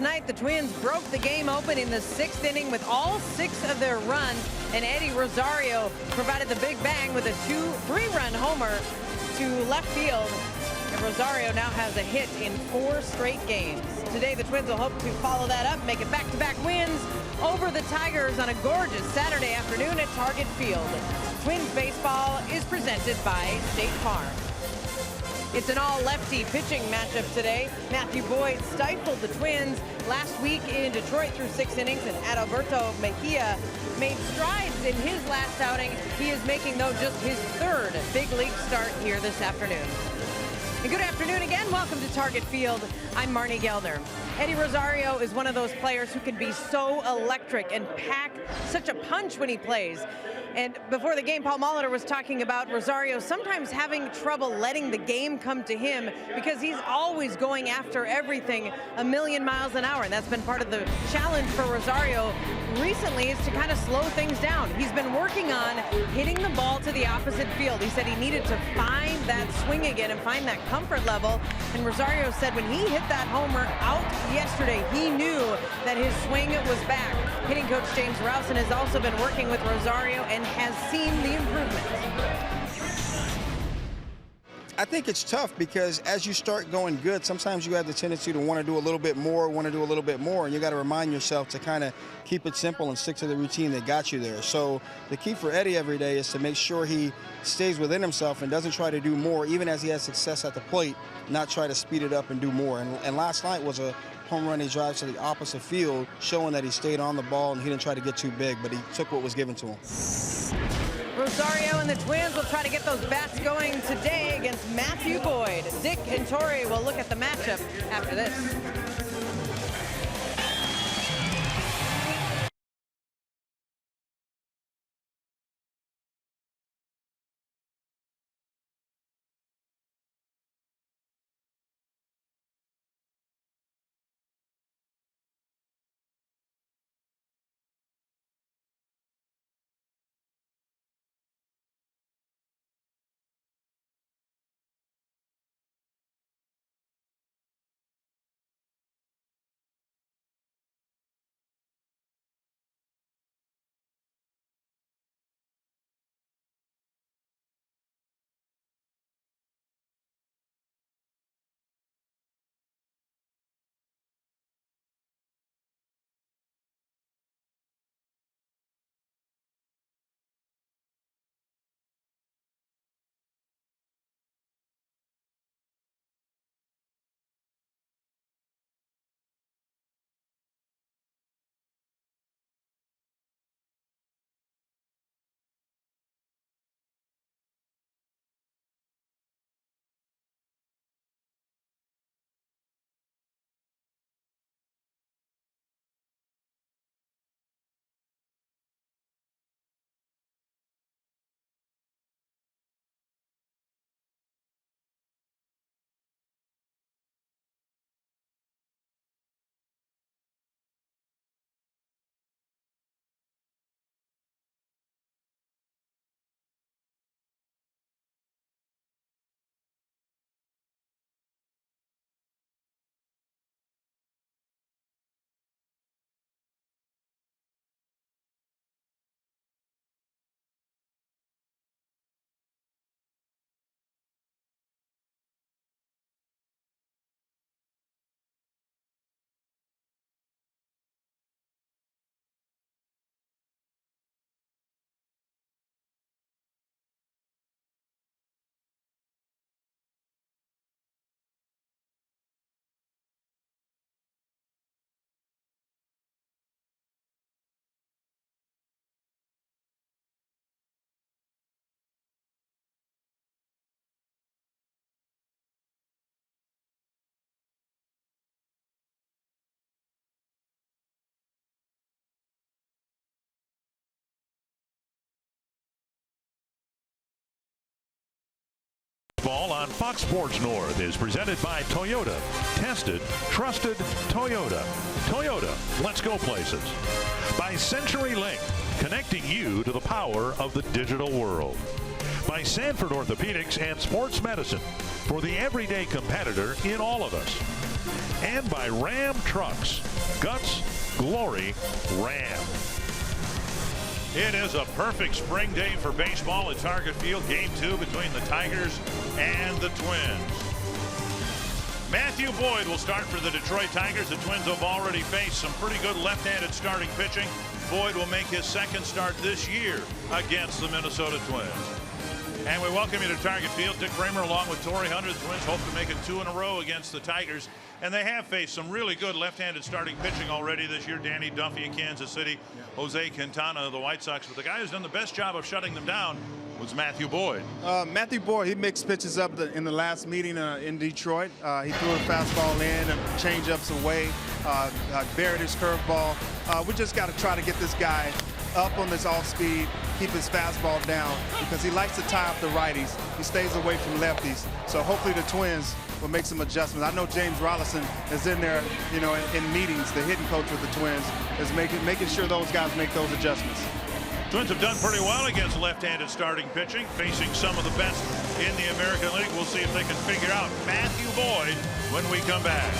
Last night, the Twins broke the game open in the 6th inning with all 6 of their runs, and Eddie Rosario provided the big bang with a 3-run homer to left field. And Rosario now has a hit in 4 straight games. Today, the Twins will hope to follow that up, make it back-to-back wins over the Tigers on a gorgeous Saturday afternoon at Target Field. Twins baseball is presented by State Farm. It's an all-lefty pitching matchup today. Matthew Boyd stifled the Twins last week in Detroit through 6 innings, and Adalberto Mejia made strides in his last outing. He is making, though, just his 3rd big league start here this afternoon. And good afternoon again. Welcome to Target Field. I'm Marnie Gelder. Eddie Rosario is one of those players who can be so electric and pack such a punch when he plays. And before the game, Paul Molitor was talking about Rosario sometimes having trouble letting the game come to him because he's always going after everything a million miles an hour. And that's been part of the challenge for Rosario recently, is to kind of slow things down. He's been working on hitting the ball to the opposite field. He said he needed to find that swing again and find that comfort level. And Rosario said when he hit that homer out yesterday, he knew that his swing was back. Hitting coach James Rowson has also been working with Rosario and has seen the improvement. I think it's tough because as you start going good, sometimes you have the tendency to want to do a little bit more, and you got to remind yourself to kind of keep it simple and stick to the routine that got you there. So the key for Eddie every day is to make sure he stays within himself and doesn't try to do more, even as he has success at the plate, not try to speed it up and do more. And last night was a home run he drives to the opposite field, showing that he stayed on the ball and he didn't try to get too big, but he took what was given to him. Rosario and the Twins will try to get those bats going today against Matthew Boyd. Dick and Tori will look at the matchup after this. Ball on Fox Sports North is presented by Toyota. Tested, trusted Toyota. Toyota, let's go places. By CenturyLink, connecting you to the power of the digital world. By Sanford Orthopedics and Sports Medicine, for the everyday competitor in all of us. and by Ram Trucks. Guts, glory, Ram. It is a perfect spring day for baseball at Target Field. Game 2 between the Tigers and the Twins. Matthew Boyd will start for the Detroit Tigers. The Twins have already faced some pretty good left-handed starting pitching. Boyd will make his second start this year against the Minnesota Twins. And we welcome you to Target Field. Dick Kramer along with Torrey Hunter. The Twins hope to make it 2 in a row against the Tigers. And they have faced some really good left-handed starting pitching already this year. Danny Duffy of Kansas City, Jose Quintana of the White Sox. But the guy who's done the best job of shutting them down was Matthew Boyd. Matthew Boyd, he mixed pitches up in the last meeting in Detroit. He threw a fastball in and changeups away, buried his curveball. We just got to try to get this guy up on this off speed, keep his fastball down, because he likes to tie up the righties. He stays away from lefties. So hopefully the Twins will make some adjustments. I know James Rollinson is in there, you know, in meetings. The hitting coach with the Twins is making sure those guys make those adjustments. Twins have done pretty well against left-handed starting pitching, facing some of the best in the American League. We'll see if they can figure out Matthew Boyd when we come back.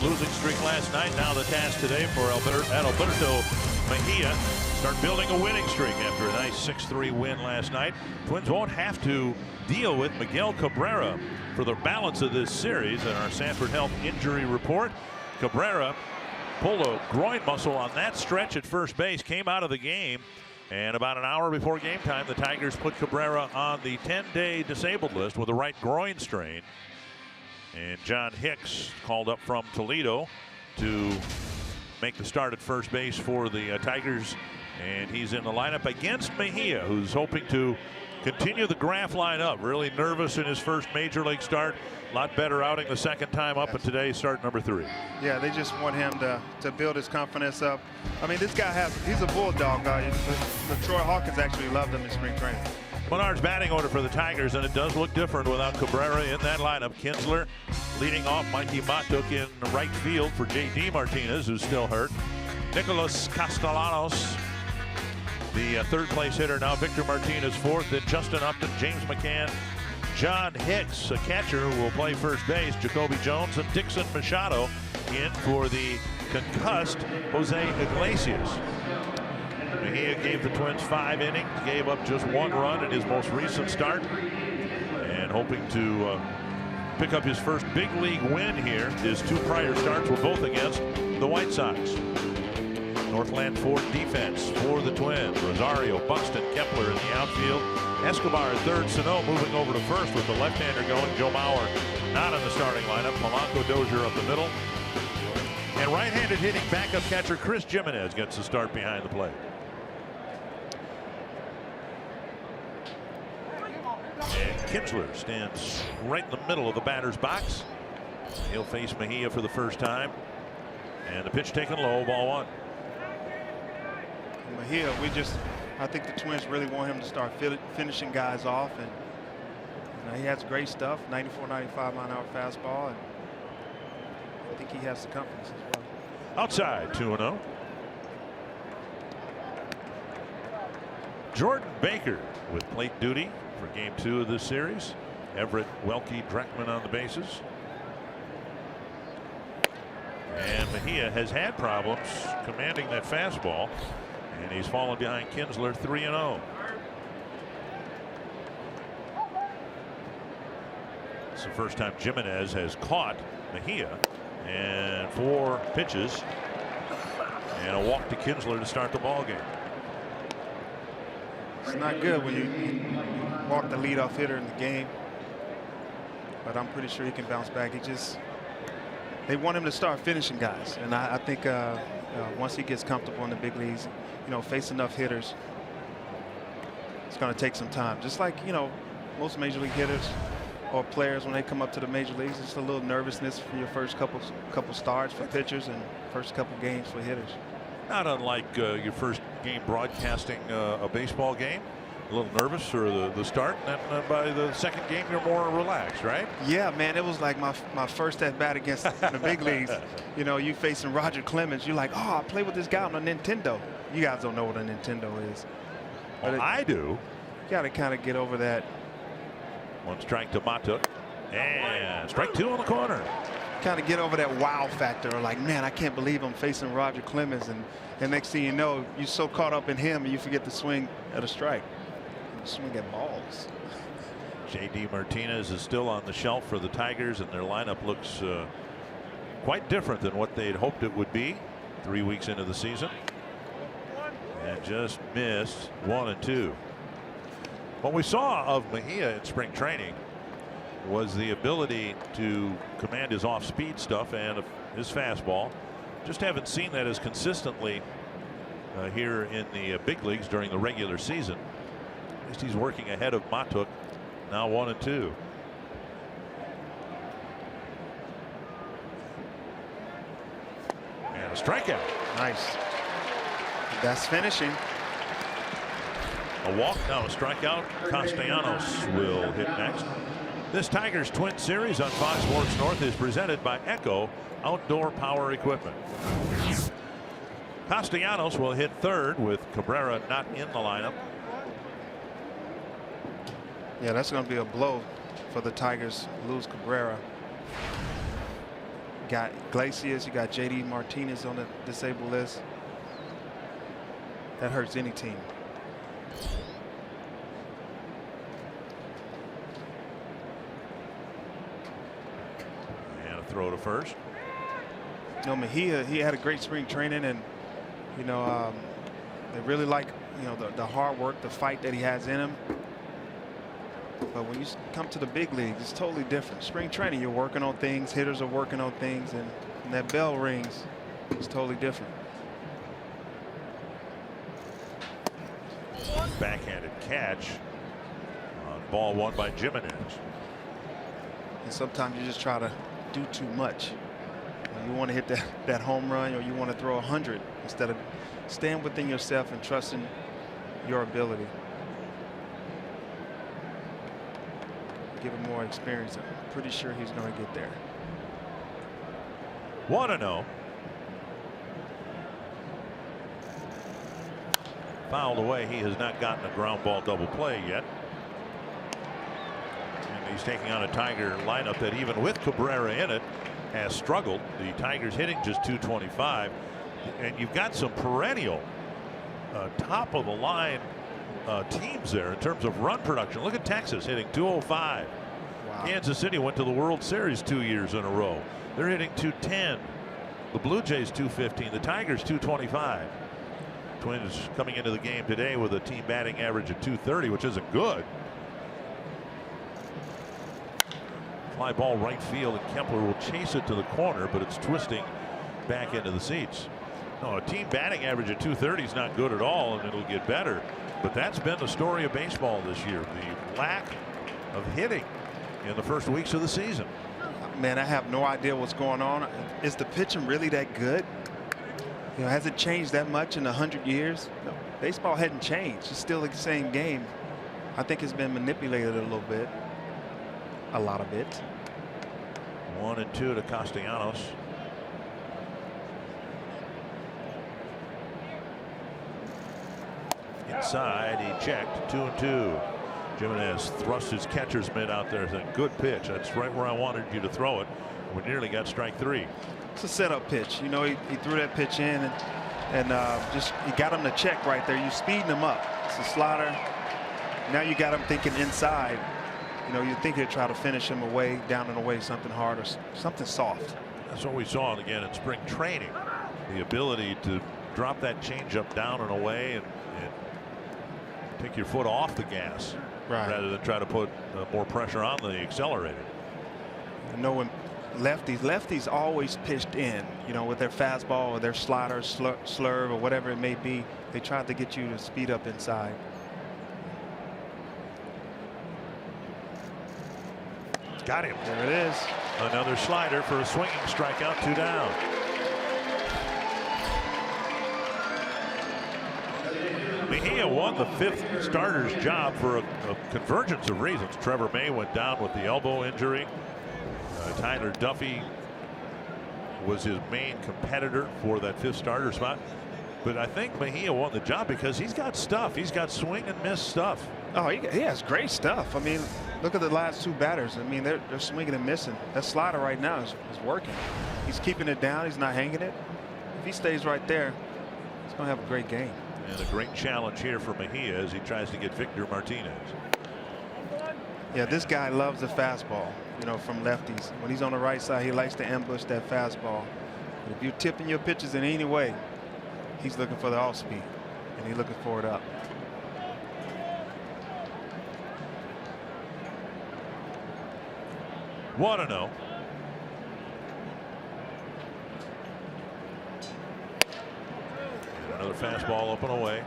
Losing streak last night. Now the task today for Alberto Mejia. Start building a winning streak after a nice 6-3 win last night. Twins won't have to deal with Miguel Cabrera for the balance of this series. In our Sanford Health injury report, Cabrera pulled a groin muscle on that stretch at first base, came out of the game, and about an hour before game time, the Tigers put Cabrera on the 10-day disabled list with a right groin strain. And John Hicks called up from Toledo to make the start at first base for the Tigers. And he's in the lineup against Mejia, who's hoping to continue the Graff lineup. Really nervous in his first major league start. A lot better outing the second time up, and today start number 3. Yeah, they just want him to build his confidence up. I mean, this guy he's a bulldog guy. Troy Hawkins actually loved him in spring training. Menard's batting order for the Tigers, and it does look different without Cabrera in that lineup. Kinsler leading off, Mikey Matuk in right field for J.D. Martinez, who's still hurt. Nicholas Castellanos, the third place hitter now. Victor Martinez fourth, then Justin Upton, James McCann, John Hicks, a catcher, will play first base. Jacoby Jones and Dixon Machado in for the concussed Jose Iglesias. Mejia gave the Twins 5 innings, gave up just 1 run in his most recent start, and hoping to pick up his first big league win here. His 2 prior starts were both against the White Sox. Northland Ford defense for the Twins. Rosario, Buxton, Kepler in the outfield. Escobar at third. Sano moving over to first with the left-hander going. Joe Mauer not in the starting lineup. Polanco, Dozier up the middle. And right-handed hitting backup catcher Chris Jimenez gets the start behind the plate. And Kinsler stands right in the middle of the batter's box. He'll face Mejia for the first time. And the pitch taken low, ball one. Mejia, I think the Twins really want him to start finishing guys off, and he has great stuff, 94, 95 mile-an-hour fastball, and I think he has the confidence as well. Outside, 2-0. Jordan Baker with plate duty for game 2 of this series. Everett, Welke, Dreckman on the bases. And Mejia has had problems commanding that fastball, and he's fallen behind Kinsler 3-0. It's the first time Jimenez has caught Mejia, and 4 pitches and a walk to Kinsler to start the ball game. It's not good when you walk the leadoff hitter in the game, but I'm pretty sure he can bounce back. They want him to start finishing guys, and I think once he gets comfortable in the big leagues, face enough hitters, it's going to take some time. Just like most major league hitters or players, when they come up to the major leagues, it's a little nervousness for your first couple starts for pitchers and first couple games for hitters. Not unlike your first game broadcasting a baseball game. A little nervous for the start, and then by the second game you're more relaxed, right? Yeah, man, it was like my first at bat against the big leagues. You facing Roger Clemens, you're like, oh, I play with this guy on a Nintendo. You guys don't know what a Nintendo is. Well, I do. You got to kind of get over that. 1 strike to Matuk, and strike 2 on the corner. Kind of get over that wow factor, or like, man, I can't believe I'm facing Roger Clemens, and next thing you know, you're so caught up in him, and you forget to swing at a strike. Swing at balls. JD Martinez is still on the shelf for the Tigers, and their lineup looks quite different than what they'd hoped it would be 3 weeks into the season, and just missed 1 and 2. What we saw of Mejia in spring training was the ability to command his off-speed stuff and his fastball. Just haven't seen that as consistently here in the big leagues during the regular season. At least he's working ahead of Matuk, now 1 and 2. And a strikeout. Nice. That's finishing. A walk, now a strikeout. Castellanos will hit next. This Tigers Twin Series on Fox Sports North is presented by Echo Outdoor Power Equipment. Castellanos will hit third with Cabrera not in the lineup. Yeah, that's going to be a blow for the Tigers. Lose Cabrera. Got Iglesias, you got JD Martinez on the disabled list. That hurts any team. And a throw to first. Mejia, he had a great spring training, and they really like the hard work, the fight that he has in him. But when you come to the big leagues, it's totally different. Spring training, you're working on things, hitters are working on things, and when that bell rings, it's totally different. Backhanded catch on ball 1 by Jimenez. And sometimes you just try to do too much. You want to hit that home run, or you want to throw 100 instead of staying within yourself and trusting your ability. Give him more experience. I'm pretty sure he's going to get there. 1-0. Fouled away. He has not gotten a ground ball double play yet. And he's taking on a Tiger lineup that, even with Cabrera in it, has struggled. The Tigers hitting just .225, and you've got some perennial top of the line teams there in terms of run production. Look at Texas hitting .205. Wow. Kansas City went to the World Series 2 years in a row. They're hitting .210. The Blue Jays 215, the Tigers 225. Twins coming into the game today with a team batting average of 230, which isn't good. Fly ball right field, and Kepler will chase it to the corner, but it's twisting back into the seats. No, a team batting average of 230 is not good at all, and it'll get better. But that's been the story of baseball this year, the lack of hitting in the first weeks of the season. Man, I have no idea what's going on. Is the pitching really that good? You know, has it changed that much in 100 years? No, baseball hadn't changed. It's still the same game. I think it's been manipulated a little bit. A lot of it. 1-2 to Castellanos. Inside, he checked. 2-2. Jimenez thrust his catcher's mitt out there. Saying, good pitch. That's right where I wanted you to throw it. We nearly got strike 3. It's a setup pitch. You know, he threw that pitch in and just he got him to check right there. You're speeding him up. It's a slider. Now you got him thinking inside. You know, you think he'd try to finish him away, down and away, something hard or something soft. That's what we saw again in spring training. The ability to drop that changeup down and away and take your foot off the gas, right, rather than try to put more pressure on the accelerator. I know when lefties always pitched in, you know, with their fastball or their slider, slurve or whatever it may be. They tried to get you to speed up inside. Got him. There it is. Another slider for a swinging strikeout. 2 down. Mejia won the 5th starter's job for a convergence of reasons. Trevor May went down with the elbow injury. Tyler Duffy was his main competitor for that 5th starter spot. But I think Mejia won the job because he's got stuff. He's got swing and miss stuff. Oh, he has great stuff. I mean, look at the last 2 batters. I mean, they're swinging and missing. That slider right now is working. He's keeping it down. He's not hanging it. If he stays right there, he's going to have a great game. And a great challenge here for Mejia as he tries to get Victor Martinez. Yeah, this guy loves the fastball, you know, from lefties. When he's on the right side, he likes to ambush that fastball. But if you're tipping your pitches in any way, he's looking for the off speed, and he's looking for it up. Want to know. Another fastball up and away.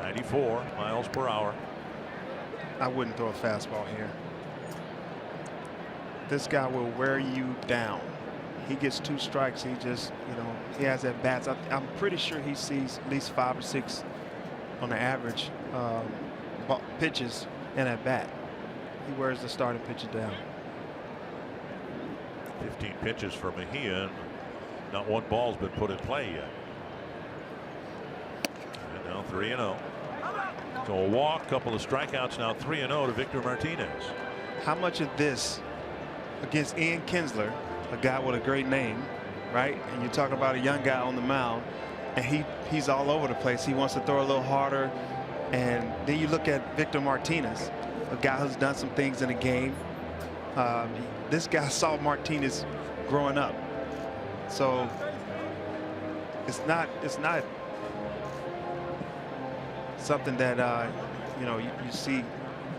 94 miles per hour. I wouldn't throw a fastball here. This guy will wear you down. He gets 2 strikes. He just, you know, he has at bats. I'm pretty sure he sees at least 5 or 6 on the average pitches in at bat. He wears the starting pitcher down. 15 pitches for Mejia. Not one ball's been put in play yet. And now 3-0. So a walk, couple of strikeouts, now 3-0 to Victor Martinez. How much of this against Ian Kinsler, a guy with a great name, right? And you're talking about a young guy on the mound, and he's all over the place. He wants to throw a little harder. And then you look at Victor Martinez, a guy who's done some things in the game. This guy saw Martinez growing up, so it's not something that you know you see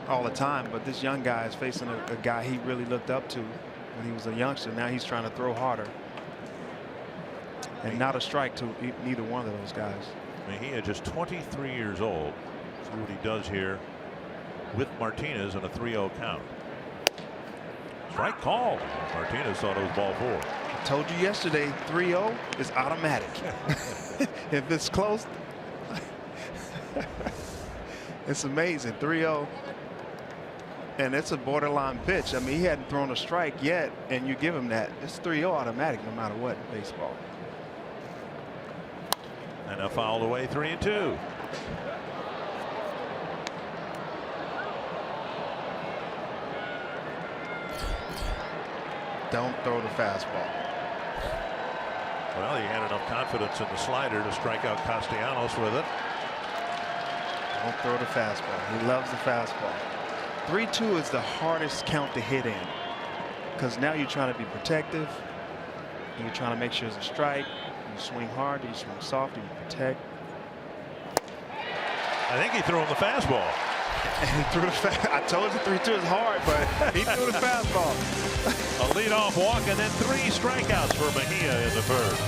all the time. But this young guy is facing a guy he really looked up to when he was a youngster. Now he's trying to throw harder, and not a strike to neither one of those guys. Mejia just 23 years old. See what he does here with Martinez in a 3-0 count. Strike called. Martinez thought it was ball 4. I told you yesterday, 3-0 is automatic. If it's close, it's amazing. 3-0, and it's a borderline pitch. I mean, he hadn't thrown a strike yet, and you give him that. It's 3-0 automatic no matter what in baseball. And a fouled away, 3-2. Don't throw the fastball. Well, he had enough confidence in the slider to strike out Castellanos with it. Don't throw the fastball. He loves the fastball. 3-2 is the hardest count to hit in, because now you're trying to be protective. And you're trying to make sure it's a strike. You swing hard, you swing soft, you protect. I think he threw him the fastball. And he threw the I told you 3-2 is hard, but he threw the fastball. A leadoff walk and then 3 strikeouts for Mejia in the first.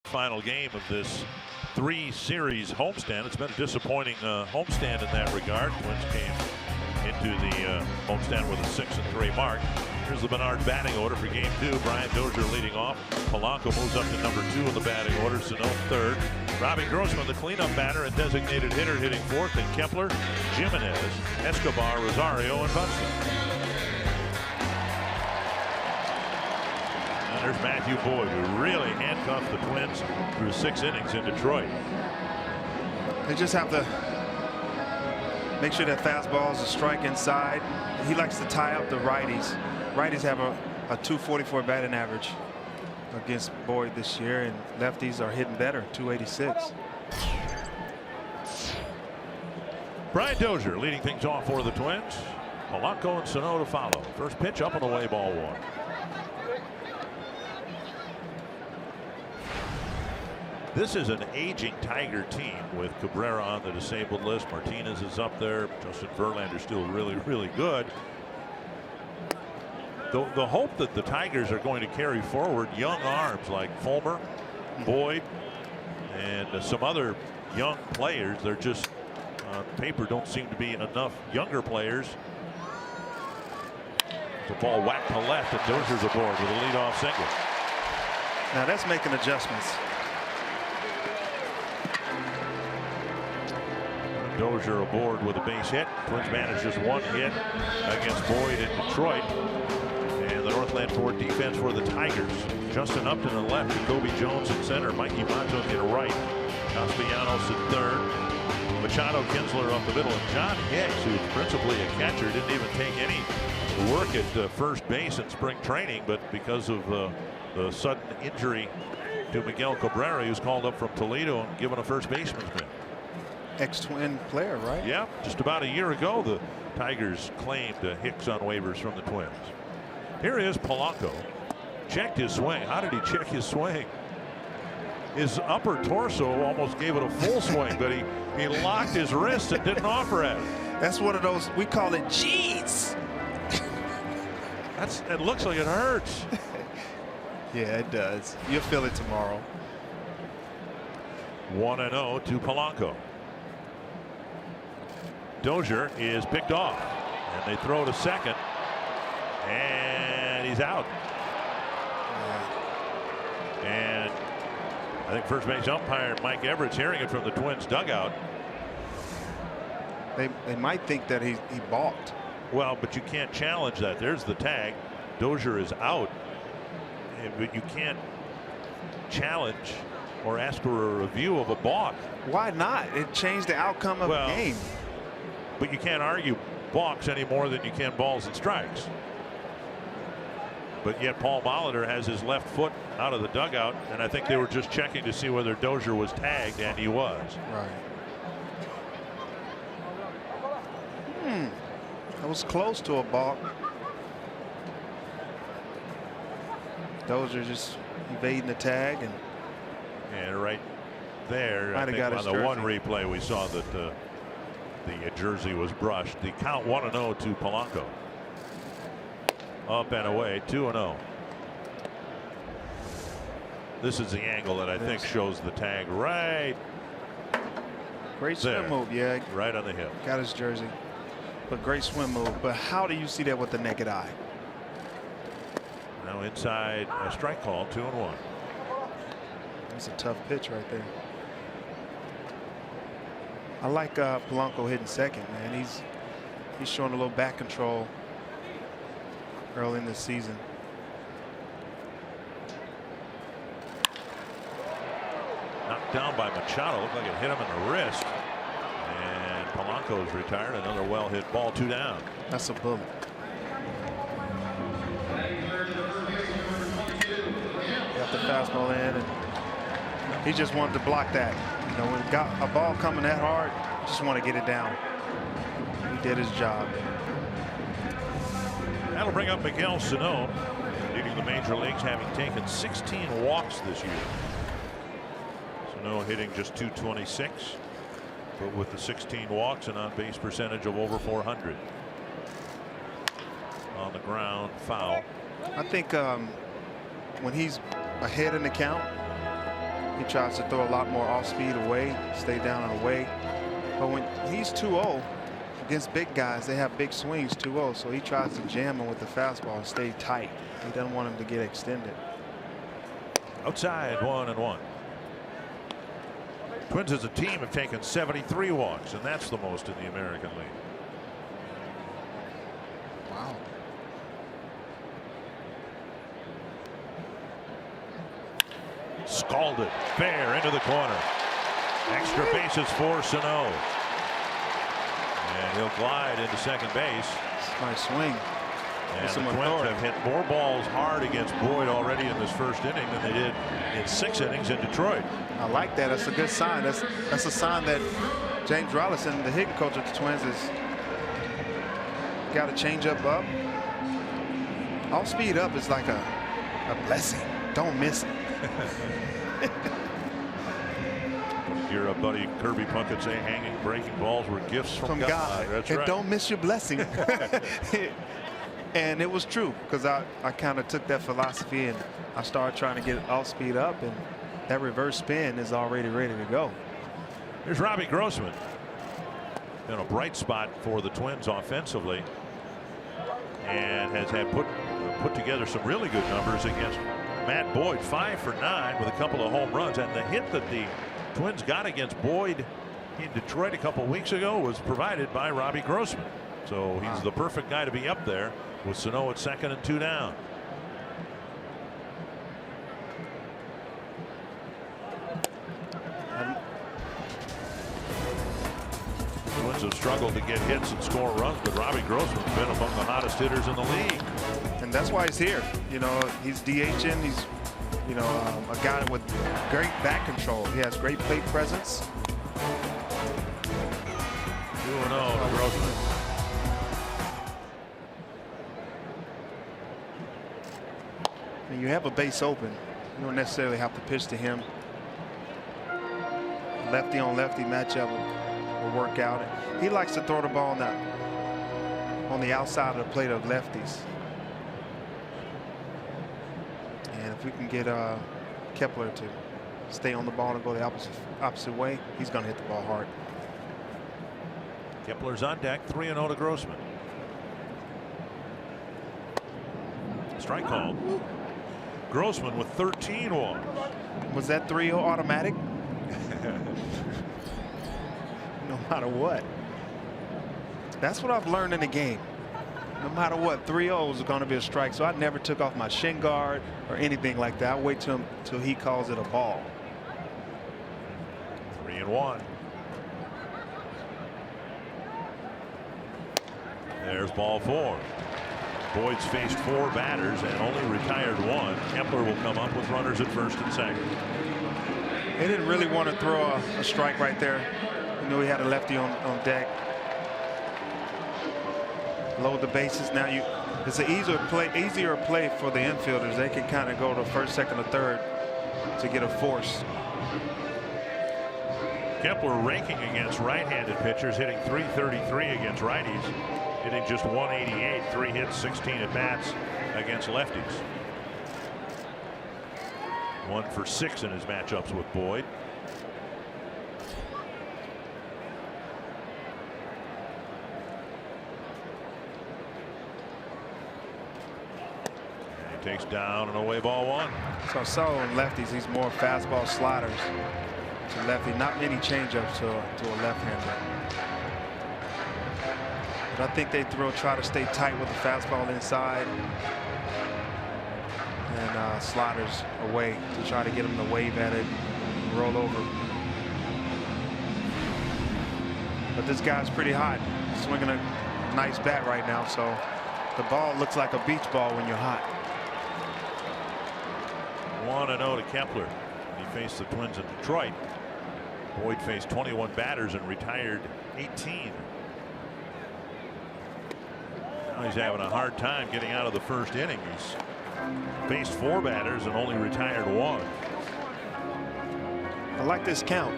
Final game of this 3-series homestand. It's been a disappointing homestand in that regard. Twins came into the homestand with a 6-3 mark. Here's the Menard batting order for game 2. Brian Dozier leading off. Polanco moves up to number 2 in the batting order. Sano third. Robbie Grossman, the cleanup batter and designated hitter, hitting 4th. And Kepler, Jimenez, Escobar, Rosario, and Buxton. There's Matthew Boyd, who really handcuffed the Twins through 6 innings in Detroit. They just have to make sure that fastball is a strike inside. He likes to tie up the righties. Righties have a .244 batting average against Boyd this year, and lefties are hitting better, .286. Brian Dozier leading things off for the Twins. Polanco and Sano to follow. First pitch up and away, ball 1. This is an aging Tiger team with Cabrera on the disabled list. Martinez is up there. Justin Verlander still really good. The hope that the Tigers are going to carry forward young arms like Fulmer, Boyd, and some other young players. They're just on paper don't seem to be enough younger players. The ball whacked to left, and Dozier's aboard with a leadoff single. Now that's making adjustments. Dozier aboard with a base hit. Twins managed just 1 hit against Boyd in Detroit. And the Northland Ford defense for the Tigers. Justin Upton in left, Jacoby Jones in center, Mikey Mantos in right, Castellanos in third, Machado Kinsler up the middle, and John Hicks, who's principally a catcher, didn't even take any work at first base in spring training, but because of the sudden injury to Miguel Cabrera, he was called up from Toledo and given a first baseman's mitt. Ex-Twin player, right? Yeah, just about a year ago the Tigers claimed Hicks on waivers from the Twins. Here is Polanco. Checked his swing. How did he check his swing? His upper torso almost gave it a full swing, but he locked his wrist and didn't offer at it. That's one of those, we call it G's. It looks like it hurts. Yeah, it does. You'll feel it tomorrow. 1-0 to Polanco. Dozier is picked off, and they throw to second, and he's out. And I think first base umpire Mike Everett's hearing it from the Twins dugout. They might think that he balked. Well, but you can't challenge that. There's the tag. Dozier is out, but you can't challenge or ask for a review of a balk. Why not? It changed the outcome of the game. But you can't argue balks any more than you can balls and strikes. But yet Paul Molitor has his left foot out of the dugout, and I think they were just checking to see whether Dozier was tagged, and he was. Right. That was close to a balk. Dozier just evading the tag, and right there, I think on the one replay we saw that the jersey was brushed. The count 1-0 to Polanco. Up and away, 2-0. This is the angle that I think shows the tag right. Great swim move, yeah. Right on the hip. Got his jersey. But great swim move. But how do you see that with the naked eye? Now inside a strike call, 2-1. That's a tough pitch right there. I like Polanco hitting second, man. He's showing a little back control early in the season. Knocked down by Machado. Looked like it hit him in the wrist. And Polanco's retired. Another well hit ball, 2 down. That's a bullet. Got the fastball in, and he just wanted to block that. You know, when he got a ball coming that hard, just want to get it down. He did his job. That'll bring up Miguel Sano, leading the major leagues, having taken 16 walks this year. Sano hitting just .226, but with the 16 walks and on-base percentage of over .400. On the ground, foul. I think when he's ahead in the count, he tries to throw a lot more off-speed away, stay down and away. But when he's 2-0 against big guys, they have big swings 2-0, so he tries to jam him with the fastball and stay tight. He doesn't want him to get extended. Outside, 1-1. Twins as a team have taken 73 walks, and that's the most in the American League. Wow. Scalded, fair into the corner. Extra bases for Sano. And he'll glide into second base. Nice swing. And the Twins have hit more balls hard against Boyd already in this first inning than they did in 6 innings in Detroit. I like that. That's a good sign. That's a sign that James Rollinson, the hitting coach of the Twins, has got a changeup up. Off speed up is like a blessing. Don't miss it. Your buddy Kirby Puckett say hanging breaking balls were gifts from God. That's and right. Don't miss your blessing. And it was true, because I kind of took that philosophy and I started trying to get off speed up, and that reverse spin is already ready to go. Here's Robbie Grossman. Been a bright spot for the Twins offensively, and has had put together some really good numbers against Matt Boyd. 5 for 9 with a couple of home runs, and the hit that the Twins got against Boyd in Detroit a couple weeks ago was provided by Robbie Grossman. So he's the perfect guy to be up there with Sano at second and 2 down. Twins have struggled to get hits and score runs, but Robbie Grossman's been among the hottest hitters in the league. And that's why he's here. You know, he's DHing. He's, you know, a guy with great back control. He has great plate presence. 2-0 to Grossman. And you have a base open. You don't necessarily have to pitch to him. Lefty on lefty matchup will work out. He likes to throw the ball on the outside of the plate of lefties. And if we can get Kepler to stay on the ball and go the opposite way, he's going to hit the ball hard. Kepler's on deck. 3-0 to Grossman. Strike call. Grossman with 13 walks. Was that 3-0 automatic? No matter what. That's what I've learned in the game. No matter what, 3-0 is going to be a strike. So I never took off my shin guard or anything like that. I wait till he calls it a ball. 3-1. There's ball 4. Boyd's faced 4 batters and only retired 1. Kepler will come up with runners at first and second. They didn't really want to throw a strike right there. You know, he had a lefty on deck. Load the bases. Now it's an easier play for the infielders. They can kind of go to first, second, or third to get a force. Kepler ranking against right-handed pitchers, hitting .333 against righties, hitting just .188, 3 hits, 16 at bats against lefties. 1 for 6 in his matchups with Boyd. And he takes down and away ball 1. So I saw on lefties, he's more fastball sliders to lefty, not many changeups to a left-hander. But I think they try to stay tight with the fastball inside and sliders away to try to get him to wave at it and roll over. But this guy's pretty hot, swinging a nice bat right now, so the ball looks like a beach ball when you're hot. 1-0 to Kepler. He faced the Twins in Detroit. Boyd faced 21 batters and retired 18. Now he's having a hard time getting out of the first inning. He's faced 4 batters and only retired 1. I like this count.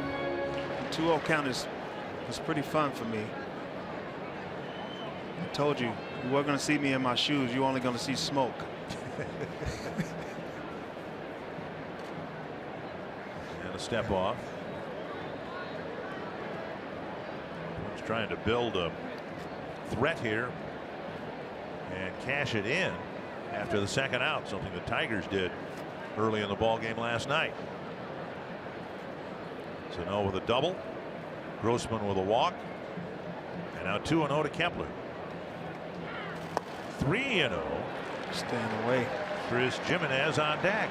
2-0 count is pretty fun for me. I told you weren't going to see me in my shoes. You're only going to see smoke. And a step off. He's trying to build a threat here and cash it in after the second out, something the Tigers did early in the ball game last night. Sano with a double, Grossman with a walk, and now 2-0 to Kepler. 3-0. Staying away. Chris Jimenez on deck.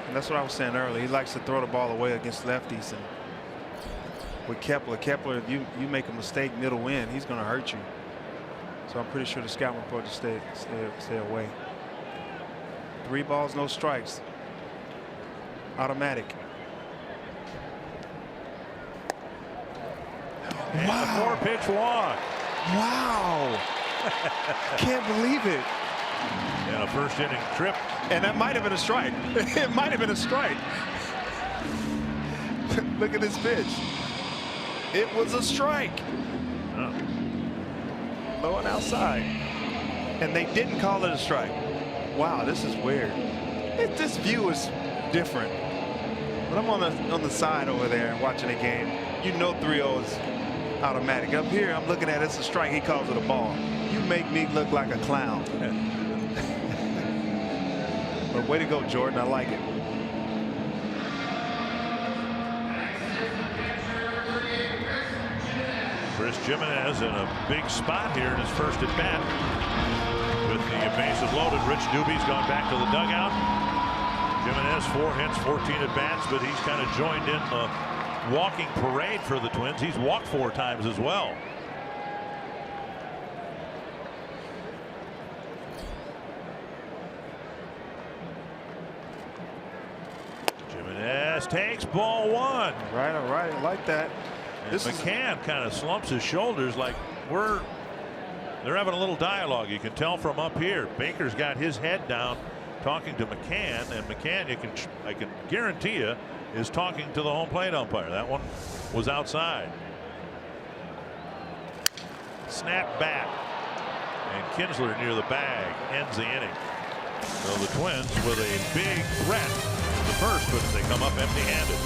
And that's what I was saying earlier. He likes to throw the ball away against lefties, and with Kepler, if you make a mistake middle in, he's going to hurt you. So I'm pretty sure the scout report to stay away. 3 balls, no strikes. Automatic. And wow. A 4-pitch walk. Wow. Can't believe it. And a first inning trip. And that might have been a strike. It might have been a strike. Look at this pitch. It was a strike. Oh. Low and outside. And they didn't call it a strike. Wow, this is weird. This view is different. But I'm on the side over there watching the game. You know 3-0 is automatic. Up here, I'm looking at it, it's a strike. He calls it a ball. You make me look like a clown. But way to go, Jordan. I like it. Chris Jimenez in a big spot here in his first at bat. With the bases loaded, Rich Dubie's gone back to the dugout. Jimenez 4 hits, 14 at bats, but he's kind of joined in the walking parade for the Twins. He's walked 4 times as well. Jimenez takes ball 1. All right, I like that. This McCann kind of slumps his shoulders like they're having a little dialogue. You can tell from up here. Baker's got his head down talking to McCann, and McCann, I can guarantee you, is talking to the home plate umpire. That one was outside. Snap back, and Kinsler near the bag ends the inning. So the Twins with a big threat in the first, but they come up empty-handed.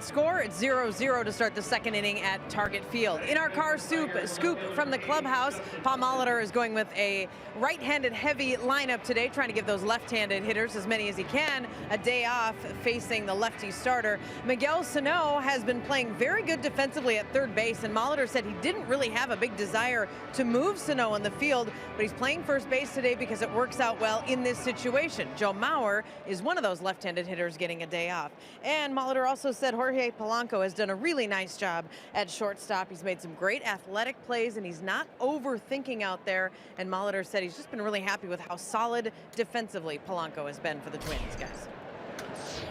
Score, it's 0-0 to start the second inning at Target Field. In our car scoop from the clubhouse, Paul Molitor is going with a right-handed heavy lineup today, trying to give those left-handed hitters, as many as he can, a day off facing the lefty starter. Miguel Sano has been playing very good defensively at third base, and Molitor said he didn't really have a big desire to move Sano in the field, but he's playing first base today because it works out well in this situation. Joe Mauer is one of those left-handed hitters getting a day off. And Molitor also said Jorge Polanco has done a really nice job at shortstop. He's made some great athletic plays, and he's not overthinking out there. And Molitor said he's just been really happy with how solid defensively Polanco has been for the Twins, guys.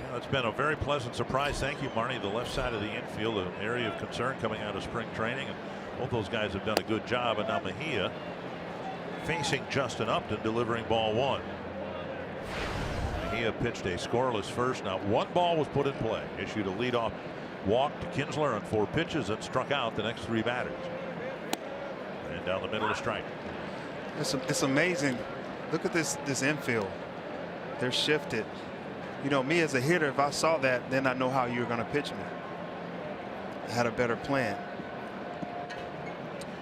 Yeah, it's been a very pleasant surprise. Thank you, Marnie. The left side of the infield, an area of concern coming out of spring training, and both those guys have done a good job. And now Mejia facing Justin Upton, delivering ball one. Mejia pitched a scoreless first. Now one ball was put in play, issued a leadoff walk to Kinsler on 4 pitches and struck out the next 3 batters. And down the middle of strike. It's amazing. Look at this infield. They're shifted. You know, me as a hitter, if I saw that, then I know how you're going to pitch me. I had a better plan.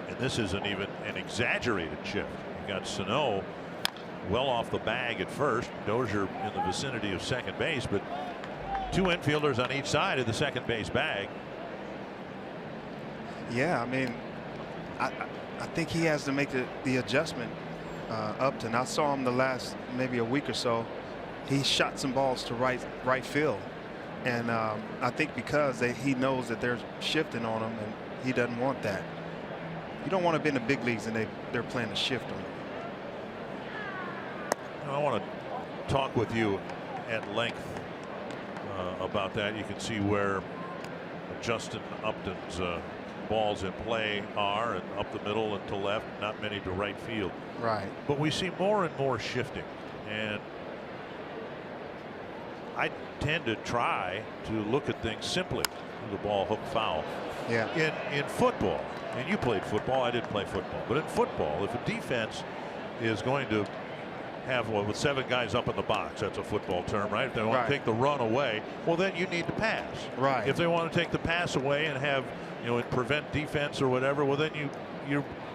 And this isn't even an exaggerated shift. You got Sano well off the bag at first. Dozier in the vicinity of second base, but 2 infielders on each side of the second base bag. Yeah, I mean, I think he has to make the adjustment. Upton, I saw him the last maybe a week or so. He shot some balls to right field, and I think because he knows that they're shifting on him, and he doesn't want that. You don't want to be in the big leagues and they're playing a shift on you. I want to talk with you at length about that. You can see where Justin Upton's balls in play are, and up the middle and to left, not many to right field. Right. But we see more and more shifting, and I tend to try to look at things simply. The ball hook foul. Yeah. In football, and you played football, I didn't play football, but in football, if a defense is going to have with 7 guys up in the box, that's a football term, right? If they want to take the run away, well, then you need to pass. Right. If they want to take the pass away and have, prevent defense or whatever, well, then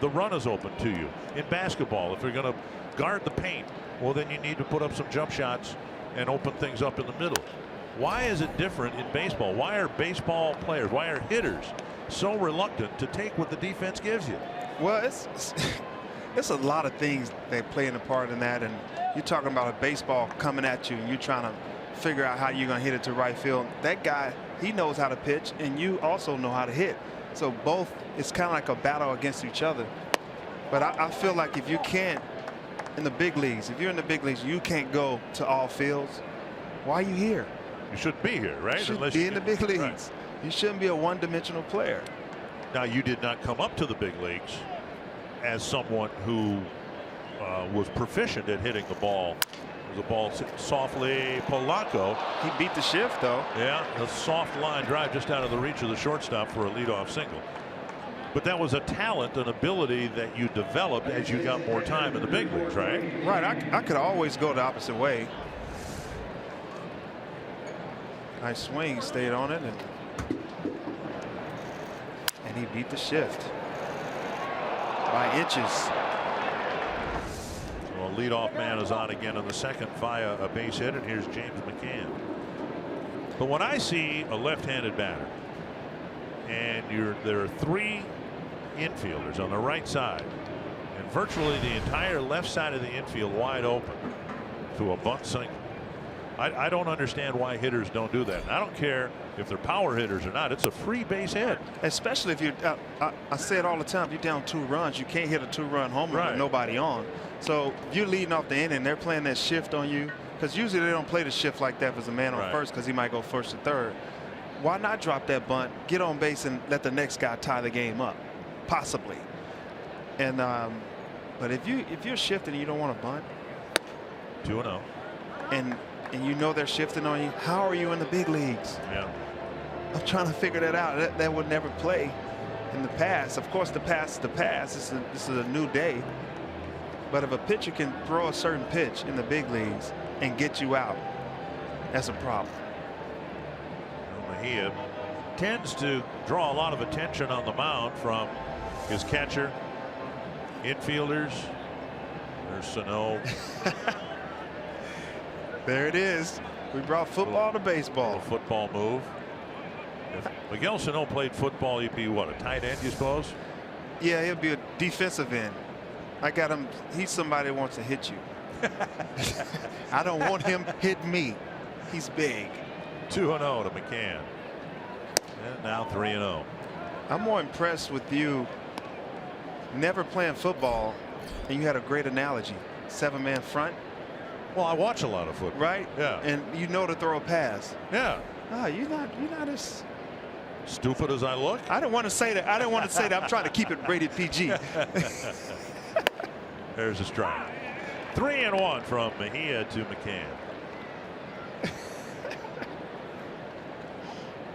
the run is open to you. In basketball, if you're going to guard the paint, well, then you need to put up some jump shots and open things up in the middle. Why is it different in baseball? Why are baseball players, why are hitters so reluctant to take what the defense gives you? Well, it's a lot of things that play in a part in that, and you're talking about a baseball coming at you and you're trying to figure out how you're going to hit it to right field. That guy, he knows how to pitch, and you also know how to hit. So both, it's kind of like a battle against each other. But I feel like if you can't, in the big leagues, if you're in the big leagues, you can't go to all fields. Why are you here? You shouldn't be here, right? You should be in the big leagues. Right. You shouldn't be a one-dimensional player. Now, you did not come up to the big leagues as someone who was proficient at hitting the ball. The ball softly. Polanco. He beat the shift, though. Yeah, a soft line drive just out of the reach of the shortstop for a leadoff single. But that was a talent, an ability that you developed as you got more time in the big leagues, right? Right. I could always go the opposite way. Nice swing, stayed on it, and he beat the shift by inches. So a leadoff man is on again in the second via a base hit, and here's James McCann. But when I see a left-handed batter, and there are 3 infielders on the right side, and virtually the entire left side of the infield wide open to a bunt single. I don't understand why hitters don't do that. And I don't care if they're power hitters or not. It's a free base hit. Especially if you, I say it all the time, if you're down 2 runs, you can't hit a 2-run homer with nobody on. So if you're leading off the inning, they're playing that shift on you, because usually they don't play the shift like that if there's a man on first, because he might go first or third. Why not drop that bunt, get on base, and let the next guy tie the game up? Possibly. And but if you're shifting and you don't want to bunt, 2-0, and you know they're shifting on you, how are you in the big leagues? Yeah. I'm trying to figure that out. That would never play in the past. Of course, the past is the past. This is a new day. But if a pitcher can throw a certain pitch in the big leagues and get you out, that's a problem. Mejia tends to draw a lot of attention on the mound from his catcher, infielders. There's Sano. There it is. We brought football to baseball. A football move. If Miguel Sano played football, he'd be what, a tight end, you suppose? Yeah, he'll be a defensive end. I got him. He's somebody that wants to hit you. I don't want him hitting me. He's big. 2-0 to McCann. And now 3-0. I'm more impressed with you never playing football, and you had a great analogy. 7-man front. Well, I watch a lot of football. Right? Yeah. And you know to throw a pass. Yeah. Oh, you're not as stupid as I look. I don't want to say that. I don't want to say that. I'm trying to keep it rated PG. There's a strike. 3-1 from Mejia to McCann.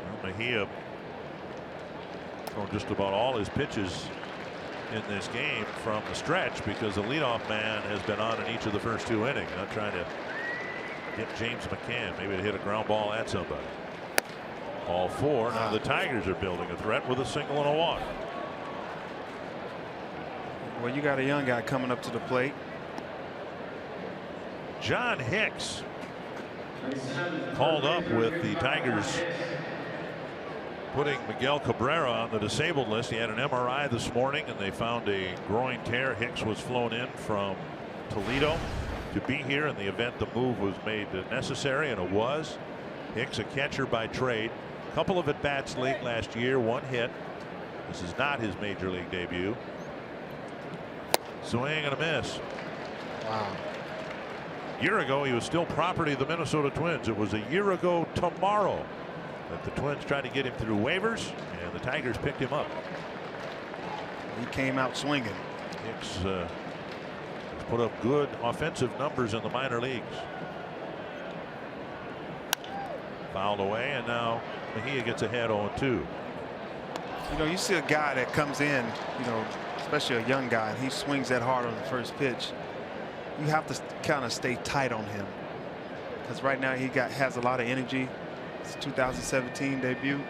Well, Mejia throwing just about all his pitches in this game from the stretch because the leadoff man has been on in each of the first 2 innings. Not trying to get James McCann maybe to hit a ground ball at somebody. Ball 4. Now the Tigers are building a threat with a single and a walk. Well, you got a young guy coming up to the plate. John Hicks called up with the Tigers putting Miguel Cabrera on the disabled list. He had an MRI this morning and they found a groin tear. Hicks was flown in from Toledo to be here in the event the move was made necessary, and it was. Hicks, a catcher by trade, a couple of at bats late last year, 1 hit. This is not his major league debut. Swing and a miss. Wow. A year ago he was still property of the Minnesota Twins. It was a year ago tomorrow that the Twins tried to get him through waivers, and the Tigers picked him up. He came out swinging. Hicks has put up good offensive numbers in the minor leagues. Fouled away, and now Mejia gets ahead 0-2. You know, you see a guy that comes in, you know, especially a young guy, and he swings that hard on the first pitch. You have to kind of stay tight on him because right now he has a lot of energy. It's 2017 debut.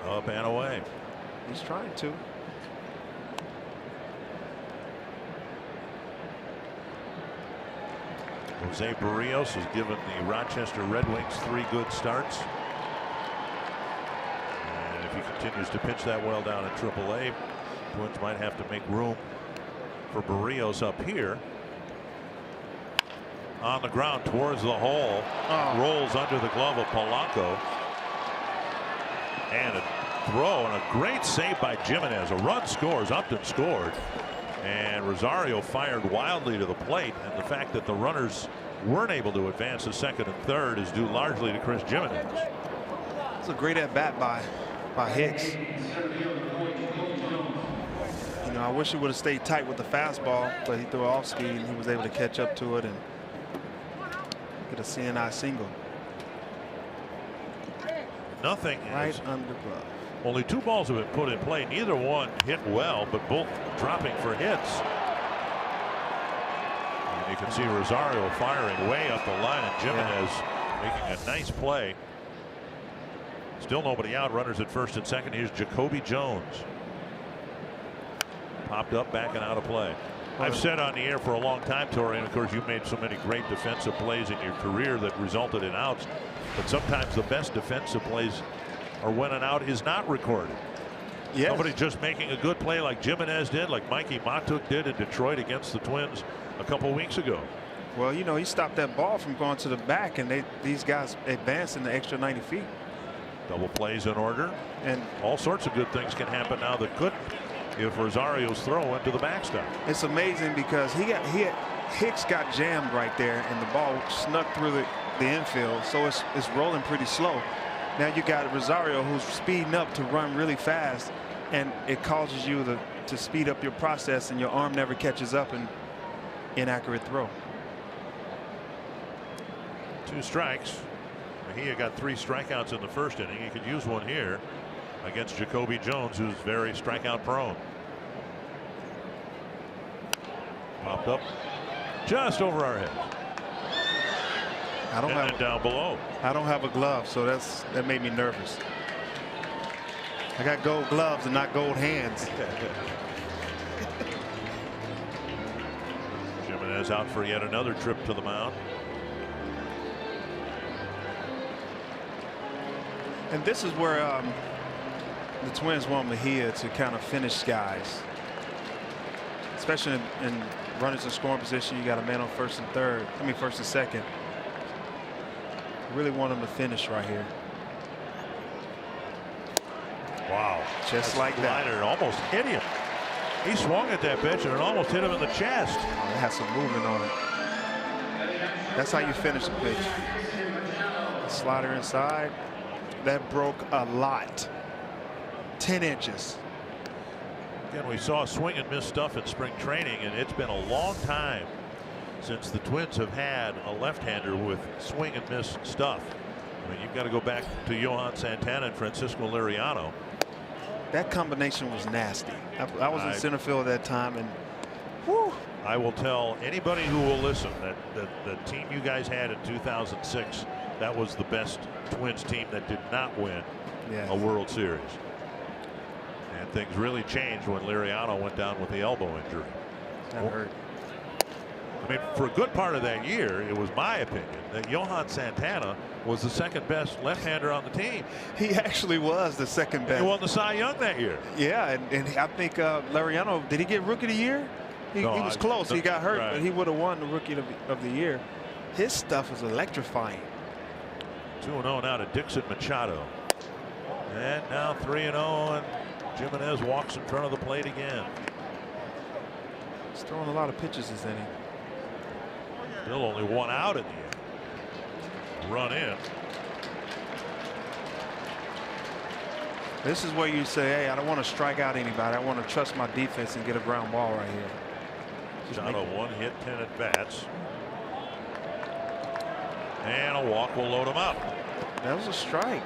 Up and away. He's trying to. Jose Barrios has given the Rochester Red Wings 3 good starts. And if he continues to pitch that well down in AAA, Twins might have to make room for Barrios up here. On the ground towards the hole. Rolls under the glove of Polanco. And a throw and a great save by Jimenez. A run scores. Upton scored. And Rosario fired wildly to the plate. And the fact that the runners weren't able to advance to second and third is due largely to Chris Jimenez. It's a great at bat by Hicks. You know, I wish he would have stayed tight with the fastball, but he threw off speed and he was able to catch up to it and get a CNI single. Nothing. Right under the glove. Only 2 balls have been put in play. Neither one hit well, but both dropping for hits. And you can see Rosario firing way up the line, and Jimenez making a nice play. Still nobody out. Runners at first and second. Here's Jacoby Jones. Popped up, back and out of play. I've said on the air for a long time, Tori, and of course you've made so many great defensive plays in your career that resulted in outs, but sometimes the best defensive plays are when an out is not recorded. Yes. Somebody just making a good play like Jimenez did, like Mikey Matuk did in Detroit against the Twins a couple weeks ago. Well, you know, he stopped that ball from going to the back, and these guys advanced in the extra 90 feet. Double plays in order, and all sorts of good things can happen now that couldn't if Rosario's throw went to the backstop. It's amazing because Hicks got jammed right there, and the ball snuck through the infield, so it's rolling pretty slow. Now you got Rosario, who's speeding up to run really fast, and it causes you to speed up your process, and your arm never catches up, and inaccurate throw. 2 strikes. Mejia got 3 strikeouts in the first inning. He could use one here against Jacoby Jones, who's very strikeout prone. Popped up just over our heads. I don't have down below. I don't have a glove, so that made me nervous. I got gold gloves and not gold hands. Jimenez out for yet another trip to the mound. And this is where the Twins want Mejia to kind of finish guys, especially in runners in scoring position. You got a man on first and third. I mean first and second. Really want him to finish right here. Wow. Just like that. Slider almost hit him. He swung at that pitch and it almost hit him in the chest. Oh, it has some movement on it. That's how you finish the pitch. Slider inside. That broke a lot. 10 inches. Again, we saw swing and miss stuff in spring training, and it's been a long time since the Twins have had a left-hander with swing and miss stuff. I mean, you've got to go back to Johan Santana and Francisco Liriano. That combination was nasty. I was in center field at that time, and whew. I will tell anybody who will listen that the team you guys had in 2006, that was the best Twins team that did not win a World Series. And things really changed when Liriano went down with the elbow injury. That hurt. I mean, for a good part of that year, it was my opinion that Johan Santana was the second best left-hander on the team. He actually was the second best. He won the Cy Young that year. Yeah, and I think Liriano, did he get Rookie of the Year? He was close. He got hurt, but he would have won the Rookie of the Year. His stuff was electrifying. 2-0 now to Dixon Machado. And now 3-0, and Jimenez walks in front of the plate again. He's throwing a lot of pitches this inning. Still only one out in the end. Run in. This is where you say, hey, I don't want to strike out anybody. I want to trust my defense and get a ground ball right here. Machado 1 hit, 10 at bats. And a walk will load him up. That was a strike.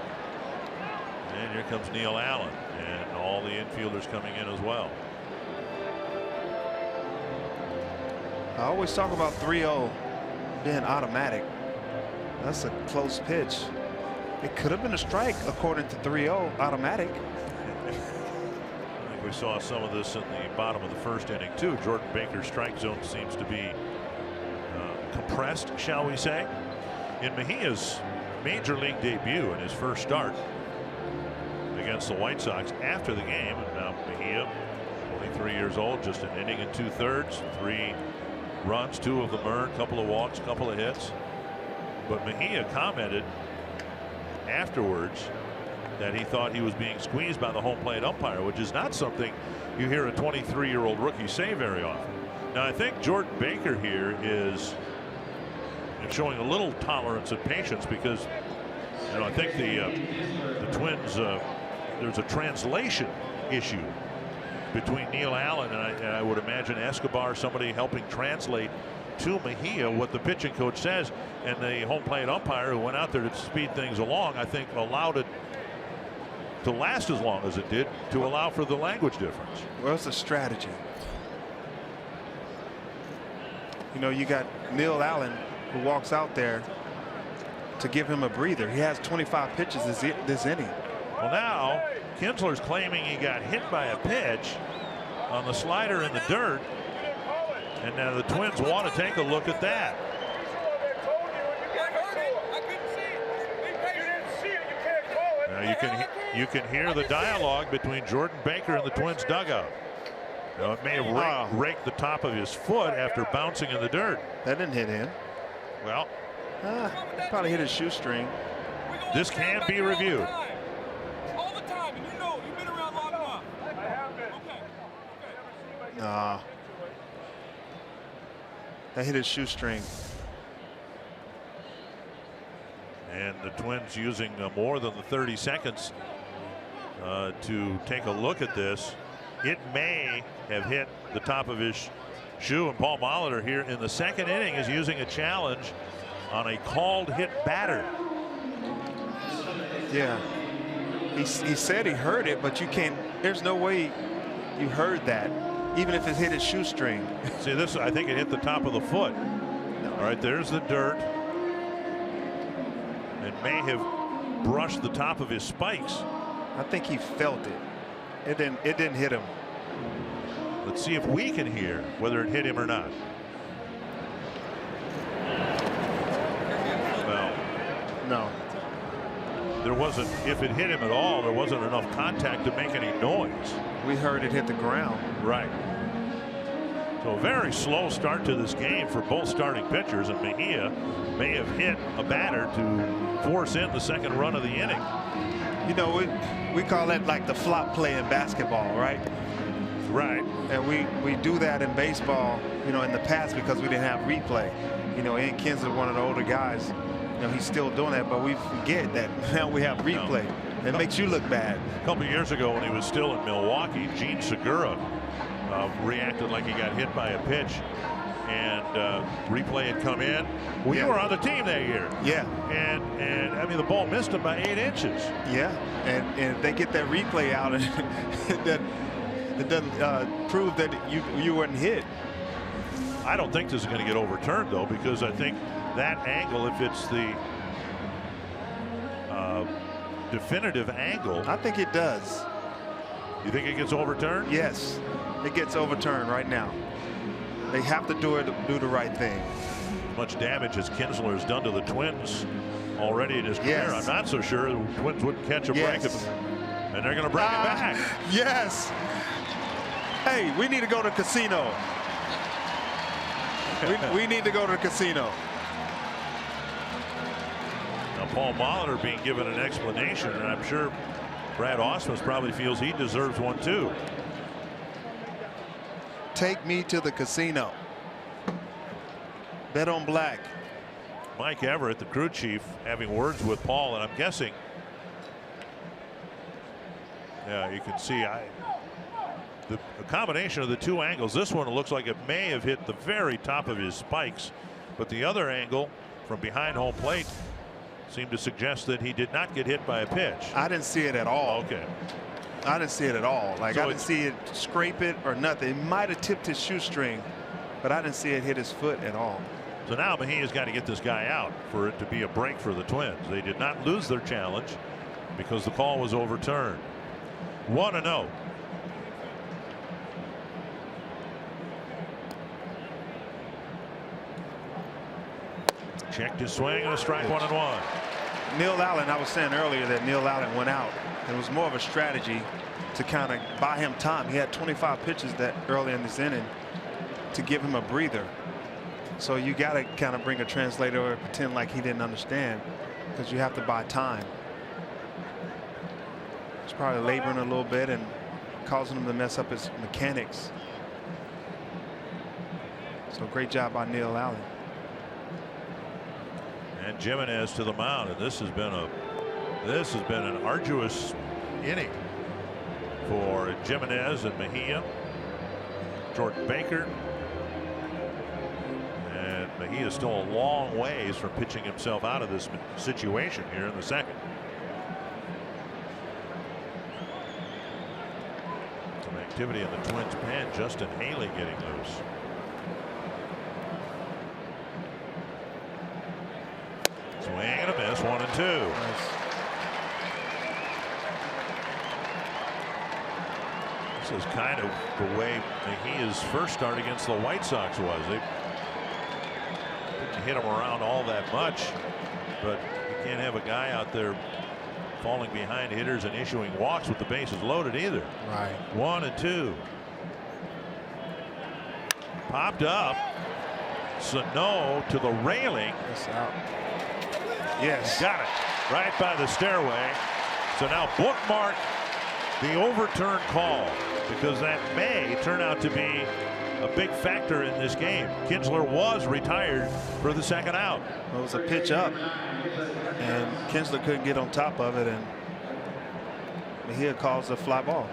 And here comes Neil Allen, and all the infielders coming in as well. I always talk about 3-0 being automatic. That's a close pitch. It could have been a strike according to 3-0 automatic. I think we saw some of this in the bottom of the first inning too. Jordan Baker's strike zone seems to be compressed, shall we say. In Mejia's major league debut in his first start against the White Sox after the game, and now Mejia, 23 years old, just an inning and 2/3, 3 runs, 2 of them earned, couple of walks, couple of hits. But Mejia commented afterwards that he thought he was being squeezed by the home plate umpire, which is not something you hear a 23-year-old rookie say very often. Now I think Jordan Baker here is showing a little tolerance and patience, because I think the Twins, there's a translation issue between Neil Allen and I would imagine Escobar, somebody helping translate to Mejia what the pitching coach says, and the home plate umpire who went out there to speed things along, I think allowed it to last as long as it did, to allow for the language difference. Well, it's a strategy. You got Neil Allen who walks out there to give him a breather. He has 25 pitches this inning. Well, now Kinsler's claiming he got hit by a pitch on the slider in the dirt, and now the Twins want to take a look at that. Now you can hear the dialogue between Jordan Baker and the Twins dugout. Now, it may have raked the top of his foot after bouncing in the dirt. That didn't hit him. Well, probably hit his shoestring. This can be reviewed. All the time, and you've been around long enough. I have been. Okay. That hit his shoestring. And the Twins using more than the 30 seconds to take a look at this. It may have hit the top of his shoe, and Paul Molitor here in the second inning is using a challenge on a called hit batter. Yeah, he said he heard it, but you can't. There's no way you heard that, even if it hit his shoestring. See this? I think it hit the top of the foot. All right, there's the dirt. and may have brushed the top of his spikes. I think he felt it. It didn't hit him. Let's see if we can hear whether it hit him or not. Well, No. there wasn't. If it hit him at all, there wasn't enough contact to make any noise. We heard it hit the ground. Right. So a very slow start to this game for both starting pitchers, and Mejia may have hit a batter to force in the second run of the inning. You know, we call that like the flop play in basketball, right? Right. And we do that in baseball, you know, in the past because we didn't have replay. You know, Ian Kinsler, one of the older guys, you know, he's still doing that, but we forget that now we have replay. It makes you look bad. A couple of years ago when he was still in Milwaukee, Gene Segura reacted like he got hit by a pitch, and replay had come in. Well, you were on the team that year. Yeah. And I mean, the ball missed him by 8 inches. Yeah. And if they get that replay out, and it doesn't prove that you weren't hit. I don't think this is going to get overturned, though, because I think that angle, if it's the definitive angle. I think it does. You think it gets overturned? Yes, it gets overturned right now. They have to do the right thing. Much damage as Kinsler has done to the Twins already in his career. Yes. I'm not so sure the Twins wouldn't catch a break, and they're going to bring it back. Yes. Hey, we need to go to the casino. we need to go to the casino. Now Paul Molitor being given an explanation, and I'm sure Brad Ausmus probably feels he deserves one too. Take me to the casino. Bet on black. Mike Everett, the crew chief, having words with Paul, and I'm guessing. Yeah, you can see the combination of the two angles. This one looks like it may have hit the very top of his spikes, but the other angle from behind home plate seemed to suggest that he did not get hit by a pitch. I didn't see it at all. Okay. I didn't see it at all. Like, So I didn't see it scrape it or nothing. It might have tipped his shoestring, but I didn't see it hit his foot at all. So now Mejia's got to get this guy out for it to be a break for the Twins. They did not lose their challenge because the call was overturned. 1-0. Checked his swing and a strike, 1-1. Neil Allen, I was saying earlier that Neil Allen went out. It was more of a strategy to kind of buy him time. He had 25 pitches that early in this inning to give him a breather. So you got to kind of bring a translator or pretend like he didn't understand, because you have to buy time. He's probably laboring a little bit and causing him to mess up his mechanics. So great job by Neil Allen. And Jimenez to the mound, and this has been an arduous inning for Jimenez and Mejia. Jordan Baker, and Mejia is still a long ways from pitching himself out of this situation here in the second. Some activity in the Twins pen. Justin Haley getting loose. Swing and a miss, 1-2. This is kind of the way Mejia's first start against the White Sox was. They didn't hit him around all that much, but you can't have a guy out there falling behind hitters and issuing walks with the bases loaded either. Right. 1-2. Popped up. Sano to the railing. That's out. Yes. Got it right by the stairway. So now bookmark the overturned call, because that may turn out to be a big factor in this game. Kinsler was retired for the second out. It was a pitch up, and Kinsler couldn't get on top of it, and Mejia calls a fly ball.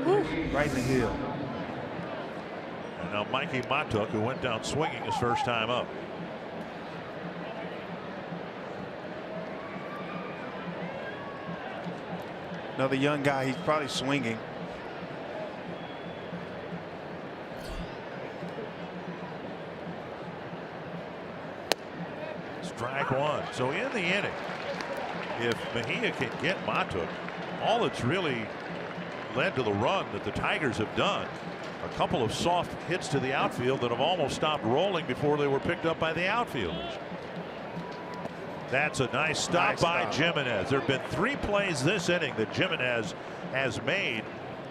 Woo. Right in the heel. And now Mikey Matuk, who went down swinging his first time up. Another young guy, he's probably swinging. Strike one. So in the inning, if Mejia can get Matuk, all it's really led to the run that the Tigers have done. A couple of soft hits to the outfield that have almost stopped rolling before they were picked up by the outfielders. That's a nice stop by Jimenez. There have been 3 plays this inning that Jimenez has made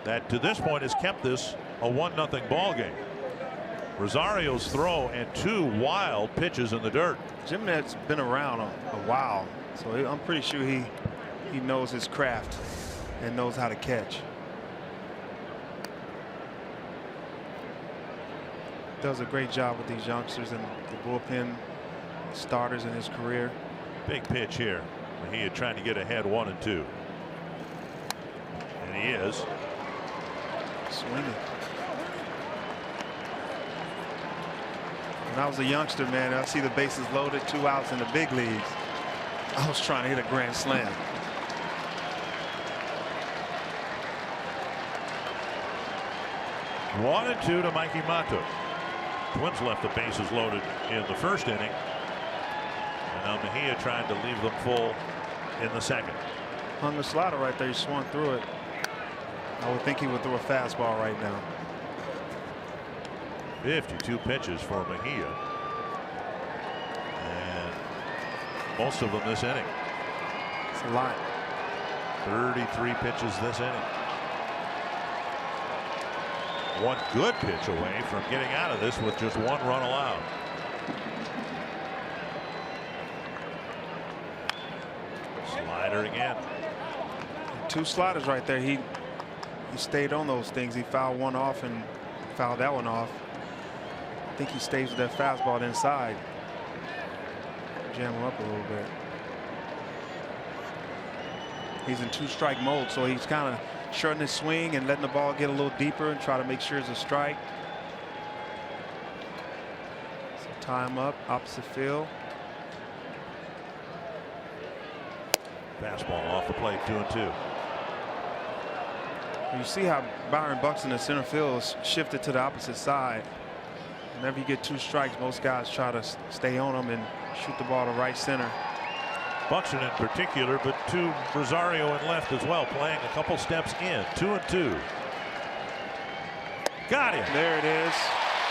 that to this point has kept this a 1-0 ball game. Rosario's throw and 2 wild pitches in the dirt. Jimenez been around a while, so I'm pretty sure he knows his craft and knows how to catch. Does a great job with these youngsters and the bullpen starters in his career. Big pitch here. Mejia trying to get ahead 1-2. And he is. Swinging. When I was a youngster, man, I see the bases loaded, 2 outs in the big leagues. I was trying to hit a grand slam. One and 2 to Mikey Matuk. Twins left the bases loaded in the first inning. And now Mejia trying to leave them full in the second. Hung the slider right there. He swung through it. I would think he would throw a fastball right now. 52 pitches for Mejia. And most of them this inning. It's a lot. 33 pitches this inning. One good pitch away from getting out of this with just 1 run allowed. Slider again. 2 sliders right there. He stayed on those things. He fouled one off and fouled that one off. I think he stays with that fastball inside. Jam him up a little bit. He's in 2-strike mode, so he's kind of shortening his swing and letting the ball get a little deeper and try to make sure it's a strike. So tie him up, opposite field. Fastball off the plate, 2-2. You see how Byron Buxton in center field is shifted to the opposite side. Whenever you get 2 strikes, most guys try to stay on them and shoot the ball to right center. Buxton in particular, but to Rosario in left as well, playing a couple steps in. 2-2. Got him. There it is.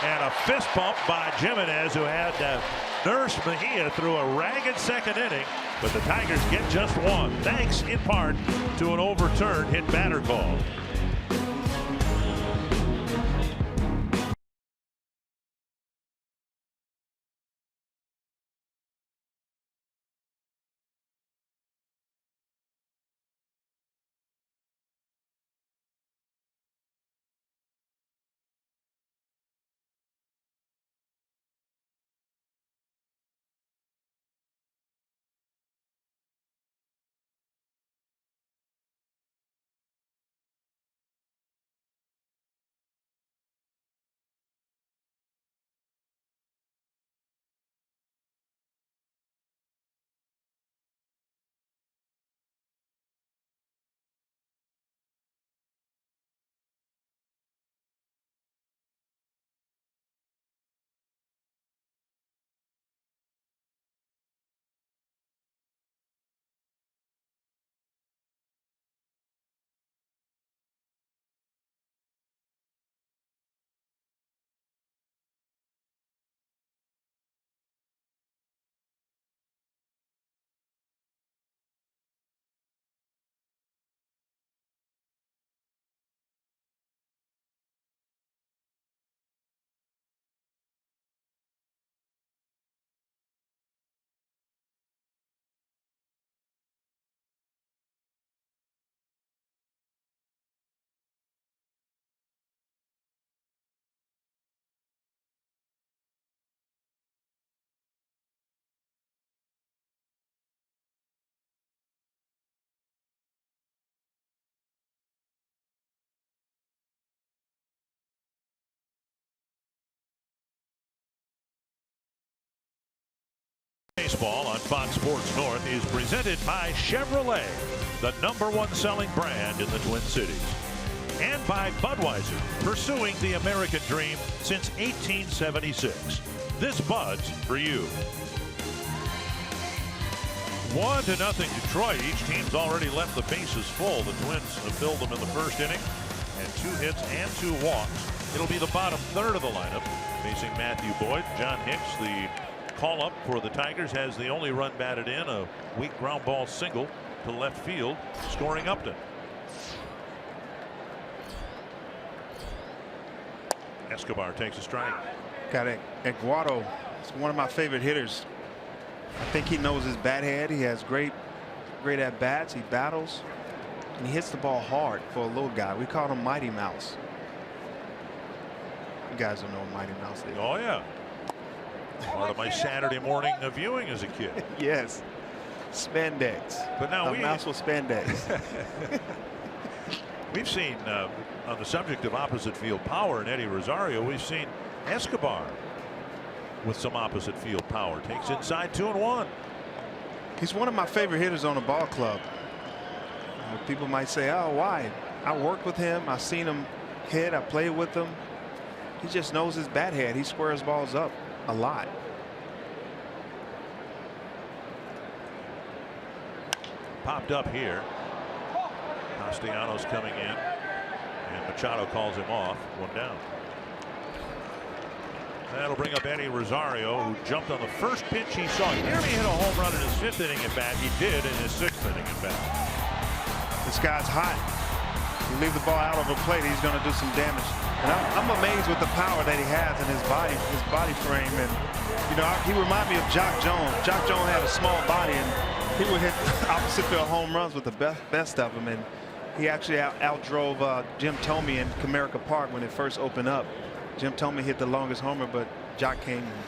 And a fist bump by Jimenez, who had to nurse Mejia through a ragged second inning. But the Tigers get just 1, thanks in part to an overturned hit batter call. Baseball on Fox Sports North is presented by Chevrolet, the #1 selling brand in the Twin Cities, and by Budweiser, pursuing the American dream since 1876. This Bud's for you. 1-0 Detroit. Each team's already left the bases full. The Twins have filled them in the first inning, and 2 hits and 2 walks. It'll be the bottom third of the lineup facing Matthew Boyd. John Hicks, the call-up for the Tigers, has the only run batted in, a weak ground ball single to left field, scoring Upton. Escobar takes a strike. Got it. Aguado is one of my favorite hitters. I think he knows his bat head. He has great at bats. He battles, and he hits the ball hard for a little guy. We call him Mighty Mouse. You guys don't know what Mighty Mouse is. Oh yeah, part of my Saturday morning viewing as a kid. Yes, spandex. But now mouse with spandex. We've seen on the subject of opposite field power and Eddie Rosario, we've seen Escobar with some opposite field power. Takes inside 2-1. He's one of my favorite hitters on the ball club. People might say, oh, why? I worked with him. I seen him hit. I played with him. He just knows his bat head. He squares balls up a lot. Popped up here. Castellanos coming in, and Machado calls him off. 1 down. That'll bring up Eddie Rosario, who jumped on the first pitch he saw. He nearly hit a home run in his 5th inning at bat. He did in his 6th inning at bat. This guy's hot. You leave the ball out over the plate, he's going to do some damage. And I'm amazed with the power that he has in his body frame. And you know, he reminded me of Jock Jones. Jock Jones had a small body, and he would hit opposite field home runs with the best of them. And he actually outdrove Jim Thome in Comerica Park when it first opened up. Jim Thome hit the longest homer, but Jock came and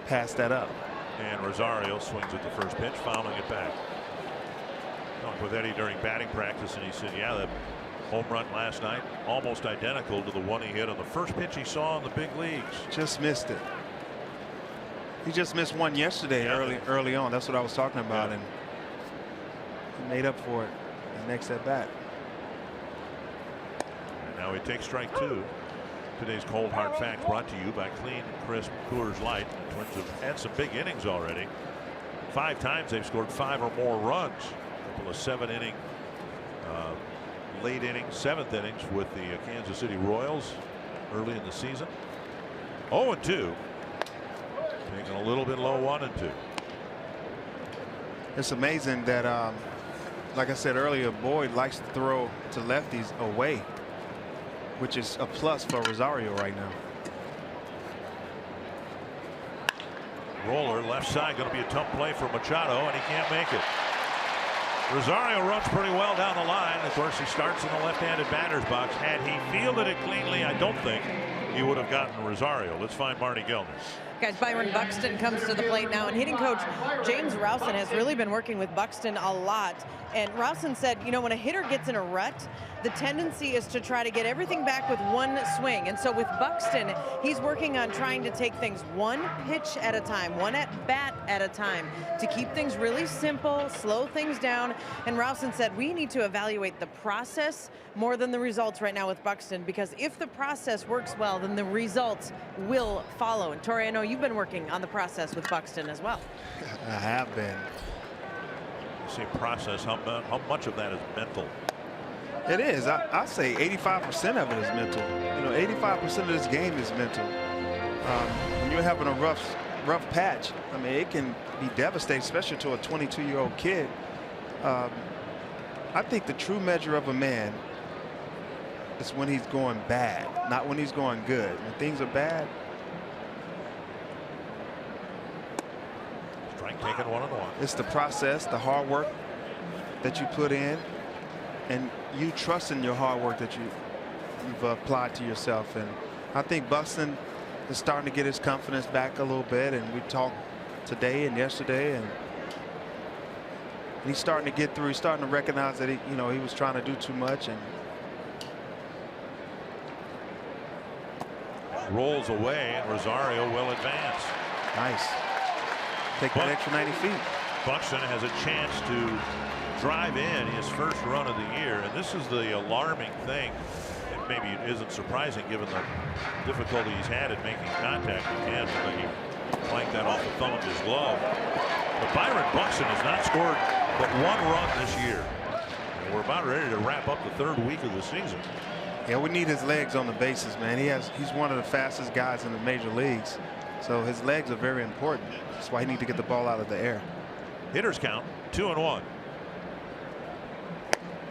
passed that up. And Rosario swings at the first pitch, fouling it back. Talked with Eddie during batting practice, and he said, yeah, that home run last night almost identical to the one he hit on the first pitch he saw in the big leagues. Just missed it. He just missed one yesterday, early on. That's what I was talking about, and he made up for it the next at bat. And now he takes strike 2. Today's Cold Hard Fact brought to you by Clean Crisp Coors Light. The Twins have had some big innings already. 5 times they've scored 5 or more runs. A couple of 7-inning late innings, 7th innings with the Kansas City Royals early in the season. 0-2. Taking a little bit low 1-2. It's amazing that like I said earlier, Boyd likes to throw to lefties away, which is a plus for Rosario right now. Roller left side, going to be a tough play for Machado, and he can't make it. Rosario runs pretty well down the line. Of course, he starts in the left-handed batter's box. Had he fielded it cleanly, I don't think he would have gotten Rosario. Let's find Marty Gellner. Guys, Byron Buxton comes to the plate now, and hitting coach James Rowson has really been working with Buxton a lot. And Rowson said, you know, when a hitter gets in a rut, the tendency is to try to get everything back with one swing. And so with Buxton, he's working on trying to take things one pitch at a time, one at bat at a time, to keep things really simple, slow things down. And Rowson said, we need to evaluate the process more than the results right now with Buxton, because if the process works well, then the results will follow. And Torrey, I know you've been working on the process with Buxton as well. I have been. You say process, how much of that is mental? It is. I say 85% of it is mental. You know, 85% of this game is mental. When you're having a rough patch, I mean, it can be devastating, especially to a 22-year-old kid. I think the true measure of a man is when he's going bad, not when he's going good. When things are bad. Strike taken 1-1. It's the process, the hard work that you put in, and you trust in your hard work that you've applied to yourself. And I think Buxton is starting to get his confidence back a little bit, and we talked today and yesterday, and he's starting to get through. He's starting to recognize that he was trying to do too much, and rolls away, and Rosario will advance. Nice. Take that extra 90 feet. Buxton has a chance to drive in his first run of the year, and this is the alarming thing. And maybe it isn't surprising given the difficulty he's had at making contact with hands, but he flanked that off the thumb of his glove. But Byron Buxton has not scored but 1 run this year. And we're about ready to wrap up the 3rd week of the season. Yeah, we need his legs on the bases, man. He's one of the fastest guys in the major leagues. So his legs are very important. That's why he needs to get the ball out of the air. Hitters count 2-1.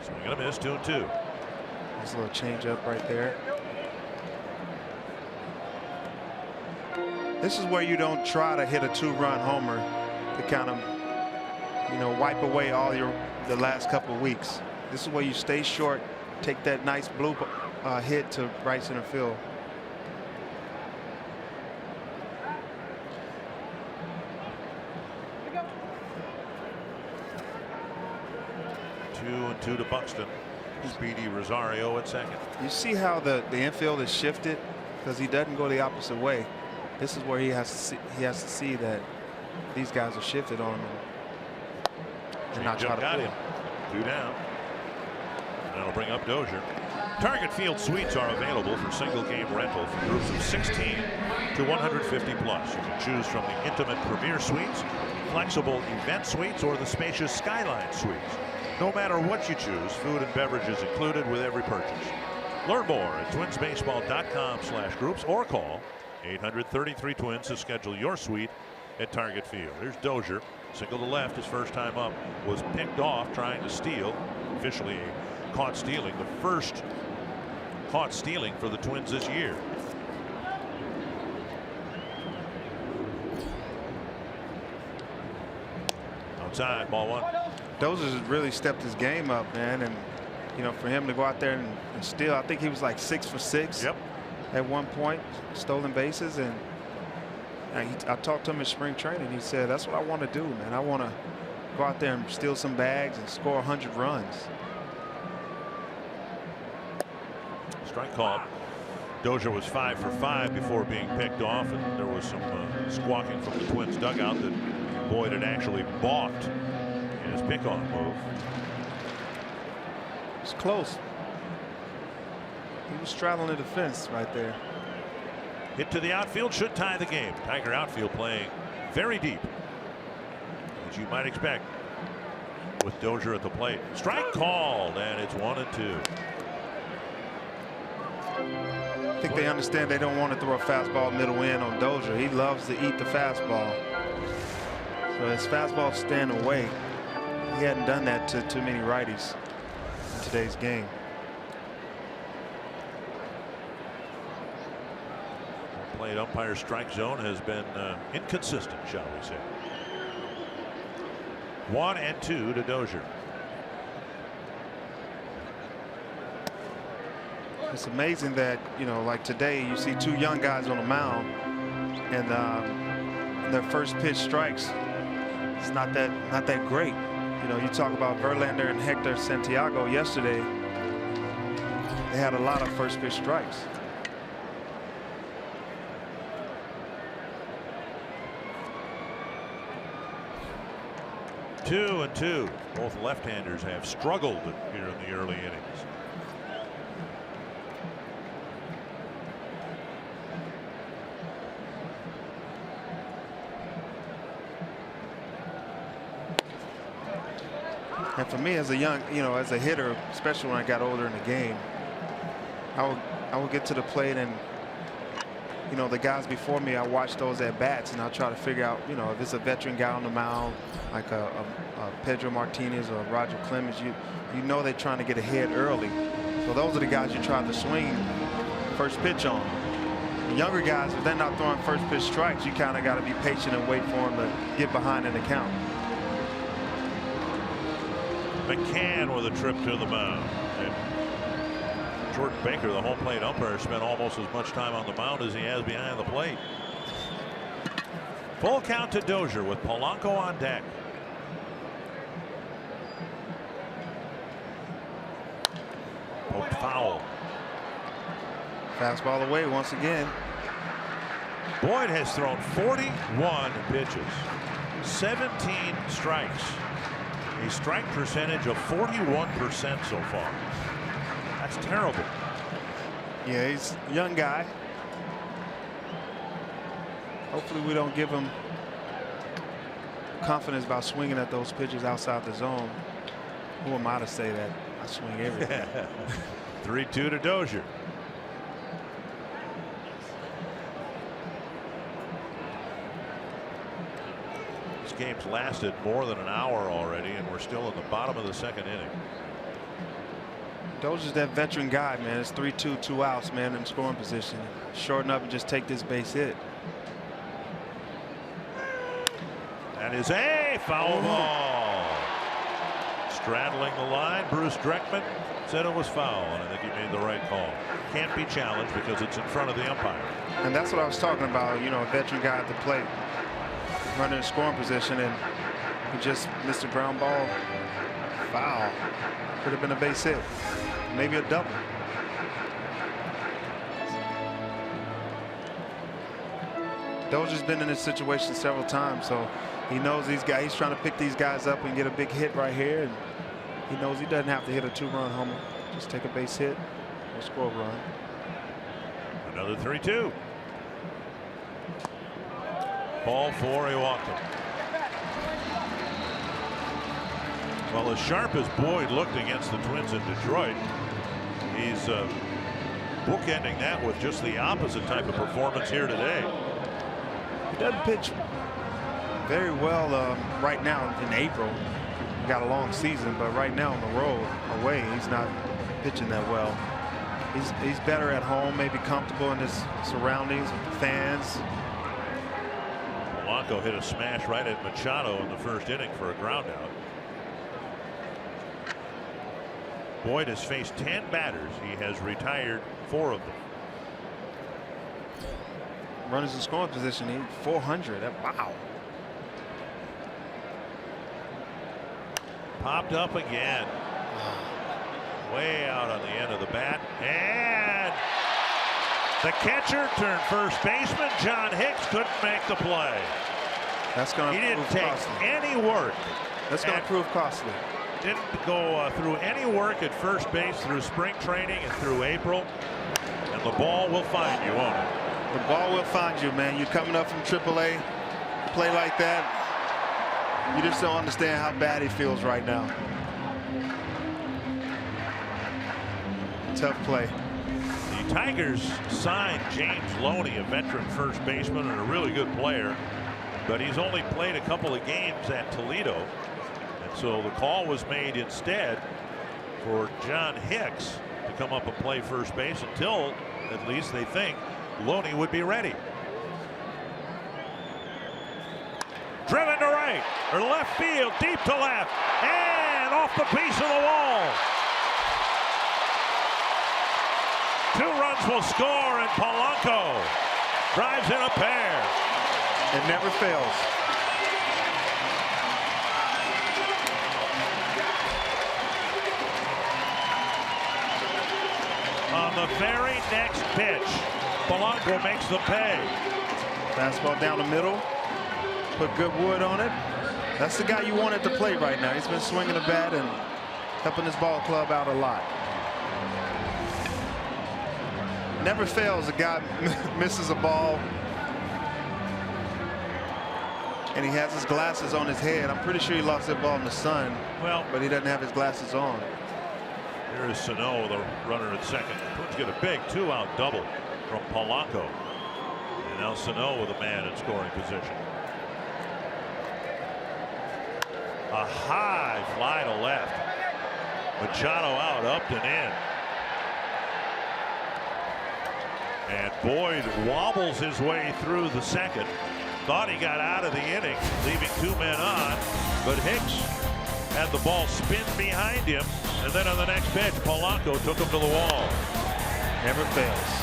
Swing and a miss, 2-2. There's a little change up right there. This is where you don't try to hit a 2-run homer to kind of, wipe away all the last couple of weeks. This is where you stay short, take that nice blue hit to right center field. Two to Buxton. Speedy Rosario at second. You see how the infield is shifted because he doesn't go the opposite way. This is where he has to see that these guys are shifted on him and not try to got pull. him. 2 down. That'll bring up Dozier. Target Field suites are available for single game rental for groups of 16 to 150 plus. You can choose from the intimate Premier Suites, flexible event suites, or the spacious Skyline suites. No matter what you choose, food and beverage is included with every purchase. Learn more at twinsbaseball.com/groups or call 833-TWINS to schedule your suite at Target Field. There's Dozier, single to left. His first time up was picked off trying to steal. Officially caught stealing, the first caught stealing for the Twins this year. Outside, ball 1. Dozier's really stepped his game up, man, and for him to go out there and steal, I think he was like 6 for 6. Yep. At one point, stolen bases, and I talked to him in spring training. He said, "That's what I want to do, man. I want to go out there and steal some bags and score 100 runs." Strike called. Dozier was 5 for 5 before being picked off, and there was some squawking from the Twins dugout that Boyd had actually balked in his pick-off move. It's close. He was straddling the fence right there. Hit to the outfield should tie the game. Tiger outfield playing very deep, as you might expect with Dozier at the plate. Strike called, and it's 1-2. I think they understand they don't want to throw a fastball middle in on Dozier. He loves to eat the fastball. So his fastball staying away. He hadn't done that to too many righties in today's game. Plate umpire strike zone has been inconsistent, shall we say. 1-2 to Dozier. It's amazing that, like today, you see 2 young guys on the mound, and their first pitch strikes. It's not that great. You talk about Verlander and Hector Santiago yesterday. They had a lot of first pitch strikes. Two and two. Both left-handers have struggled here in the early innings. And for me, as a young, as a hitter, especially when I got older in the game, I would get to the plate, and the guys before me, I watch those at bats, and I'll try to figure out, if it's a veteran guy on the mound like a Pedro Martinez or Roger Clemens, you know they're trying to get ahead early. So those are the guys you try to swing first pitch on. The younger guys, if they're not throwing first pitch strikes, you kind of got to be patient and wait for them to get behind in the count. McCann with a trip to the mound. And Jordan Baker, the home plate umpire, spent almost as much time on the mound as he has behind the plate. Full count to Dozier with Polanco on deck. Poked foul. Fastball away once again. Boyd has thrown 41 pitches, 17 strikes, a strike percentage of 41% so far. That's terrible. Yeah, he's a young guy. Hopefully we don't give him confidence about swinging at those pitches outside the zone. Who am I to say that I swing everything? 3-2 to Dozier. This game's lasted more than an hour already, and we're still in the bottom of the second inning. Dozier's that veteran guy, man. It's 3-2, 2 outs, man, in scoring position. Shorten up and just take this base hit. That is a foul ball. Straddling the line, Bruce Dreckman said it was foul, and I think he made the right call. Can't be challenged because it's in front of the umpire. And that's what I was talking about, you know, a veteran guy at the plate, running in scoring position, and he just missed a ground ball. Foul. Could have been a base hit, maybe a double. Dozier's been in this situation several times, so he knows these guys. He's trying to pick these guys up and get a big hit right here, and he knows he doesn't have to hit a 2-run homer. Just take a base hit or score a run. Another 3-2. Ball 4, he walked him. Well, as sharp as Boyd looked against the Twins in Detroit, he's bookending that with just the opposite type of performance here today. He doesn't pitch very well right now in April. He got a long season, but right now on the road away, he's not pitching that well. He's better at home, maybe comfortable in his surroundings with the fans. Polanco hit a smash right at Machado in the first inning for a ground out. Boyd has faced 10 batters. He has retired 4 of them. Runners in scoring position, he 400. Wow. Popped up again. Way out on the end of the bat. And the catcher turned first baseman John Hicks couldn't make the play. That's going to He didn't take costly. any work. That's going to prove costly. Didn't go through any work at first base through spring training and through April. And the ball will find you, won't it? The ball will find you, man. You're coming up from AAA, play like that. You just don't understand how bad he feels right now. Tough play. The Tigers signed James Loney, a veteran first baseman and a really good player, but he's only played a couple of games at Toledo. And so the call was made instead for John Hicks to come up and play first base until at least they think Loney would be ready. Driven to right or left field, deep to left, and off the piece of the wall. 2 runs will score, and Polanco drives in a pair. It never fails. On the very next pitch, Polanco makes the pay. Fastball down the middle. Put good wood on it. That's the guy you want at the plate right now. He's been swinging the bat and helping his ball club out a lot. Never fails. A guy misses a ball and he has his glasses on his head. I'm pretty sure he lost that ball in the sun. Well, but he doesn't have his glasses on. Here is Sano, the runner at second. Twins get a big 2-out double from Polanco. And now Sano with a man in scoring position. A high fly to left. Machado out, up and in. And Boyd wobbles his way through the second. Thought he got out of the inning, leaving 2 men on. But Hicks had the ball spin behind him. And then on the next pitch, Polanco took him to the wall. Never fails.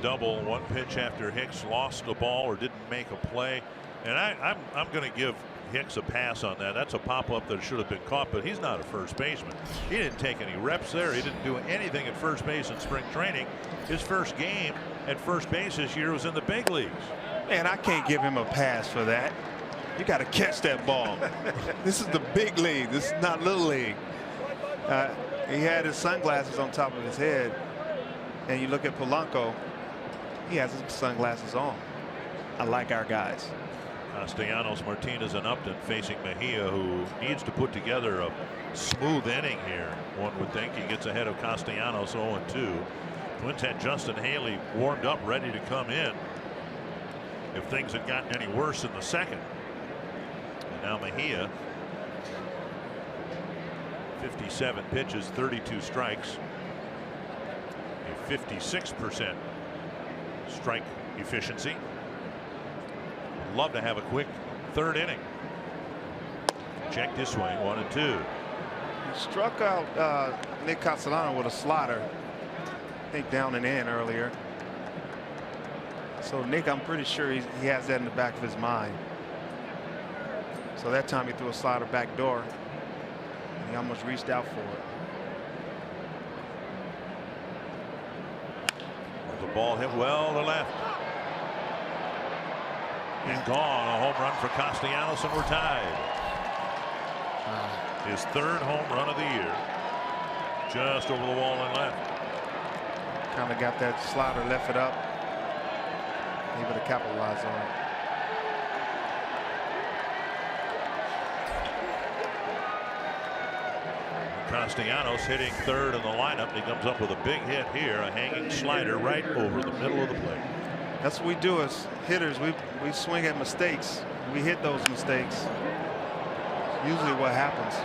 Double one pitch after Hicks lost the ball or didn't make a play, and I'm going to give Hicks a pass on that. That's a pop-up that should have been caught, but he's not a first baseman. He didn't take any reps there. He didn't do anything at first base in spring training. His first game at first base this year was in the big leagues. Man, I can't give him a pass for that. You got to catch that ball. This is the big league. This is not little league. He had his sunglasses on top of his head, and you look at Polanco, he has his sunglasses on. I like our guys. Castellanos, Martinez, and Upton facing Mejia, who needs to put together a smooth inning here. One would think. He gets ahead of Castellanos 0-2. Twins had Justin Haley warmed up, ready to come in if things had gotten any worse in the second. And now Mejia, 57 pitches, 32 strikes, a 56% strike efficiency. Love to have a quick third inning. Check this way, 1-2. He struck out Nick Castellanos with a slider, I think down and in earlier. So Nick, I'm pretty sure he has that in the back of his mind. So that time he threw a slider back door, and he almost reached out for it. The ball hit well to left. And gone. A home run for Castellanos, and we're tied. His third home run of the year. Just over the wall and left. Kind of got that slider, left it up. Able to capitalize on it. Castellanos hitting third in the lineup. He comes up with a big hit here, a hanging slider right over the middle of the plate. That's what we do as hitters. We swing at mistakes. We hit those mistakes. Usually what happens.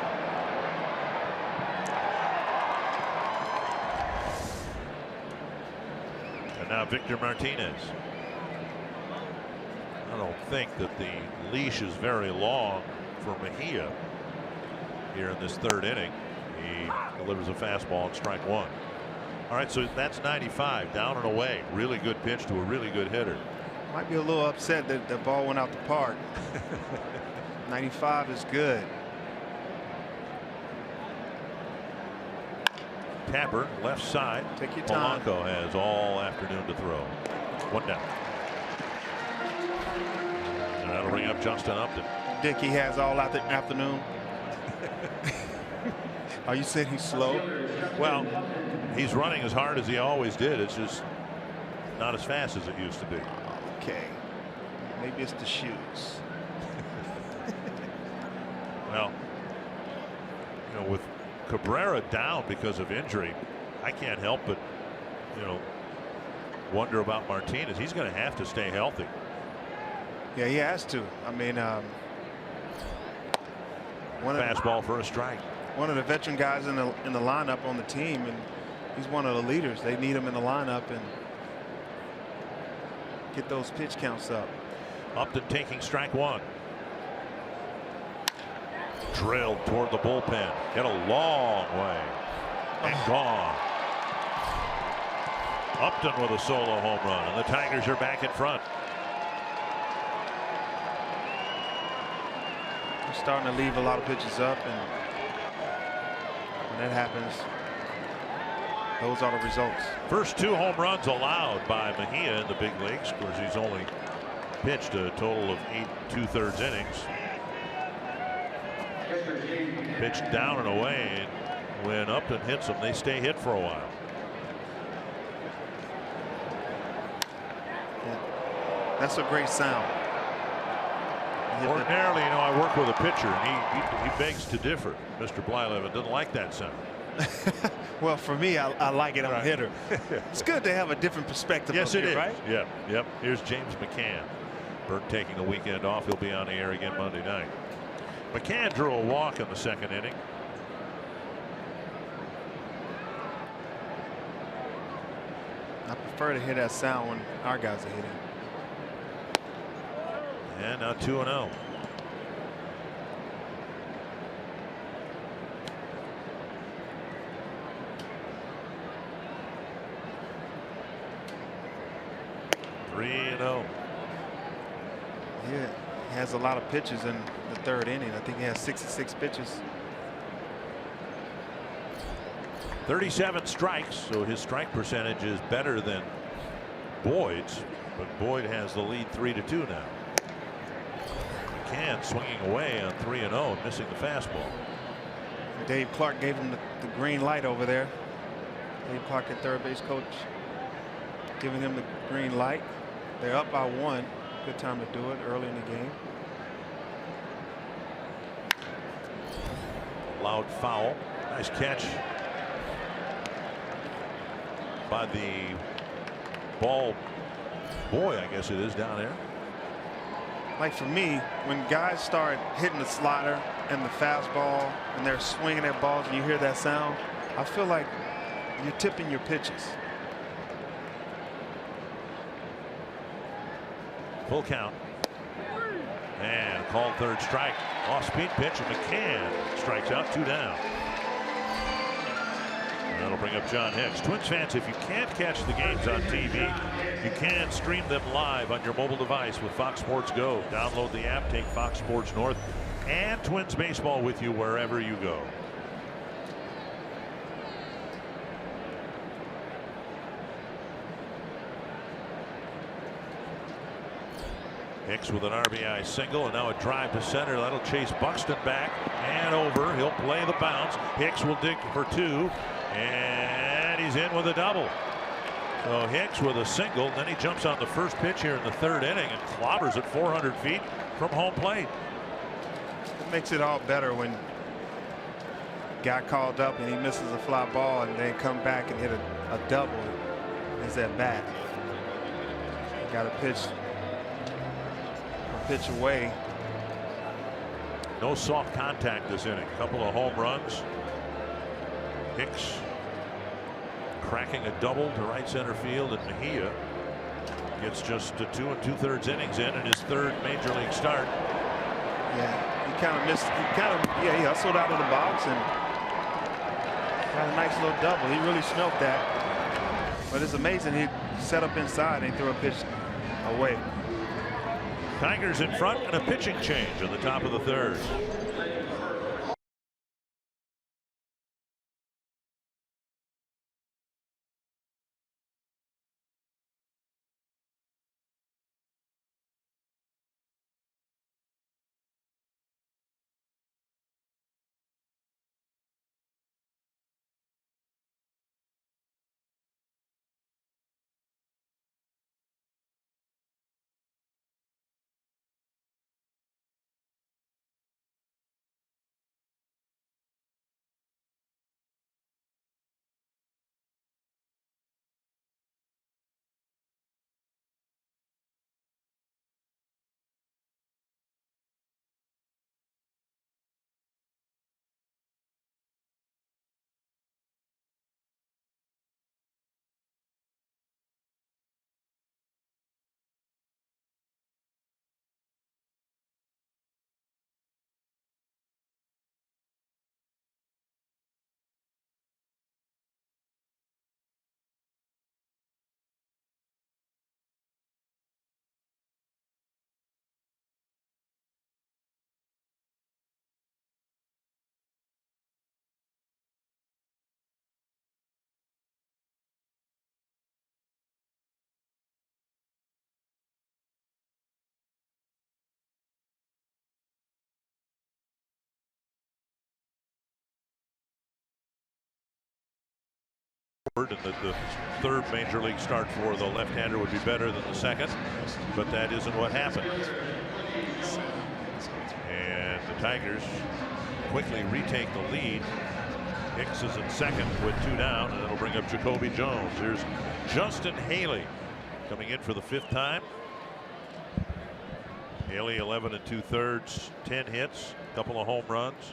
And now Victor Martinez. I don't think that the leash is very long for Mejia here in this third inning. He delivers a fastball on strike one. All right, so that's 95, down and away. Really good pitch to a really good hitter. Might be a little upset that the ball went out the park. 95 is good. Tapper, left side. Take your time. Polanco has all afternoon to throw. One down. And that'll bring up Justin Upton. Dick, he has all out the afternoon. Are you saying he's slow? Well, he's running as hard as he always did. It's just not as fast as it used to be. Okay. Maybe it's the shoes. Well, you know, with Cabrera down because of injury, I can't help but, you know, wonder about Martinez. He's going to have to stay healthy. Yeah, he has to. I mean, fastball for a strike. One of the veteran guys in the lineup on the team, and he's one of the leaders. They need him in the lineup and get those pitch counts up. Upton taking strike one. Drilled toward the bullpen. Get a long way. And gone. Upton with a solo home run, and the Tigers are back in front. They're starting to leave a lot of pitches up, and when that happens, those are the results. First two home runs allowed by Mejia in the big leagues. Of course, he's only pitched a total of 8 2/3 innings. Pitched down and away, and when Upton hits them, they stay hit for a while. Yeah. That's a great sound. Ordinarily, you know, I work with a pitcher, and he begs to differ. Mr. Blyleven doesn't like that sound. Well, for me, I like it on a hitter. It's good to have a different perspective. Yes, it is. Right? Yep. Here's James McCann. Burke taking the weekend off. He'll be on the air again Monday night. McCann drew a walk in the second inning. I prefer to hear that sound when our guys are hitting. And now 2-0. 3-0. He has a lot of pitches in the third inning. I think he has 66 pitches. 37 strikes, so his strike percentage is better than Boyd's, but Boyd has the lead 3-2 now. McCann swinging away on 3-0, missing the fastball. Dave Clark gave him the green light over there. Dave Clark, at third base coach, giving him the green light. They're up by 1. Good time to do it early in the game. Loud foul. Nice catch by the ball boy, I guess it is, down there. Like for me, when guys start hitting the slider and the fastball and they're swinging their balls and you hear that sound, I feel like you're tipping your pitches. Full count. And called third strike. Off-speed pitch, and McCann strikes out, 2 down. And that'll bring up John Hicks. Twins fans, if you can't catch the games on TV, you can stream them live on your mobile device with Fox Sports Go. Download the app, take Fox Sports North and Twins baseball with you wherever you go. Hicks with an RBI single, and now a drive to center. That'll chase Buxton back and over. He'll play the bounce. Hicks will dig for 2, and he's in with a double. So Hicks with a single, then he jumps on the first pitch here in the 3rd inning and clobbers it 400 feet from home plate. It makes it all better when got called up and he misses a fly ball and then come back and hit a double. Is at bat. Got a pitch away. No soft contact this inning. Couple of home runs. Hicks cracking a double to right center field, and Mejia gets just 2 2/3 innings in his 3rd major league start. Yeah, he kind of missed. He hustled out of the box and got a nice little double. He really smelt that. But it's amazing, he set up inside and he threw a pitch away. Tigers in front, and a pitching change on the top of the 3rd. And the 3rd major league start for the left-hander would be better than the 2nd, but that isn't what happened. And the Tigers quickly retake the lead. Hicks is in 2nd with 2 down, and it'll bring up Jacoby Jones. Here's Justin Haley coming in for the 5th time. Haley 11 2/3, 10 hits, a couple of home runs,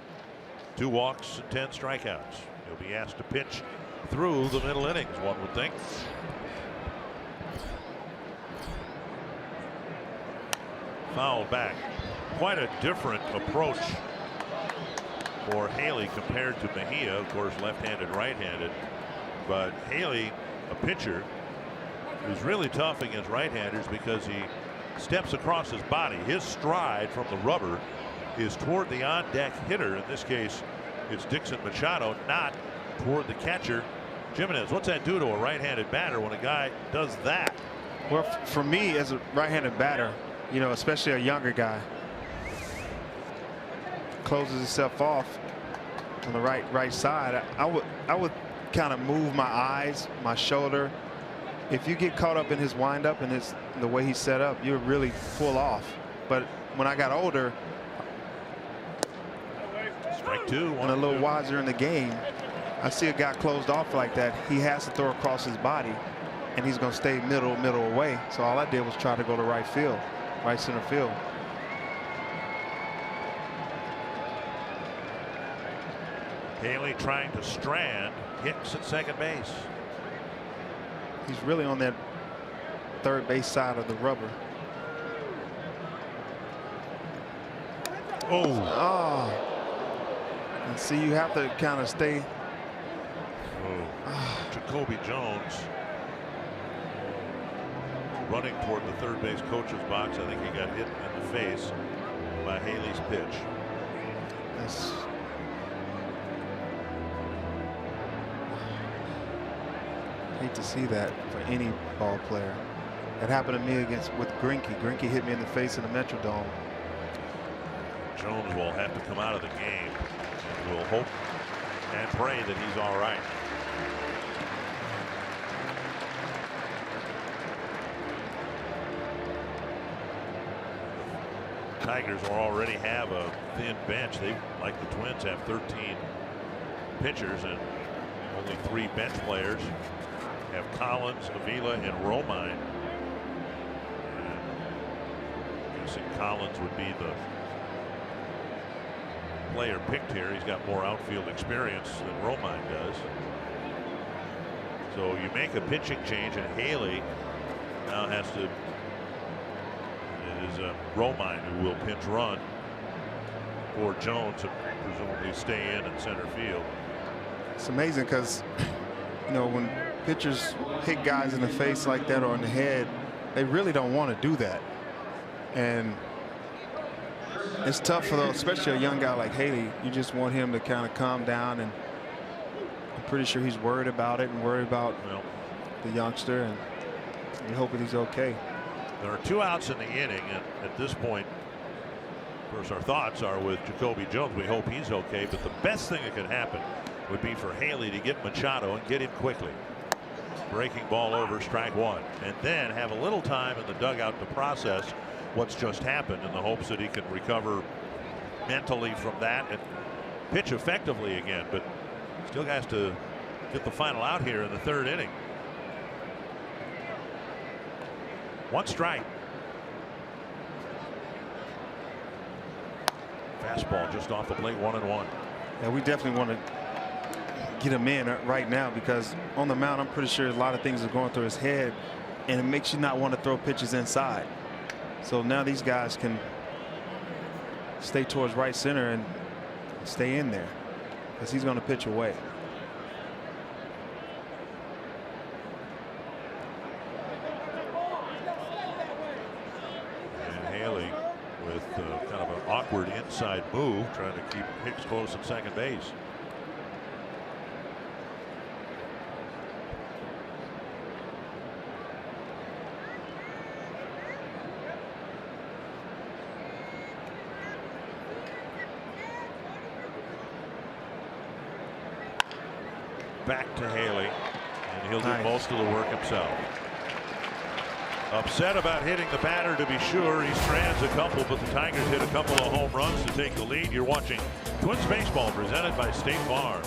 2 walks, and 10 strikeouts. He'll be asked to pitch through the middle innings, one would think. Foul back. Quite a different approach for Haley compared to Mejia, of course, left-handed, right-handed. But Haley, a pitcher, is really tough against right-handers because he steps across his body. His stride from the rubber is toward the on-deck hitter. In this case, it's Dixon Machado, not toward the catcher, Jimenez. What's that do to a right-handed batter when a guy does that? Well, for me as a right-handed batter, you know, especially a younger guy, closes himself off on the right side. I would kind of move my eyes, my shoulder. If you get caught up in his windup and the way he's set up, you really pull off. But when I got older, Strike two. and a little wiser in the game, I see a guy closed off like that. He has to throw across his body, and he's going to stay middle away. So all I did was try to go to right field, right center field. Haley trying to strand Hicks at second base. He's really on that third base side of the rubber. Oh. And see, you have to kind of stay. Jacoby Jones running toward the third base coach's box. I think he got hit in the face by Haley's pitch. That's hate to see that for any ball player. That happened to me with Greinke. Greinke hit me in the face in the Metrodome. Jones will have to come out of the game. We'll hope and pray that he's all right. Tigers will already have a thin bench. They, like the Twins, have 13 pitchers and only 3 bench players. Have Collins, Avila, and Romine. And I'm guessing Collins would be the player picked here. He's got more outfield experience than Romine does. So you make a pitching change, and Haley now has to. It is Romine who will pinch run for Jones to presumably stay in center field. It's amazing because, you know, when pitchers hit guys in the face like that or in the head, they really don't want to do that. And it's tough for those, especially a young guy like Haley. You just want him to kind of calm down, and I'm pretty sure he's worried about it and worried about the youngster, and we're hoping he's okay. There are 2 outs in the inning, and at this point, of course, our thoughts are with Jacoby Jones. We hope he's okay, but the best thing that could happen would be for Haley to get Machado and get him quickly. Breaking ball over, strike 1, and then have a little time in the dugout to process what's just happened in the hopes that he can recover mentally from that and pitch effectively again. But still has to get the final out here in the 3rd inning. 1 strike. Fastball just off the plate, 1-1. Yeah, we definitely want to get him in right now, because on the mound, I'm pretty sure a lot of things are going through his head, and it makes you not want to throw pitches inside. So now these guys can stay towards right center and stay in there, because he's going to pitch away. And Haley with kind of an awkward inside move, trying to keep Hicks close at second base. Back to Haley, and he'll do most of the work himself. Upset about hitting the batter, to be sure. He strands a couple, but the Tigers hit a couple of home runs to take the lead. You're watching Twins Baseball presented by State Farm.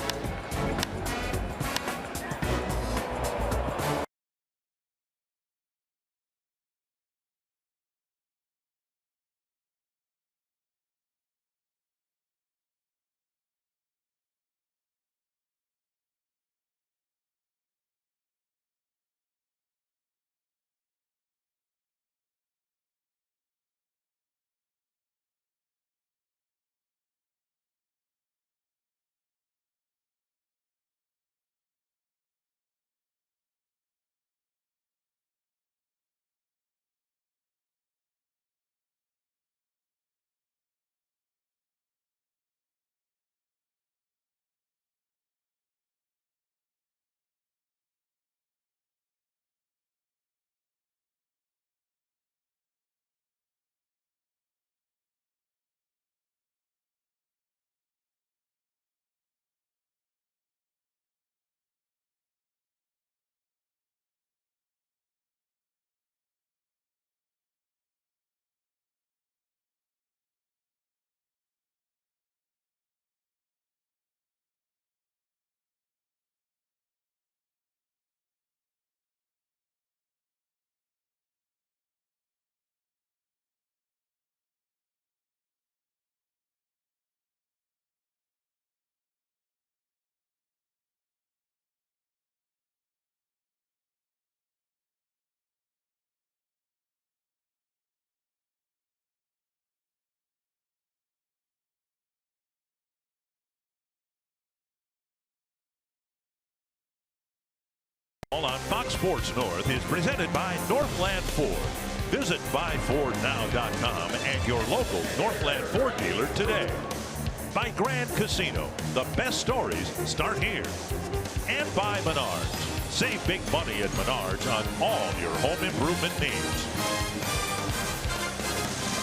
On Fox Sports North is presented by Northland Ford. Visit buyfordnow.com and your local Northland Ford dealer today. By Grand Casino, the best stories start here. And by Menards. Save big money at Menards on all your home improvement needs.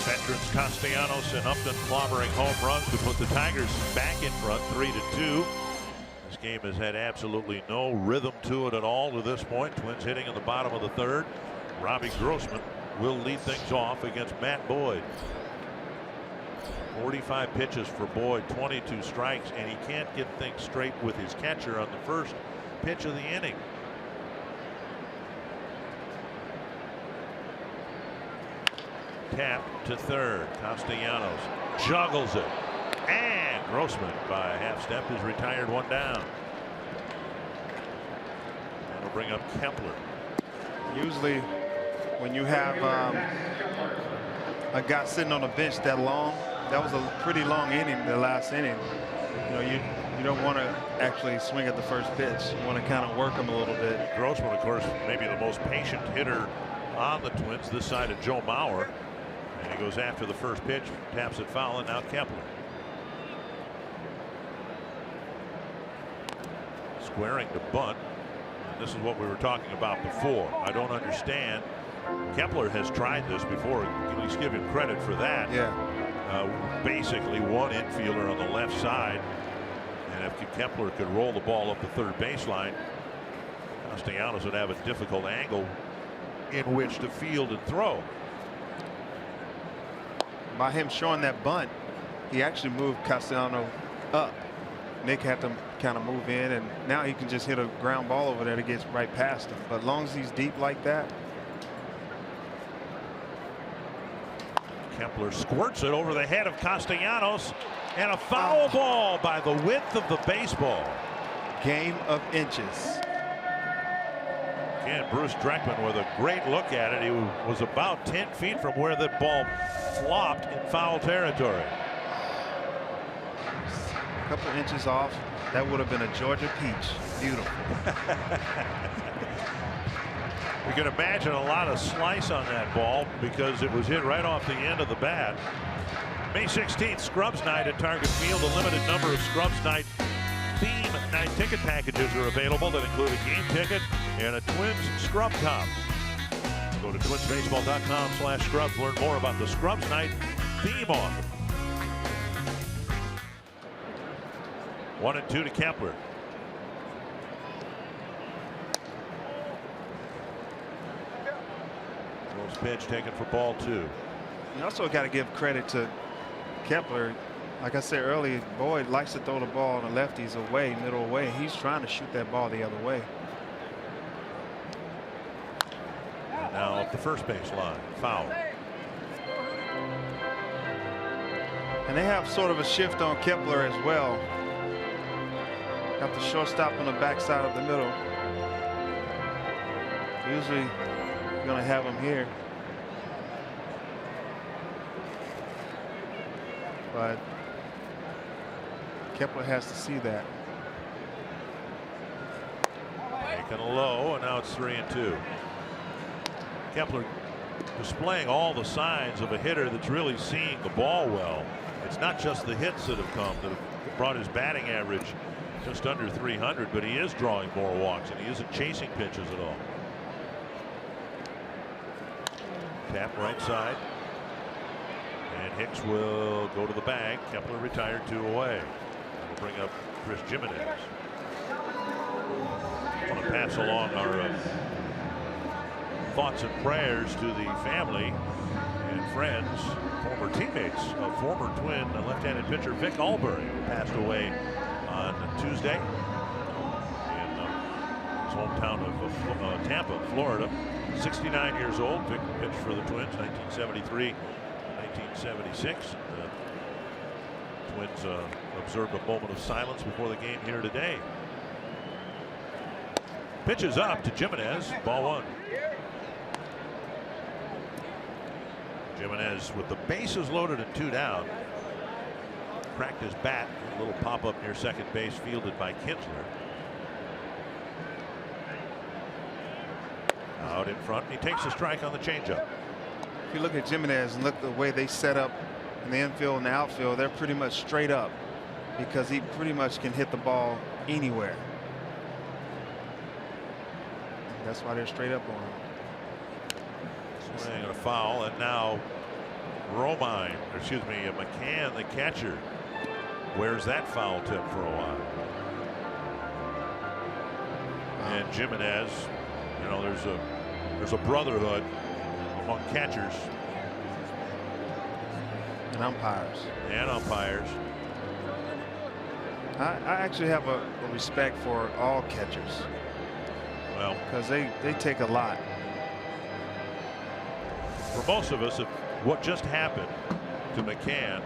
Veterans Castellanos and Upton clobbering home runs to put the Tigers back in front 3-2. This game has had absolutely no rhythm to it at all to this point. Twins hitting in the bottom of the third. Robbie Grossman will lead things off against Matt Boyd. 45 pitches for Boyd, 22 strikes, and he can't get things straight with his catcher on the first pitch of the inning. Tap to third. Castellanos juggles it. And Grossman by a half step is retired, one down. That'll bring up Kepler. Usually when you have a guy sitting on the bench that long, that was a pretty long inning, the last inning. You know, you don't want to actually swing at the first pitch. You want to kind of work him a little bit. Grossman, of course, maybe the most patient hitter on the Twins this side of Joe Mauer. And he goes after the first pitch, taps it foul, and now Kepler. Squaring to bunt. And this is what we were talking about before. I don't understand. Kepler has tried this before. At least give him credit for that. Yeah. Basically one infielder on the left side. And if Kepler could roll the ball up the third baseline, Castellanos would have a difficult angle in which to field and throw. By him showing that bunt, he actually moved Castellanos up. Nick had to kind of move in, and now he can just hit a ground ball over there that gets right past him. But as long as he's deep like that. Kepler squirts it over the head of Castellanos, and a foul ball by the width of the baseball. Game of inches. Again, Bruce Dreckman with a great look at it. He was about 10 feet from where the ball flopped in foul territory. A couple inches off. That would have been a Georgia peach. Beautiful. You can imagine a lot of slice on that ball because it was hit right off the end of the bat. May 16th, Scrubs Night at Target Field. A limited number of Scrubs Night theme night ticket packages are available that include a game ticket and a Twins scrub top. Go to twinsbaseball.com/scrubs. Learn more about the Scrubs Night theme on. 1-2 to Kepler. Close pitch taken for ball 2. You also got to give credit to Kepler. Like I said earlier, Boyd likes to throw the ball on the lefties away, middle away. He's trying to shoot that ball the other way. And now up the first base line. Foul. And they have sort of a shift on Kepler as well. Got the shortstop on the backside of the middle. Usually you're going to have him here. But Kepler has to see that. Taken low, and now it's 3-2. Kepler displaying all the signs of a hitter that's really seeing the ball well. It's not just the hits that have come that have brought his batting average just under 300, but he is drawing more walks and he isn't chasing pitches at all. Tap right side. And Hicks will go to the bag. Kepler retired 2 away. That'll bring up Chris Jimenez. I want to pass along our thoughts and prayers to the family and friends, former teammates of former Twin left-handed pitcher Vic Albury, who passed away on Tuesday in his hometown of Tampa, Florida. 69 years old. Vic pitched for the Twins 1973, 1976. Twins observed a moment of silence before the game here today. Pitches up to Jimenez, ball 1. Jimenez with the bases loaded and 2 down. Cracked his bat. A little pop up near second base, fielded by Kinsler. Out in front. He takes a strike on the changeup. If you look at Jimenez and look at the way they set up in the infield and the outfield, they're pretty much straight up because he pretty much can hit the ball anywhere. That's why they're straight up on him. Swing and a foul, and now McCann, the catcher, wears that foul tip for a while. And Jimenez, you know, there's a brotherhood among catchers and umpires. I actually have a respect for all catchers. Well, because they take a lot. For most of us, if what just happened to McCann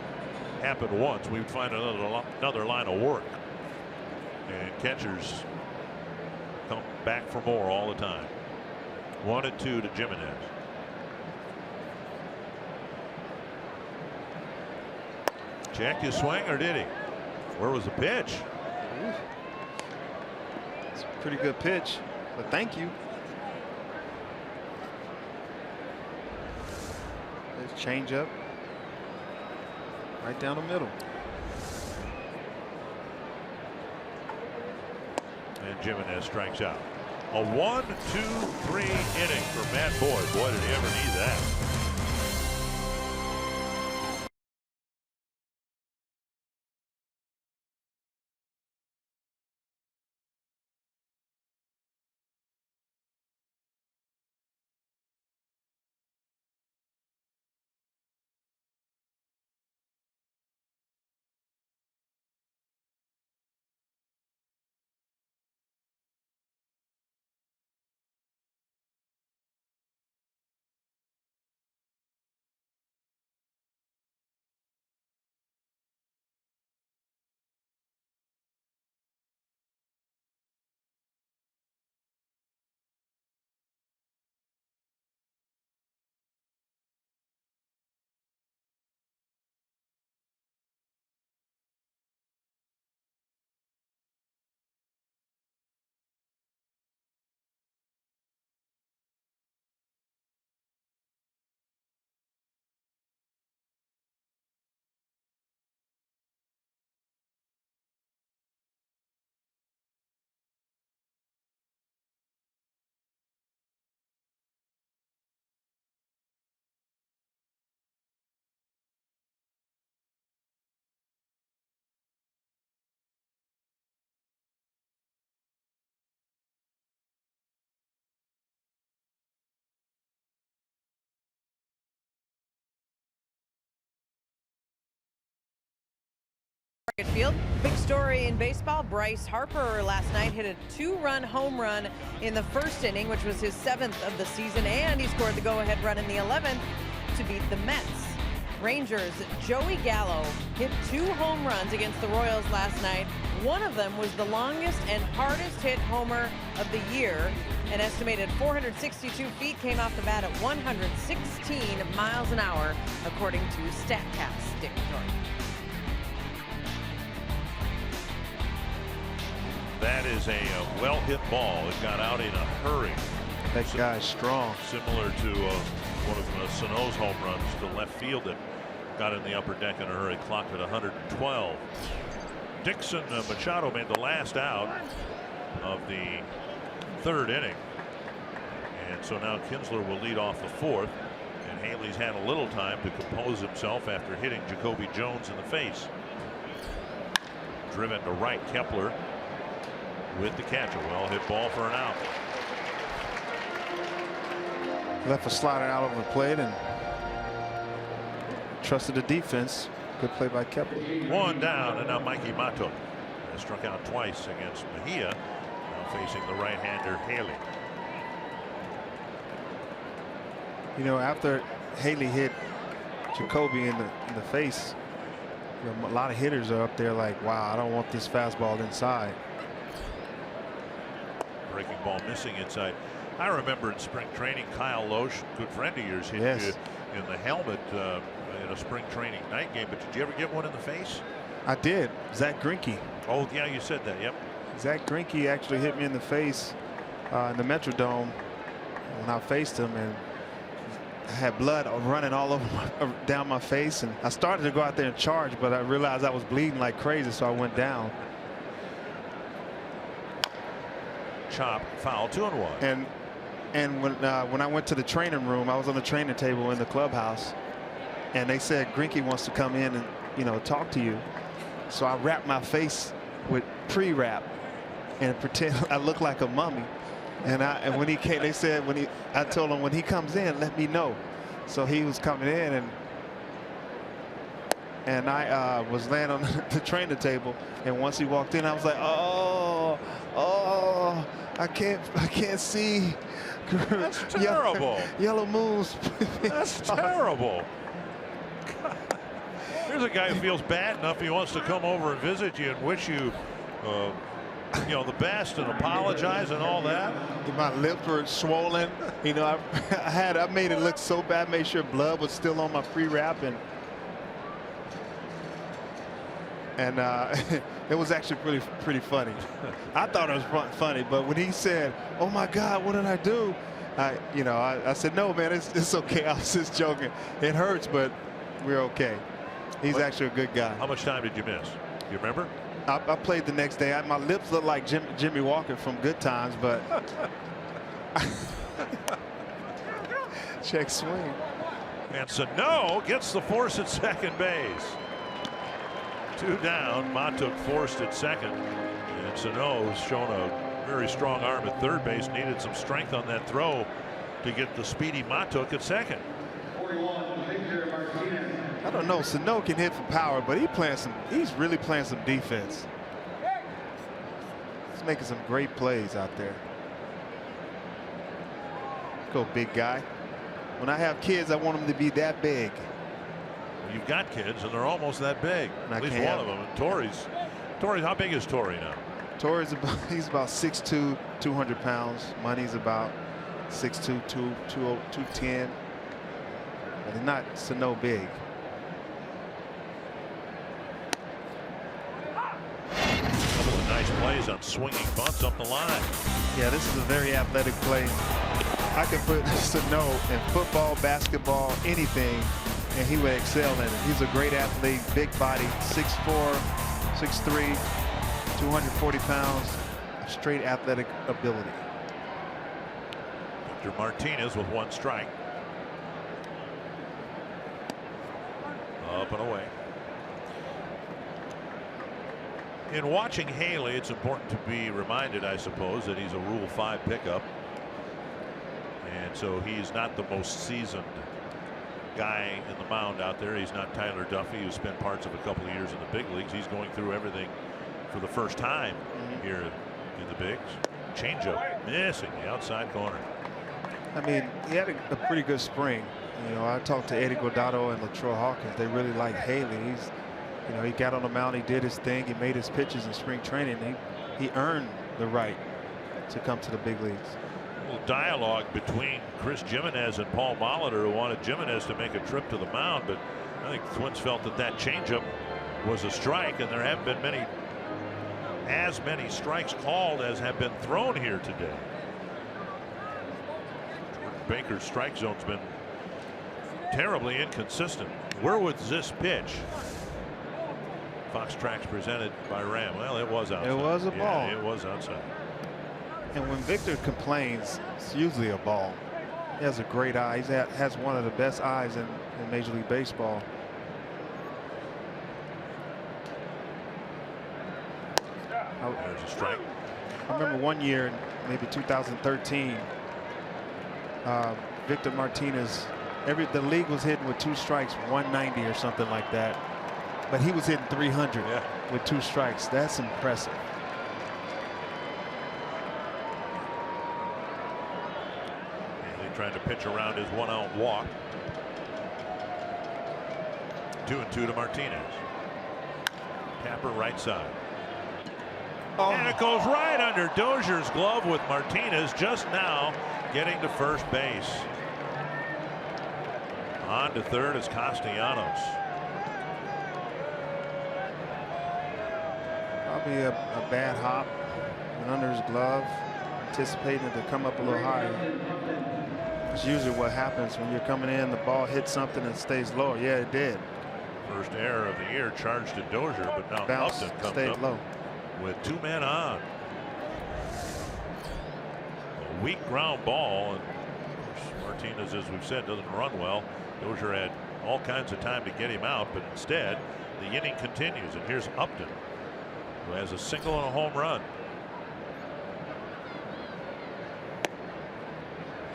happened once, we would find another line of work. And catchers come back for more all the time. 1-2 to Jimenez. Checked his swing, or did he? Where was the pitch? It's a pretty good pitch, but thank you. There's change up right down the middle. And Jimenez strikes out. A 1-2-3 inning for Matt Boyd. Boy, did he ever need that. Field. Big story in baseball. Bryce Harper last night hit a 2-run home run in the first inning, which was his 7th of the season, and he scored the go-ahead run in the 11th to beat the Mets. Rangers' Joey Gallo hit 2 home runs against the Royals last night. One of them was the longest and hardest hit homer of the year. An estimated 462 feet came off the bat at 116 miles an hour, according to StatCast. Dick Jordan. That is a well-hit ball. It got out in a hurry. That guy's strong. Similar to one of Sano's home runs to left field that got in the upper deck in a hurry. Clocked at 112. Dixon Machado made the last out of the 3rd inning. And so now Kinsler will lead off the 4th. And Haley's had a little time to compose himself after hitting Jacoby Jones in the face. Driven to right, Kepler with the catch. A well-hit ball for an out. Left a slider out over the plate and trusted the defense. Good play by Kepler. 1 down, and now Mikey Mato has struck out twice against Mejia. Now facing the right-hander Haley. You know, after Haley hit Jacoby in the face, you know, a lot of hitters are up there like, wow, I don't want this fastball inside. Breaking ball missing inside. I remember in spring training, Kyle Loesch, good friend of yours, hit Yes. you in the helmet in a spring training night game. But did you ever get one in the face? I did. Zach Greinke. Oh, yeah, you said that. Yep. Zach Greinke actually hit me in the face in the Metrodome when I faced him, and I had blood running all over down my face, and I started to go out there and charge, but I realized I was bleeding like crazy, so I went down. Chop, foul, 2-1. And when I went to the training room, I was on the training table in the clubhouse, and they said Greinke wants to come in and, you know, talk to you. So I wrapped my face with pre-wrap and pretend I looked like a mummy. And when he came, they said I told him when he comes in, let me know. So he was coming in, and I was laying on the training table, and once he walked in, I was like, oh, I can't see. That's terrible. Yellow moons. That's terrible. Here's a guy who feels bad enough he wants to come over and visit you and wish you, you know, the best and apologize and all that. My lips were swollen. You know, I made it look so bad. Made sure blood was still on my pre-wrap, and it was actually pretty funny. I thought it was funny, but when he said, "Oh my God, what did I do?" I said, "No, man, it's okay. I was just joking. It hurts, but we're okay." He's actually a good guy. How much time did you miss? You remember? I played the next day. My lips look like Jimmy Walker from Good Times, but check swing. And Sano gets the force at second base. 2 down. Matuk forced at second, and Sano has shown a very strong arm at third base. Needed some strength on that throw to get the speedy Matuk at second. I don't know. Sano can hit for power, but he's really playing some defense. He's making some great plays out there. Go, big guy. When I have kids, I want them to be that big. Well, you've got kids, and they're almost that big. At least one of them. And Torrey's, how big is Torrey now? Torrey's he's about 6'2", 200 pounds. Money's about 6'2", 210. But they're not Sano big. Nice plays on swinging bunts up the line. Yeah, this is a very athletic play. I could put Sano in football, basketball, anything, and he would excel in it. He's a great athlete, big body, 6'4", 6'3", 240 pounds, straight athletic ability. Victor Martinez with 1 strike. Up and away. In watching Haley, it's important to be reminded, I suppose, that he's a Rule 5 pickup. And so he's not the most seasoned guy in the mound out there. He's not Tyler Duffy, who spent parts of a couple of years in the big leagues. He's going through everything for the first time here in the bigs. Changeup missing the outside corner. I mean, he had a pretty good spring. You know, I talked to Eddie Guardado and Latroy Hawkins. They really like Haley. You know, he got on the mound, he did his thing, he made his pitches in spring training. He earned the right to come to the big leagues. A little dialogue between Chris Gimenez and Paul Molitor, who wanted Gimenez to make a trip to the mound, but I think the Twins felt that changeup was a strike, and there haven't been as many strikes called as have been thrown here today. Jordan Baker's strike zone's been terribly inconsistent. Where was this pitch? Fox Tracks presented by Ram. Well, it was outside. It was a ball. It was outside. And when Victor complains, it's usually a ball. He has a great eye. He has one of the best eyes in Major League Baseball. There's a strike. I remember one year, maybe 2013, Victor Martinez, the league was hitting with 2 strikes, 190 or something like that. But he was hitting 300 with 2 strikes. That's impressive. Haley trying to pitch around his 1-out walk. 2-2 to Martinez. Tapper right side. And it goes right under Dozier's glove with Martinez just now getting to first base. On to third is Castellanos. Probably a bad hop, went under his glove, anticipating it to come up a little higher. It's usually what happens when you're coming in, the ball hits something and stays low. Yeah, it did. First error of the year charged to Dozier, but now Bounce, Upton comes stayed up low with 2 men on. A weak ground ball, and of course Martinez, as we've said, doesn't run well. Dozier had all kinds of time to get him out, but instead the inning continues, and here's Upton, who has a single and a home run.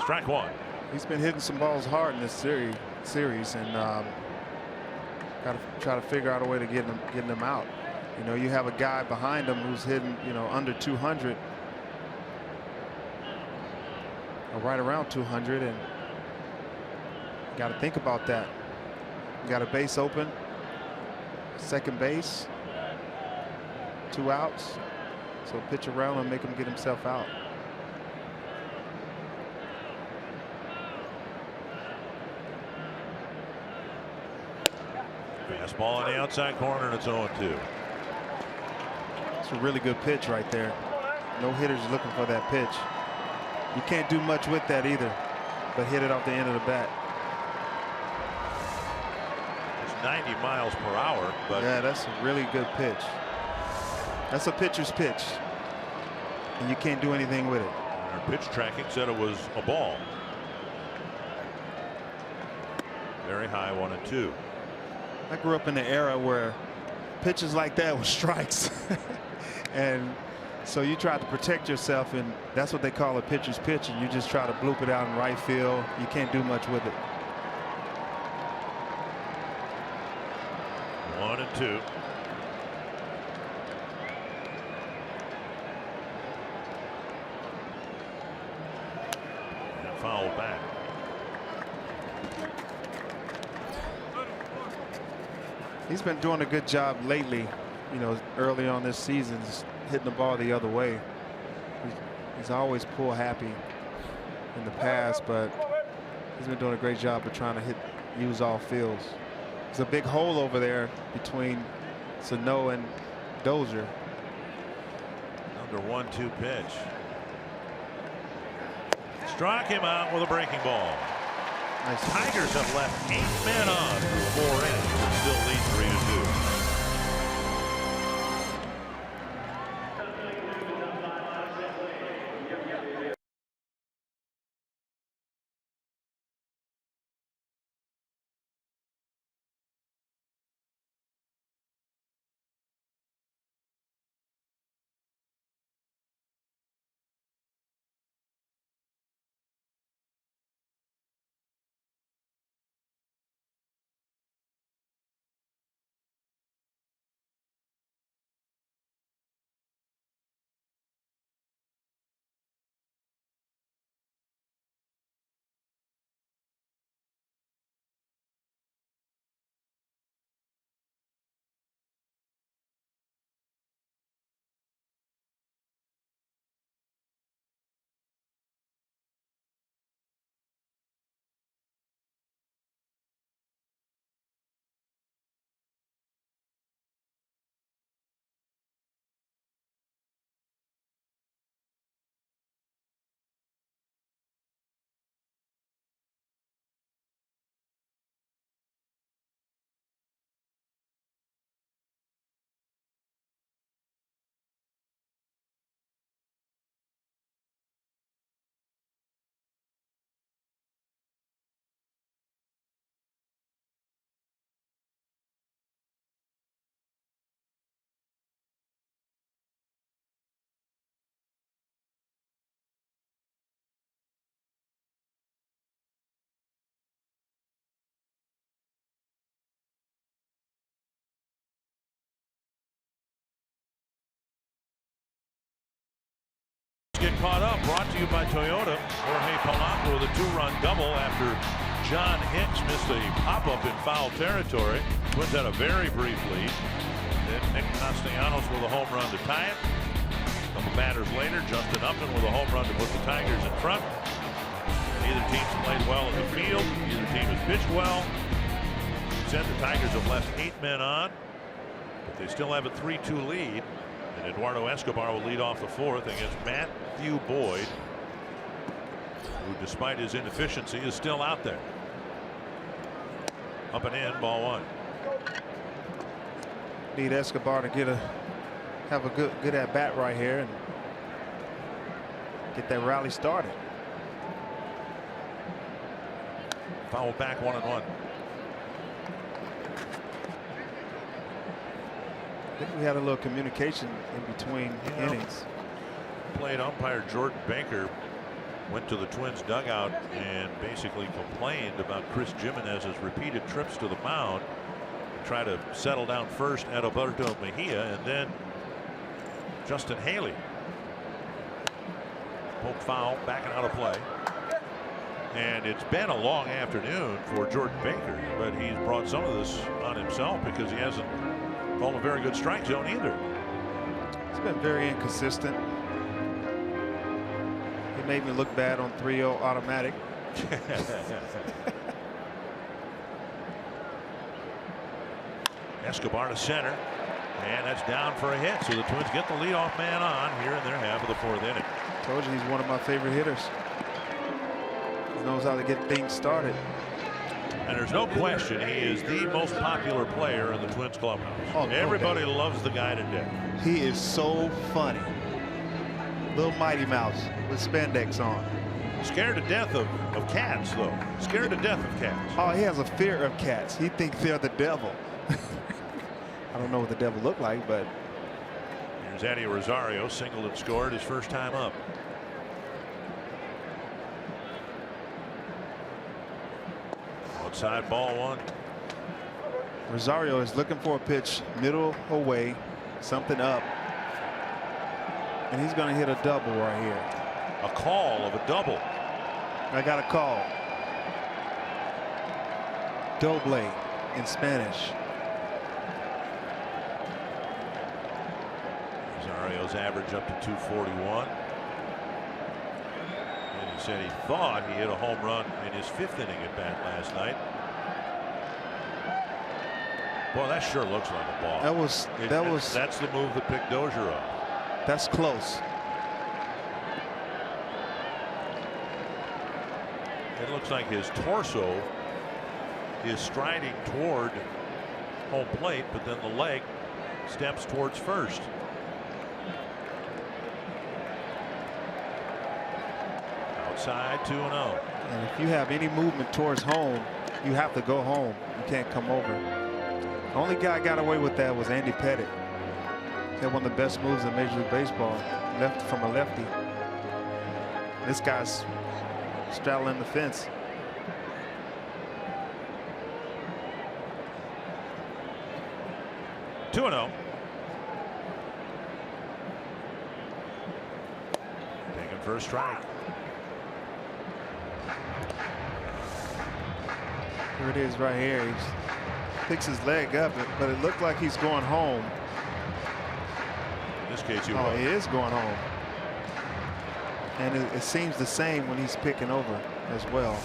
Strike one. He's been hitting some balls hard in this series, and got to try to figure out a way to getting them out. You know, you have a guy behind him who's hitting, you know, under 200 or right around 200, and you got to think about that. You got a base open, second base, 2 outs, so pitch around and make him get himself out. Fastball on the outside corner, and it's 0-2. It's a really good pitch right there. No hitters looking for that pitch. You can't do much with that either, but hit it off the end of the bat. It's 90 miles per hour, but yeah, that's a really good pitch. That's a pitcher's pitch, and you can't do anything with it. our pitch tracking said it was a ball. Very high, 1-2. I grew up in the era where pitches like that were strikes. And so you try to protect yourself, and that's what they call a pitcher's pitch, and you just try to bloop it out in right field. You can't do much with it. 1-2. And foul back. He's been doing a good job lately, you know, early on this season, hitting the ball the other way. He's always pull happy in the past, but he's been doing a great job of trying to use all fields. There's a big hole over there between Sano and Dozier. Under 1-2 pitch. Struck him out with a breaking ball. Nice. Tigers have left 8 men on through 4 innings and still lead 3-2. Get caught up. Brought to you by Toyota. Jorge Polanco with a 2-run double after John Hicks missed a pop-up in foul territory. Twins had a very brief lead. Then Nick Castellanos with a home run to tie it. A couple batters later, Justin Upton with a home run to put the Tigers in front. Neither team's played well in the field. Neither team has pitched well. Said the Tigers have left 8 men on, but they still have a 3-2 lead. And Eduardo Escobar will lead off the 4th against Matthew Boyd. who despite his inefficiency is still out there. Up and in, ball one. Need Escobar to have a good at bat right here and get that rally started. Foul back, 1-1. I think we had a little communication in between innings. Plate umpire Jordan Baker went to the Twins dugout and basically complained about Chris Jimenez's repeated trips to the mound to try to settle down first Adalberto Mejia and then Justin Haley. Poke foul, backing out of play. And it's been a long afternoon for Jordan Baker, but he's brought some of this on himself because he hasn't called a very good strike zone either. It's been very inconsistent. He made me look bad on 3-0 automatic. Escobar to center, and that's down for a hit. So the Twins get the leadoff man on here in their half of the fourth inning. Told you he's one of my favorite hitters. He knows how to get things started. And there's no question he is the most popular player in the Twins clubhouse. Oh, everybody loves the guy to death. He is so funny. Little Mighty Mouse with spandex on. Scared to death of cats, though. Scared to death of cats. Oh, he has a fear of cats. He thinks they're the devil. I don't know what the devil looked like, but here's Eddie Rosario, singled and scored his first time up. Outside, ball one. Rosario is looking for a pitch middle away, something up, and he's going to hit a double right here. A call of a double. I got a call. Doble in Spanish. Rosario's average up to 241. And he said he thought he hit a home run in his 5th inning at bat last night. Boy, that sure looks like a ball. That's the move that picked Dozier up. That's close. It looks like his torso is striding toward home plate, but then the leg steps towards first. Outside, 2-0. And if you have any movement towards home, you have to go home. You can't come over. The only guy got away with that was Andy Pettitte. He had one of the best moves in Major League Baseball, left from a lefty. This guy's straddling the fence. Two 2-0. Taken for a strike. Here it is right here. He picks his leg up, but it looked like he's going home. In this case, he is going home. And it seems the same when he's picking over as well.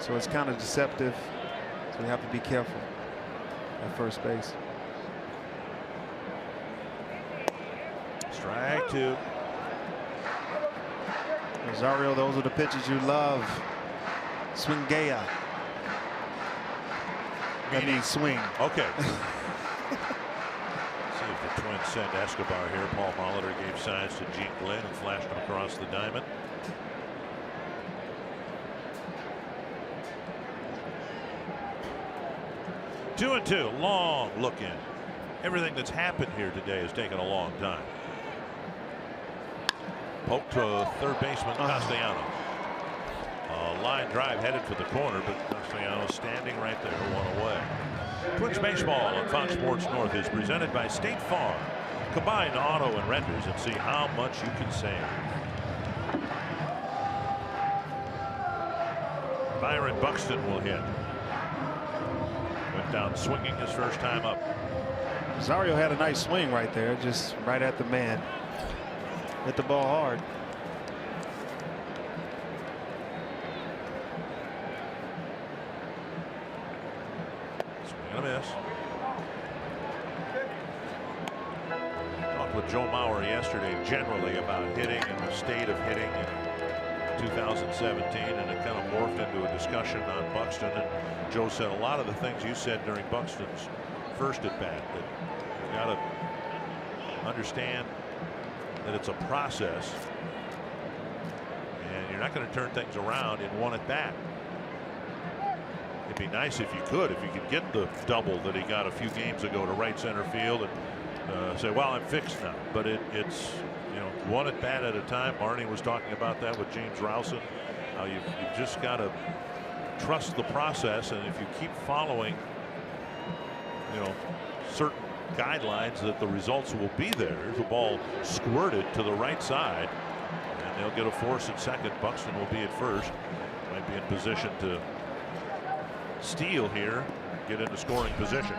So it's kind of deceptive. So you have to be careful at first base. Strike two. Rosario, those are the pitches you love. Swingea. That means swing. Okay. See if the Twins send Escobar here. Paul Molitor gave signs to Gene Glenn and flashed him across the diamond. Two and two. Long look in. Everything that's happened here today has taken a long time. Poke to third baseman Castellanos. Line drive headed for the corner, but Castellanos standing right there, one away. Twins baseball on Fox Sports North is presented by State Farm. Combine auto and renters and see how much you can save. Byron Buxton will hit. Went down swinging his first time up. Rosario had a nice swing right there, just right at the man. Hit the ball hard. Swing and a miss. Talked with Joe Mauer yesterday generally about hitting and the state of hitting. And 2017, and it kind of morphed into a discussion on Buxton. And Joe said a lot of the things you said during Buxton's first at bat, that you've got to understand that it's a process, and you're not going to turn things around in one at bat. It'd be nice if you could get the double that he got a few games ago to right center field and say, well, I'm fixed now. But it's, you know, one at bat at a time. Marnie was talking about that with James Rowson. You've just got to trust the process, and if you keep following, you know, certain guidelines, that the results will be there. There's a ball squirted to the right side, and they'll get a force at second. Buxton will be at first. Might be in position to steal here, get into scoring position.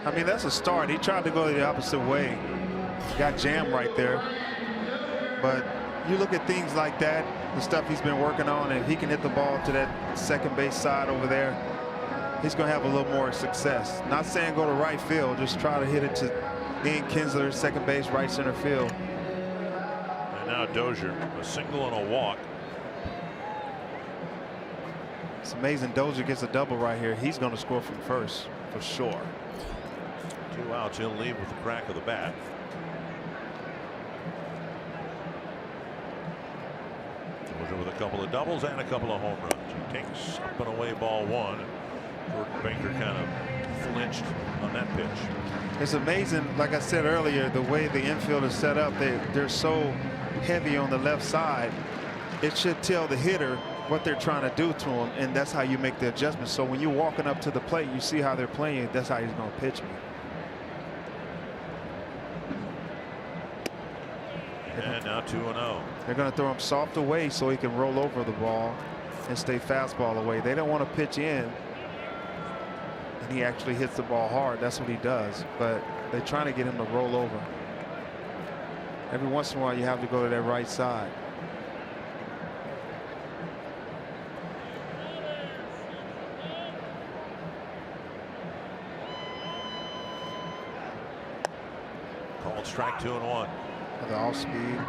I mean, that's a start. He tried to go the opposite way, got jammed right there. But you look at things like that, the stuff he's been working on, and if he can hit the ball to that second base side over there, he's going to have a little more success. Not saying go to right field, just try to hit it to Ian Kinsler, second base, right center field. And now Dozier, a single and a walk. It's amazing Dozier gets a double right here. He's going to score from first for sure. 2 outs. He'll leave with the crack of the bat. Dozier with a couple of doubles and a couple of home runs. He takes up and away ball one. Jordan Baker kind of flinched on that pitch. It's amazing, like I said earlier, the way the infield is set up. They're so heavy on the left side. It should tell the hitter what they're trying to do to him, and that's how you make the adjustment. So when you're walking up to the plate, you see how they're playing. That's how he's going to pitch me. And now 2-0. They're going to throw him soft away so he can roll over the ball and stay fastball away. They don't want to pitch in, and he actually hits the ball hard. That's what he does. But they're trying to get him to roll over. Every once in a while, you have to go to that right side. Called strike 2-1. The off speed.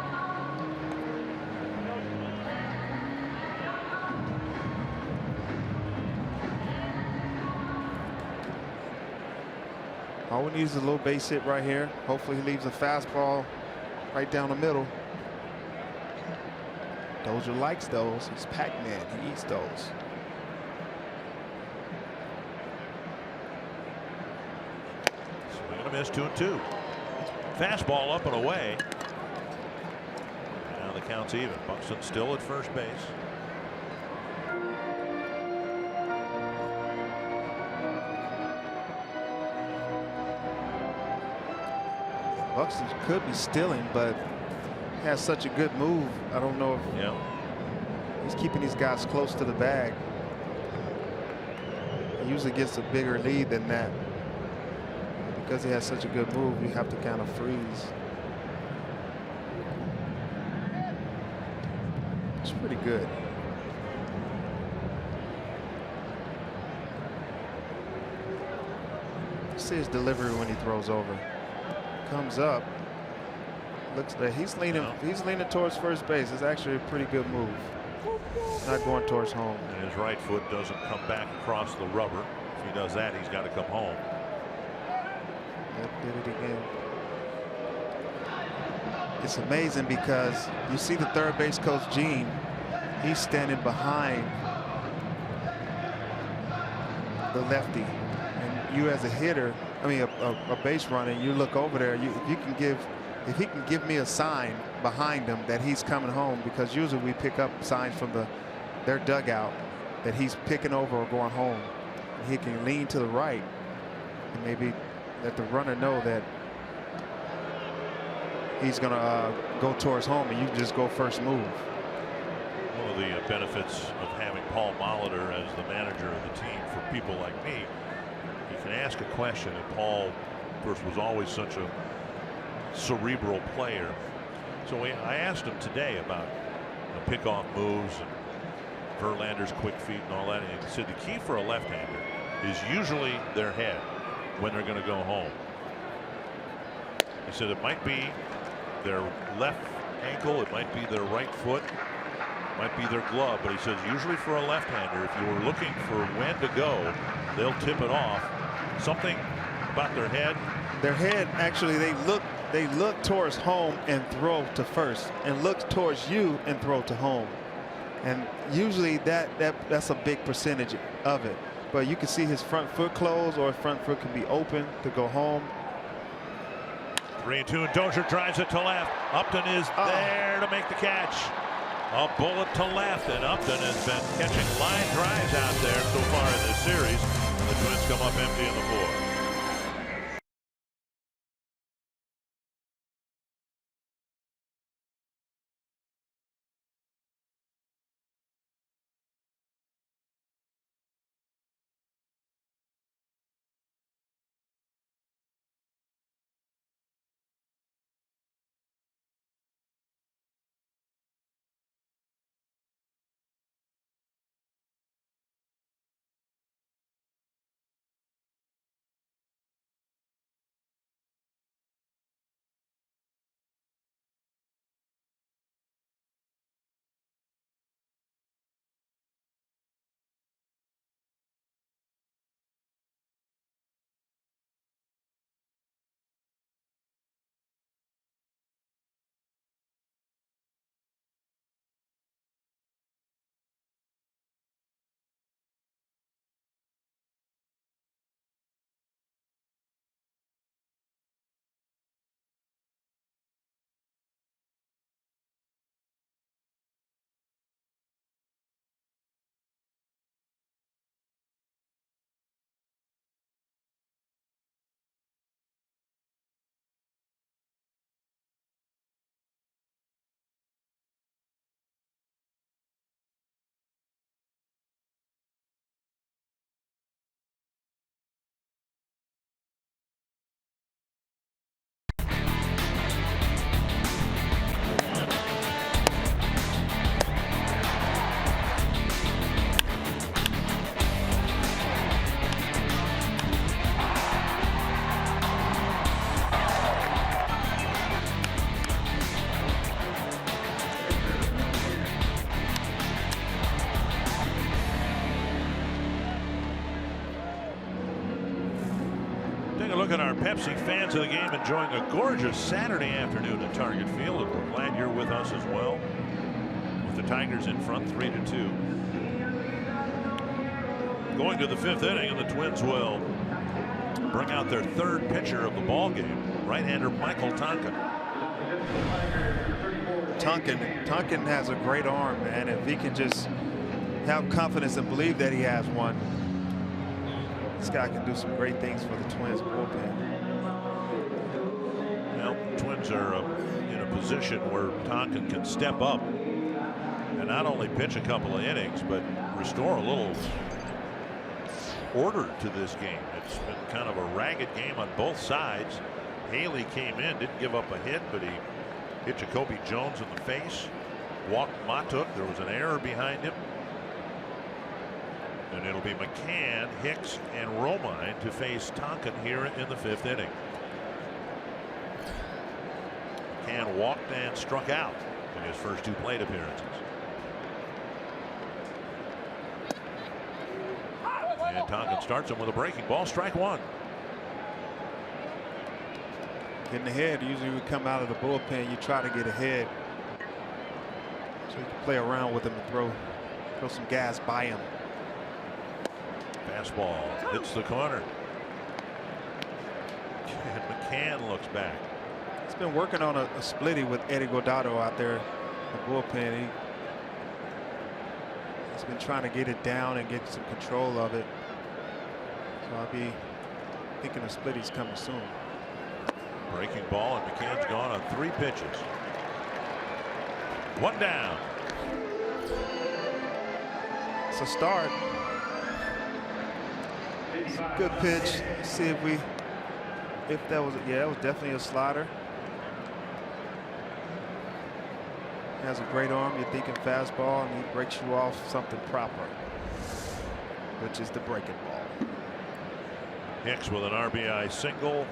All we need is a little base hit right here. Hopefully he leaves a fastball right down the middle. Dozier likes those. He's Pac-Man. He eats those. Swing and a miss, 2-2. Fastball up and away. Now the count's even. Buxton still at first base. Buxton could be stealing, but he has such a good move. I don't know if he's keeping these guys close to the bag. He usually gets a bigger lead than that. Because he has such a good move, you have to kind of freeze. It's pretty good. See his delivery when he throws over. Comes up. Looks like he's leaning towards first base. It's actually a pretty good move. Not going towards home. And his right foot doesn't come back across the rubber. If he does that, he's got to come home. Did it again. It's amazing because you see the third base coach Gene. He's standing behind the lefty, and you as a hitter, I mean a base runner, you look over there. If he can give me a sign behind him that he's coming home, because usually we pick up signs from their dugout that he's picking over or going home. And he can lean to the right and maybe let the runner know that he's going to go towards home, and you just go first move. One of the benefits of having Paul Molitor as the manager of the team for people like me, you can ask a question, and Paul, of course, was always such a cerebral player. So I asked him today about pickoff moves and Verlander's quick feet and all that, and he said the key for a left-hander is usually their head when they're going to go home. He said it might be their left ankle, it might be their right foot, Might be their glove, but he says usually for a left-hander, if you were looking for when to go, they'll tip it off. Something about their head. Their head, actually, they look towards home and throw to first, and look towards you and throw to home. And usually that's a big percentage of it. But you can see his front foot closed, or his front foot can be open to go home. 3-2, and Dozier drives it to left. Upton is there to make the catch. A bullet to left, and Upton has been catching line drives out there so far in this series. And the Twins come up empty in the fourth. Look at our Pepsi fans of the game enjoying a gorgeous Saturday afternoon at Target Field, and we're glad you're with us as well. With the Tigers in front 3-2. Going to the fifth inning, and the Twins will bring out their third pitcher of the ball game, right-hander Michael Tonkin. Tonkin has a great arm, man. If he can just have confidence and believe that he has one, this guy can do some great things for the Twins bullpen. Well, the Twins are in a position where Tonkin can step up and not only pitch a couple of innings, but restore a little order to this game. It's been kind of a ragged game on both sides. Haley came in, didn't give up a hit, but he hit Jacoby Jones in the face, walked Matuk. There was an error behind him. And it'll be McCann, Hicks, and Romine to face Tonkin here in the fifth inning. McCann walked and struck out in his first two plate appearances. And Tonkin starts him with a breaking ball, strike one. Getting ahead, usually we come out of the bullpen, you try to get ahead so you can play around with him and throw some gas by him. Fastball hits the corner. And McCann looks back. He's been working on a splitty with Eddie Guardado out there in the bullpen. He's been trying to get it down and get some control of it. So I'll be thinking a splitty's coming soon. Breaking ball, and McCann's gone on 3 pitches. One down. It's a start. Good pitch. Let's see if that was, yeah, it was definitely a slider. He has a great arm. You're thinking fastball, and he breaks you off something proper, which is the breaking ball. Hicks with an RBI single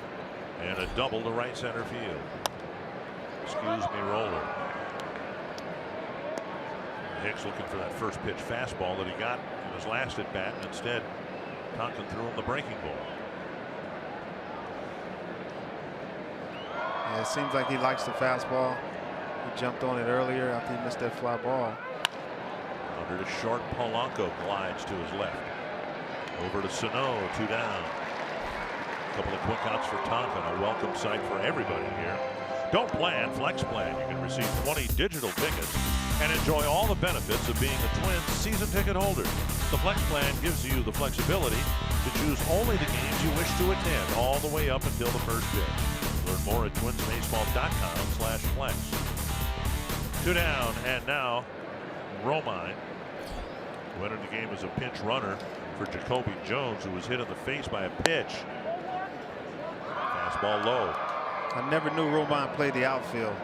and a double to right center field. Excuse me, roller. Hicks looking for that first pitch fastball that he got in his last at bat, and instead Tonkin threw him the breaking ball. Yeah, it seems like he likes the fastball. He jumped on it earlier after he missed that fly ball. Under to short, Polanco glides to his left. Over to Sano, 2 down. A couple of quick outs for Tonkin, a welcome sight for everybody here. Don't plan, Flex Plan. You can receive 20 digital tickets and enjoy all the benefits of being a Twins season ticket holder. The Flex Plan gives you the flexibility to choose only the games you wish to attend all the way up until the first pitch. Learn more at twinsbaseball.com/flex. 2 down, and now Romine, who entered the game as a pinch runner for Jacoby Jones, who was hit in the face by a pitch. Fastball low. I never knew Romine played the outfield.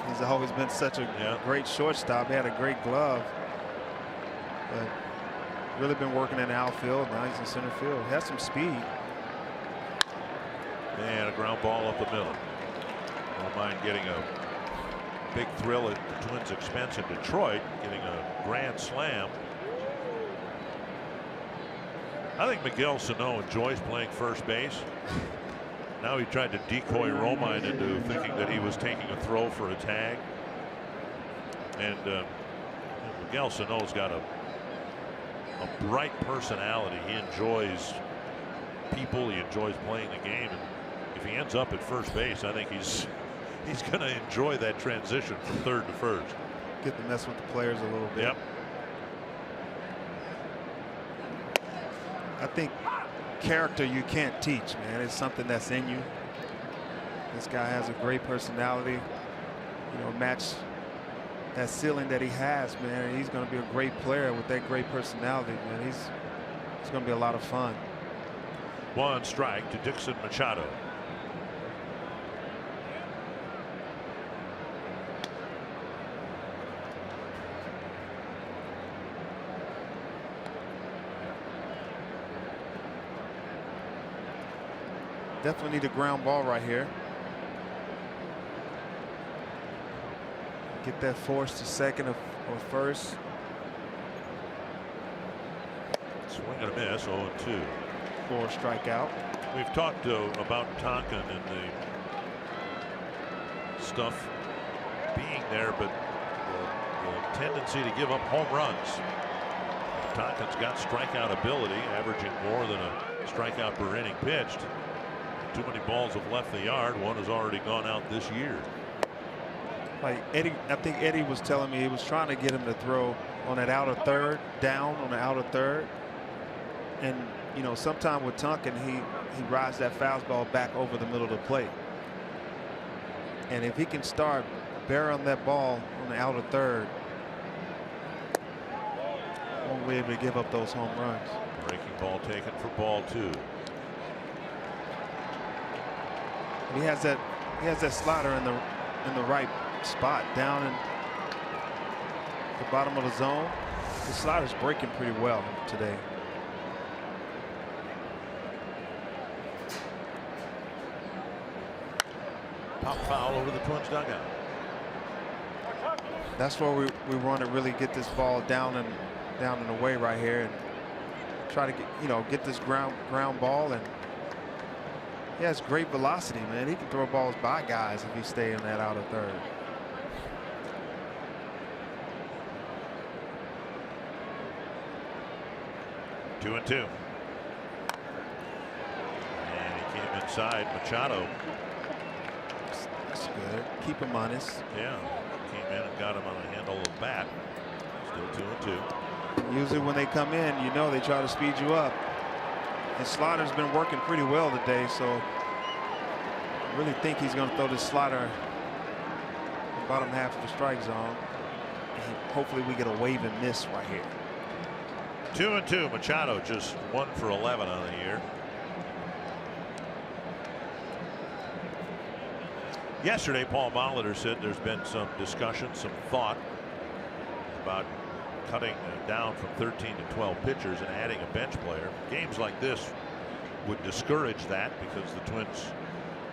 He's always been such a great shortstop. He had a great glove. But really been working in the outfield. Now he's in center field. He has some speed. And a ground ball up the middle. Romine getting a big thrill at the Twins' expense in Detroit, getting a grand slam. I think Miguel Sano enjoys playing first base. Now he tried to decoy Romine into thinking that he was taking a throw for a tag. And Miguel Sano's got a bright personality. He enjoys people. He enjoys playing the game. And if he ends up at first base, I think he's going to enjoy that transition from third to first. Get to mess with the players a little bit. Yep. I think character you can't teach, man. It's something that's in you. This guy has a great personality. You know, match that ceiling that he has, man. He's going to be a great player with that great personality, man. It's going to be a lot of fun. 1 strike to Dixon Machado. Definitely need a ground ball right here. Get that force to second or first. Swing and a miss, 0-2. For a strikeout. We've talked about Tonkin and the stuff being there, but the tendency to give up home runs. Tonkin's got strikeout ability, averaging more than a strikeout per inning pitched. Too many balls have left the yard. One has already gone out this year. Like Eddie, I think Eddie was telling me he was trying to get him to throw on that outer third, down on the outer third. And, you know, sometime with Tonkin, he rides that fastball back over the middle of the plate. And if he can start barreling that ball on the outer third, won't be able to give up those home runs. Breaking ball taken for ball 2. He has that slider in the right spot, down in the bottom of the zone. The slider's breaking pretty well today. Pop foul over the Twins dugout. That's where we want to really get this ball down and away right here, and try to get this ground ball. And he has great velocity, man. He can throw balls by guys if he stay in that outer third. Two and 2. And he came inside. Machado. That's good. Keep him honest. Yeah. Came in and got him on a handle of the bat. Still 2 and 2. Usually when they come in, they try to speed you up. And slider's been working pretty well today, so I really think he's going to throw this slider in the bottom half of the strike zone. And hopefully we get a wave and miss right here. 2 and 2. Machado just 1 for 11 on the year. Yesterday, Paul Molitor said there's been some discussion, some thought about cutting down from 13 to 12 pitchers and adding a bench player. Games like this would discourage that because the Twins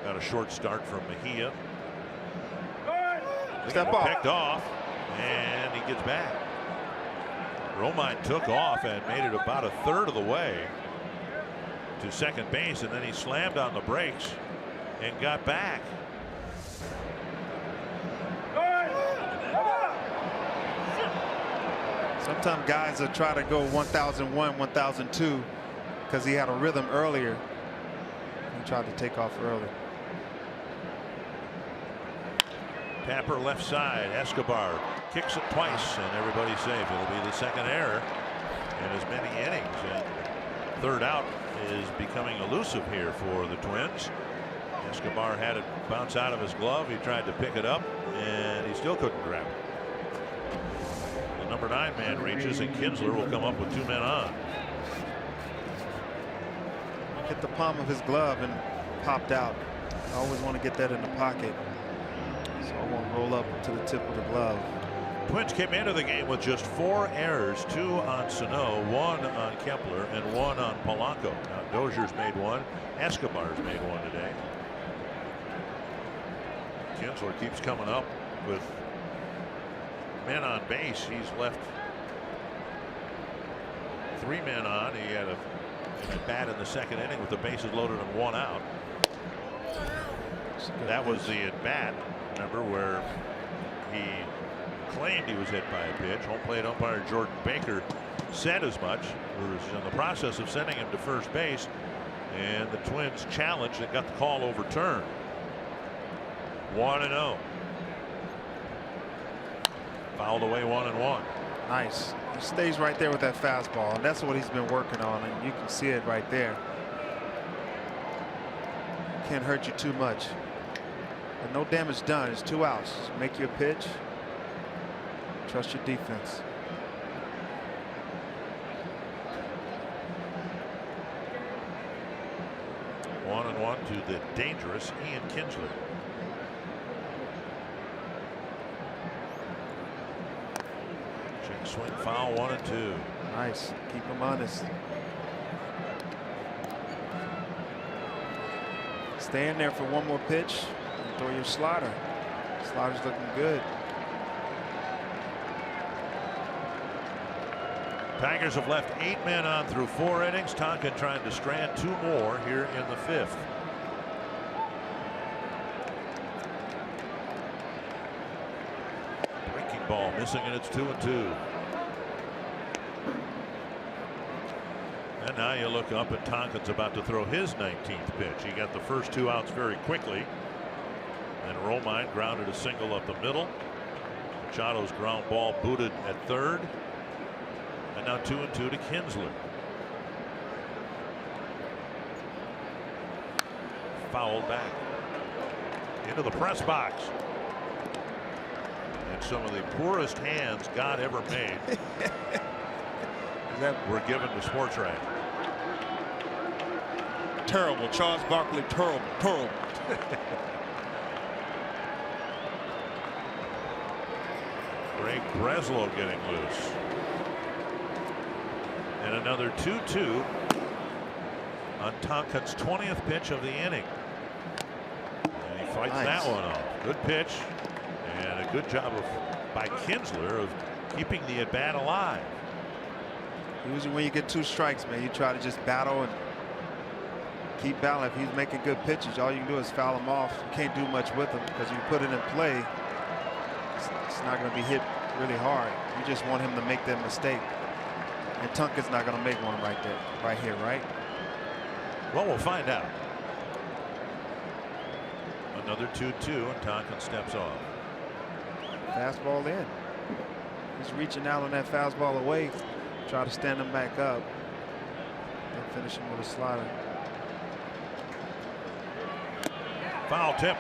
got a short start from Mejia. Step off. Picked off, and he gets back. Romine took off and made it about a third of the way to second base, and then he slammed on the brakes and got back. Sometimes guys will try to go 1001, 1002 because he had a rhythm earlier. He tried to take off early. Tapper left side. Escobar kicks it twice, and everybody's safe. It'll be the second error in as many innings. And third out is becoming elusive here for the Twins. Escobar had it bounce out of his glove. He tried to pick it up, and he still couldn't grab it. The number 9 man reaches, and Kinsler will come up with 2 men on. Hit the palm of his glove and popped out. I always want to get that in the pocket, so I won't roll up to the tip of the glove. Twins came into the game with just 4 errors, 2 on Sano, 1 on Kepler, and 1 on Polanco. Now Dozier's made 1. Escobar's made 1 today. Kinsler keeps coming up with men on base. He's left 3 men on. He had a bat in the second inning with the bases loaded and 1 out. That was the at bat, remember, where he claimed he was hit by a pitch. Home plate umpire Jordan Baker said as much. Was in the process of sending him to first base, and the Twins challenged and got the call overturned. 1-0. Fouled away 1-1. Nice. He stays right there with that fastball, and that's what he's been working on, and you can see it right there. Can't hurt you too much. And no damage done. It's 2 outs. Just make your pitch. Trust your defense. One and 1 to the dangerous Ian Kinsler. Check swing foul 1-2. Nice. Keep him honest. Stay in there for one more pitch and throw your slider. Slider's looking good. Tigers have left 8 men on through 4 innings. Tonkin trying to strand 2 more here in the 5th. Breaking ball missing, and it's 2-2. And now you look up, and Tonkin's about to throw his 19th pitch. He got the first 2 outs very quickly. And Romine grounded a single up the middle. Machado's ground ball booted at third. And now 2-2 to Kinsler. Fouled back into the press box. And some of the poorest hands God ever made were given to Spotrac. Terrible. Charles Barkley, terrible. Terrible. Greg Breslow getting loose. And another 2-2 on Tonkin's 20th pitch of the inning. And he fights that one off. Good pitch, and a good job by Kinsler of keeping the at bat alive. Usually when you get 2 strikes, man, you try to just battle and keep battling. If he's making good pitches, all you can do is foul him off. You can't do much with him because you put it in play, it's not going to be hit really hard. You just want him to make that mistake. And Tonkin's not going to make one right there, right here, right? Well, we'll find out. Another 2-2, and Tonkin steps off. Fastball in. He's reaching out on that fastball away. Try to stand him back up. And finish him with a slider. Foul tip.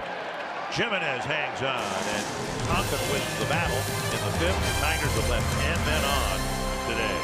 Jimenez hangs on, and Tonkin wins the battle in the 5th. Tigers have left 10 men on today.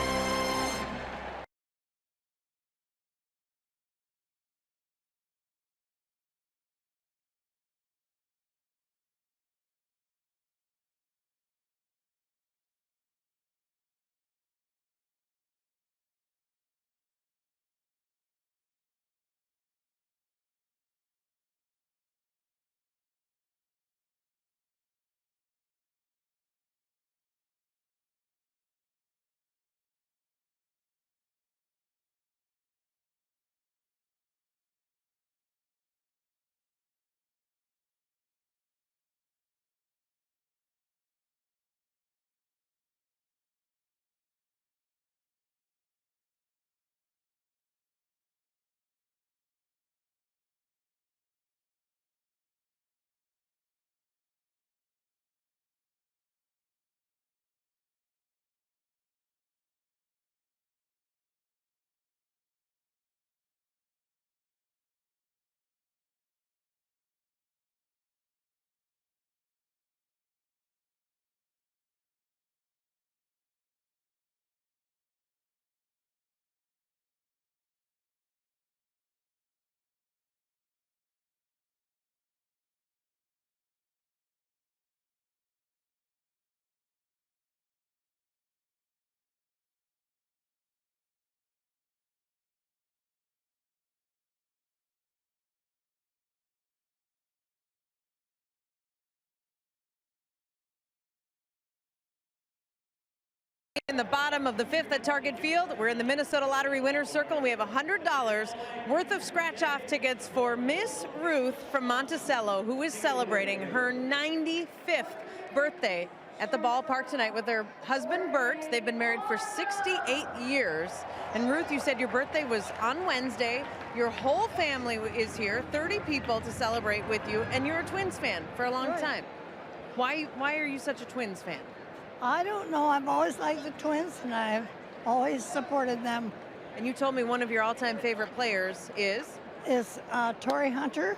in the bottom of the 5th at Target Field. We're in the Minnesota Lottery Winners Circle, and we have $100 worth of scratch-off tickets for Miss Ruth from Monticello, who is celebrating her 95th birthday at the ballpark tonight with her husband, Bert. They've been married for 68 years. And Ruth, you said your birthday was on Wednesday. Your whole family is here, 30 people to celebrate with you, and you're a Twins fan for a long time. Why are you such a Twins fan? I don't know. I've always liked the Twins, and I've always supported them. And you told me one of your all-time favorite players is? Is Torrey Hunter,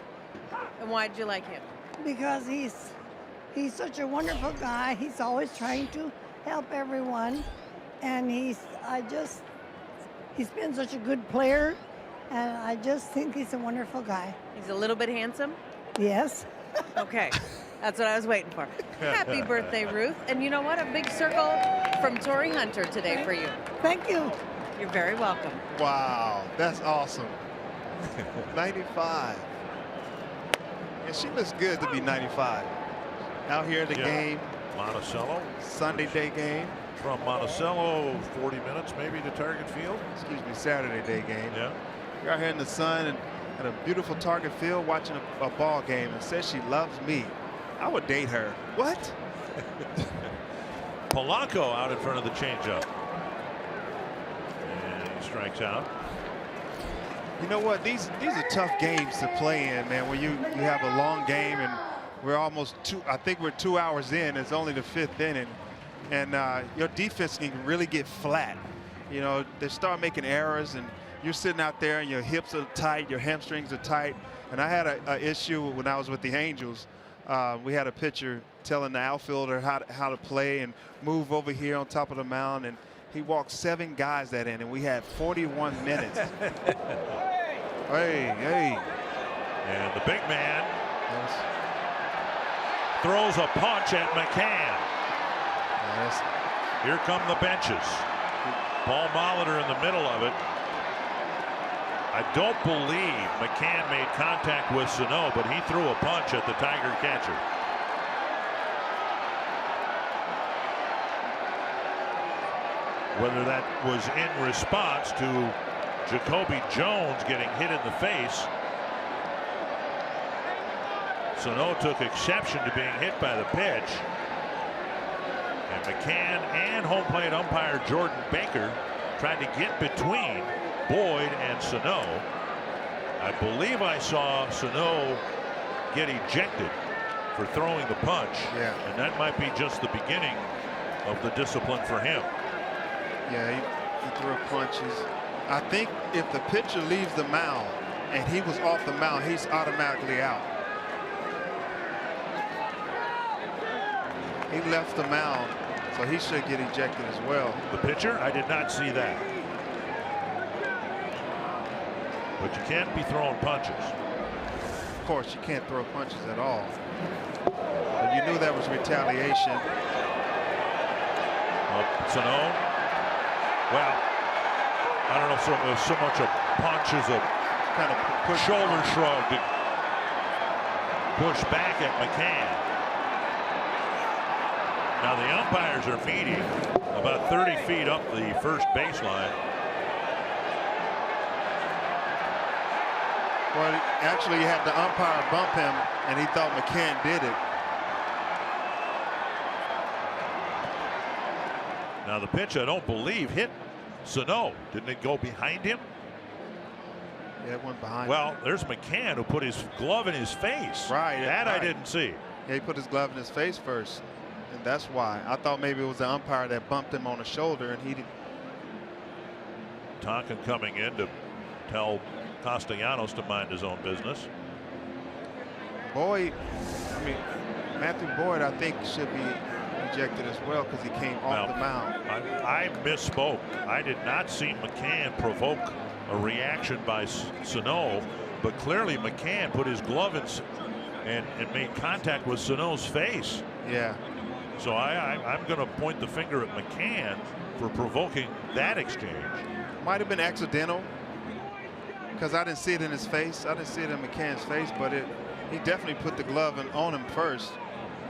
And why did you like him? because he's such a wonderful guy. He's always trying to help everyone, and he's been such a good player, and I just think he's a wonderful guy. He's a little bit handsome? Yes. Okay, that's what I was waiting for. Happy birthday, Ruth. And you know what? A big circle from Torrey Hunter today for you. Thank you. You're very welcome. Wow, that's awesome. 95. And she looks good to be 95. Out here at the game, Monticello. Sunday day game. From Monticello, 40 minutes maybe to Target Field. Excuse me, Saturday day game. Yeah. You're out here in the sun and at a beautiful Target Field watching a ball game and says she loves me. I would date her. What? Polanco out in front of the changeup. And he strikes out. You know what? These are tough games to play in, man. When you have a long game and we're almost I think we're 2 hours in. It's only the 5th inning. And your defense can really get flat. You know, they start making errors, and you're sitting out there, and your hips are tight, your hamstrings are tight. And I had an issue when I was with the Angels. We had a pitcher telling the outfielder how to play and move over here on top of the mound, and he walked 7 guys that inning. We had 41 minutes. Hey. And the big man throws a punch at McCann. Here come the benches. Paul Molitor in the middle of it. I don't believe McCann made contact with Sano, but he threw a punch at the Tiger catcher. Whether that was in response to Jacoby Jones getting hit in the face. Sano took exception to being hit by the pitch. And McCann and home plate umpire Jordan Baker tried to get between Boyd and Sano. I believe I saw Sano get ejected for throwing the punch. Yeah. And that might be just the beginning of the discipline for him. Yeah, he threw punches. I think if the pitcher leaves the mound and he was off the mound, he's automatically out. He left the mound, so he should get ejected as well. The pitcher? I did not see that. But you can't be throwing punches. Of course, you can't throw punches at all. But you knew that was retaliation. Sano. Well, I don't know if it was so much a punch as a Kind of shoulder shrug to push back at McCann. Now the umpires are meeting about 30 feet up the first baseline. Well, actually, he had the umpire bump him, and he thought McCann did it. Now the pitch, I don't believe, hit Sano. Didn't it go behind him? Yeah, it went behind. Well, there's McCann who put his glove in his face. Right. That right. I didn't see. Yeah, he put his glove in his face first, and that's why. I thought maybe it was the umpire that bumped him on the shoulder, and he did. Tonkin coming in to tell Castellanos to mind his own business. Boyd, I mean, Matthew Boyd, I think should be ejected as well because he came off the mound. I misspoke. I did not see McCann provoke a reaction by Sano, but clearly McCann put his glove in and made contact with Sano's face. Yeah. So I'm going to point the finger at McCann for provoking that exchange. Might have been accidental because I didn't see it in his face. I didn't see it in McCann's face, but he definitely put the glove on him first.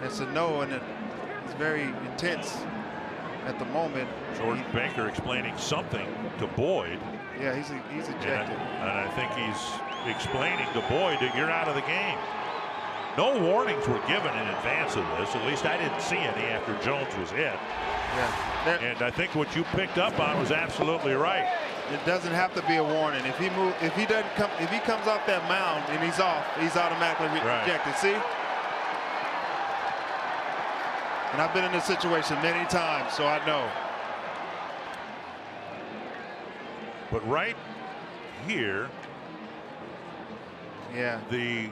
And Sano, and it's very intense at the moment. Jordan Baker explaining something to Boyd. Yeah, he's ejected. And I think he's explaining to Boyd that you're out of the game. No warnings were given in advance of this. At least I didn't see any after Jones was hit. Yeah. And I think what you picked up on was absolutely right. It doesn't have to be a warning. If he comes off that mound and he's off, he's automatically rejected. See? And I've been in this situation many times, so I know. But right here, yeah, the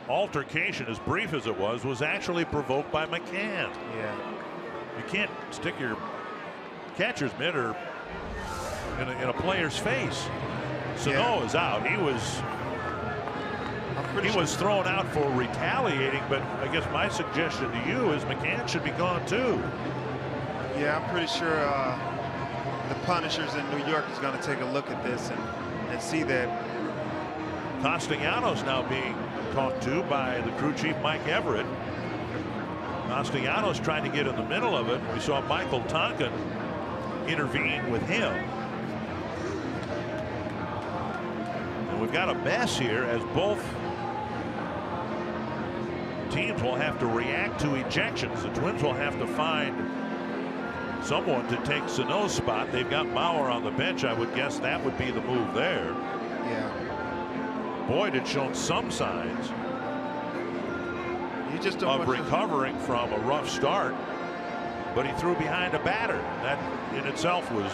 altercation, as brief as it was actually provoked by McCann. Yeah. You can't stick your catcher's mitt or in a player's face. Sano is out. He was thrown out for retaliating, but I guess my suggestion to you is McCann should be gone too. Yeah, I'm pretty sure the punishers in New York is going to take a look at this and see that. Castellanos now being talked to by the crew chief Mike Everett. Castellanos trying to get in the middle of it. We saw Michael Tonkin intervene with him. And we've got a mess here as both teams will have to react to ejections. The Twins will have to find someone to take Sano's spot. They've got Bauer on the bench. I would guess that would be the move there. Yeah. Boyd had shown some signs of recovering from a rough start, but he threw behind a batter. That in itself was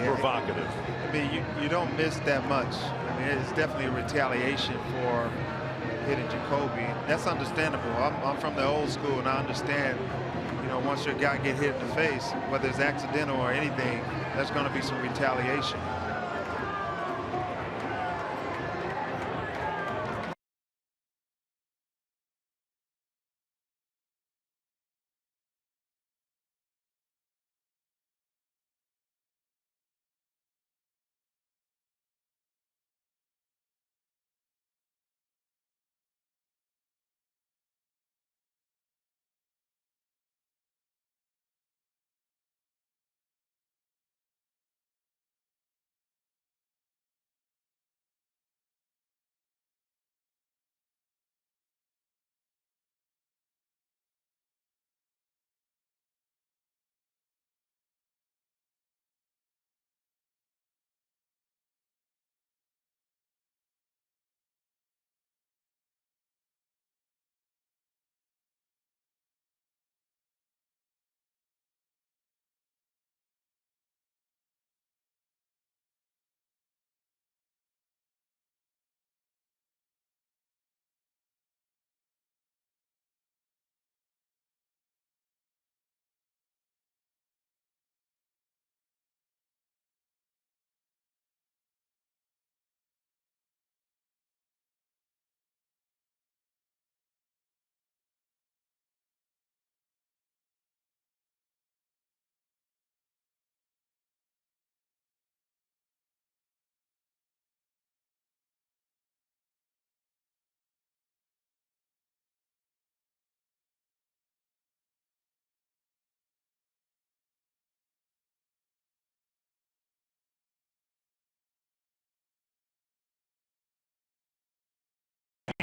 provocative. I mean, you don't miss that much. I mean, it's definitely a retaliation for hitting Jacoby. That's understandable. I'm from the old school, and I understand, you know, once your guy get hit in the face, whether it's accidental or anything, there's going to be some retaliation.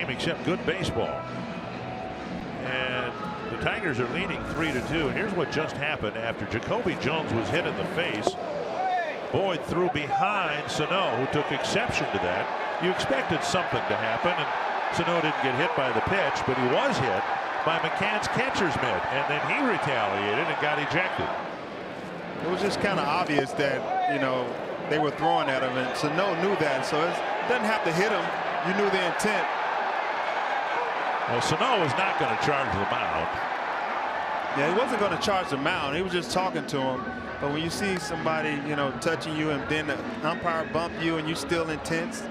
Except good baseball, and the Tigers are leading 3-2. And here's what just happened after Jacoby Jones was hit in the face. Boyd threw behind Sano, who took exception to that. You expected something to happen, and Sano didn't get hit by the pitch, but he was hit by McCann's catcher's mitt, and then he retaliated and got ejected. It was just kind of obvious that, you know, they were throwing at him, and Sano knew that, so it doesn't have to hit him. You knew the intent. Well, Sano was not going to charge the mound. Yeah, he wasn't going to charge the mound. He was just talking to him. But when you see somebody, you know, touching you and then the umpire bump you and you still intense,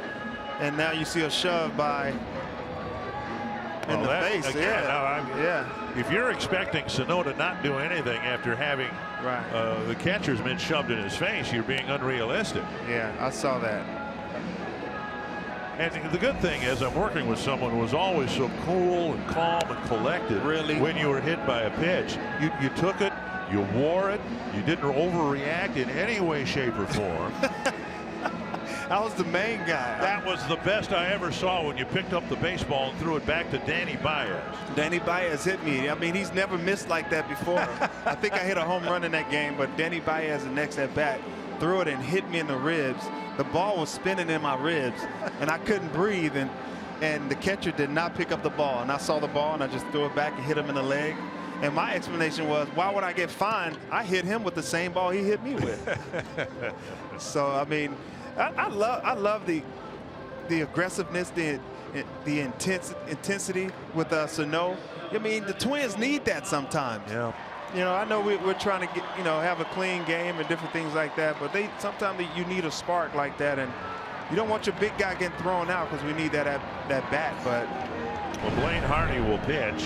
and now you see a shove by in the face. Again, if you're expecting Sano to not do anything after having the catcher's mitt shoved in his face, you're being unrealistic. Yeah, I saw that. And the good thing is I'm working with someone who was always so cool and calm and collected. Really? When you were hit by a pitch, you took it, You wore it. You didn't overreact in any way, shape, or form. I was the main guy. That was the best I ever saw when you picked up the baseball and threw it back to Danny Baez. Danny Baez hit me. I mean, he's never missed like that before. I think I hit a home run in that game, but Danny Baez, the next at bat, threw it and hit me in the ribs. The ball was spinning in my ribs, and I couldn't breathe. And the catcher did not pick up the ball. And I saw the ball, and I just threw it back and hit him in the leg. And my explanation was, why would I get fined? I hit him with the same ball he hit me with. So, I mean, I love the aggressiveness, the intensity with Sano. I mean, the Twins need that sometimes. Yeah. You know, I know we're trying to get, have a clean game and different things like that, but sometimes you need a spark like that, and you don't want your big guy getting thrown out because we need that bat. But well, Blaine Harney will pitch,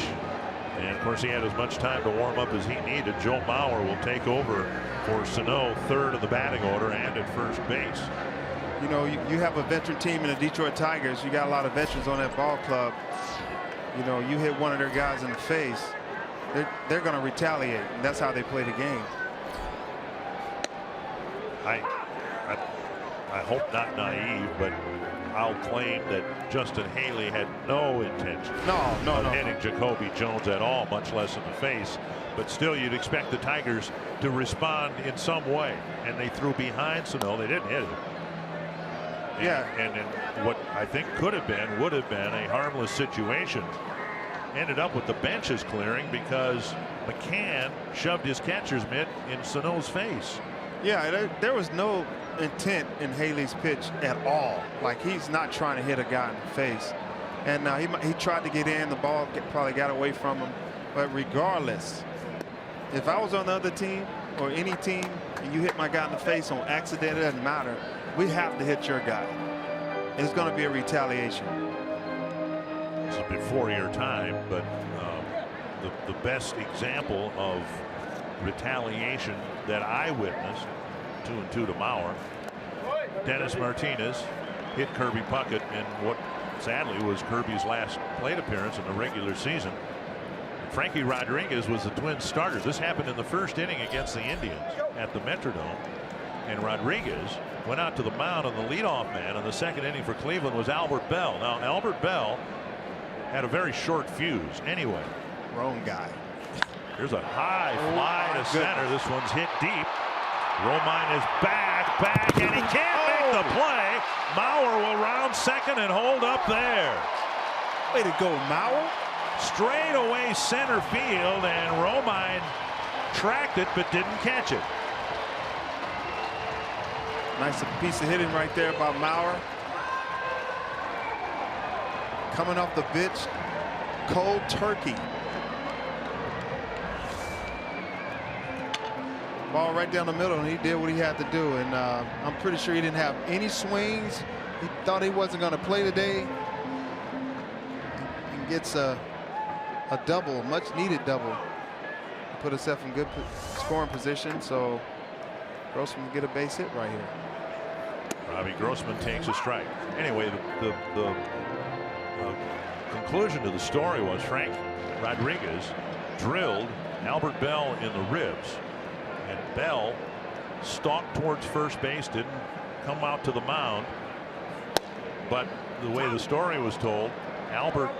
and of course he had as much time to warm up as he needed. Joe Mauer will take over for Sano, third of the batting order and at first base. You know, you have a veteran team in the Detroit Tigers. You got a lot of veterans on that ball club. You know, you hit one of their guys in the face, they're going to retaliate, and that's how they play the game. I hope not naive, but I'll claim that Justin Haley had no intention of hitting Jacoby Jones at all, much less in the face. But still, you'd expect the Tigers to respond in some way, and they threw behind Sano. They didn't hit him. And in what I think would have been a harmless situation, ended up with the benches clearing because McCann shoved his catcher's mitt in Sano's face. Yeah, there was no intent in Haley's pitch at all. Like, he's not trying to hit a guy in the face. And he tried to get in. The ball probably got away from him. But regardless, if I was on the other team or any team and you hit my guy in the face on accident, it doesn't matter. We have to hit your guy. It's going to be a retaliation. This is before your time, but the best example of retaliation that I witnessed, 2-2 to Mauer. Dennis Martinez hit Kirby Puckett in what sadly was Kirby's last plate appearance in the regular season. Frankie Rodriguez was the Twins starter. This happened in the first inning against the Indians at the Metrodome, and Rodriguez went out to the mound, and the leadoff man in the second inning for Cleveland was Albert Bell. Now, Albert Bell had a very short fuse anyway. Wrong guy. Here's a high fly to center. This one's hit deep. Romine is back, and he can't make the play. Mauer will round second and hold up there. Way to go, Mauer. Straight away center field, and Romine tracked it but didn't catch it. Nice piece of hitting right there by Mauer. Coming off the bench, cold turkey. Ball right down the middle, and he did what he had to do. And I'm pretty sure he didn't have any swings. He thought he wasn't going to play today. He gets a double, much needed double. Put himself in good scoring position. So Grossman will get a base hit right here. Robbie Grossman takes a strike. Anyway, the conclusion to the story was Frank Rodriguez drilled Albert Bell in the ribs, and Bell stalked towards first base, didn't come out to the mound. But the way the story was told, Albert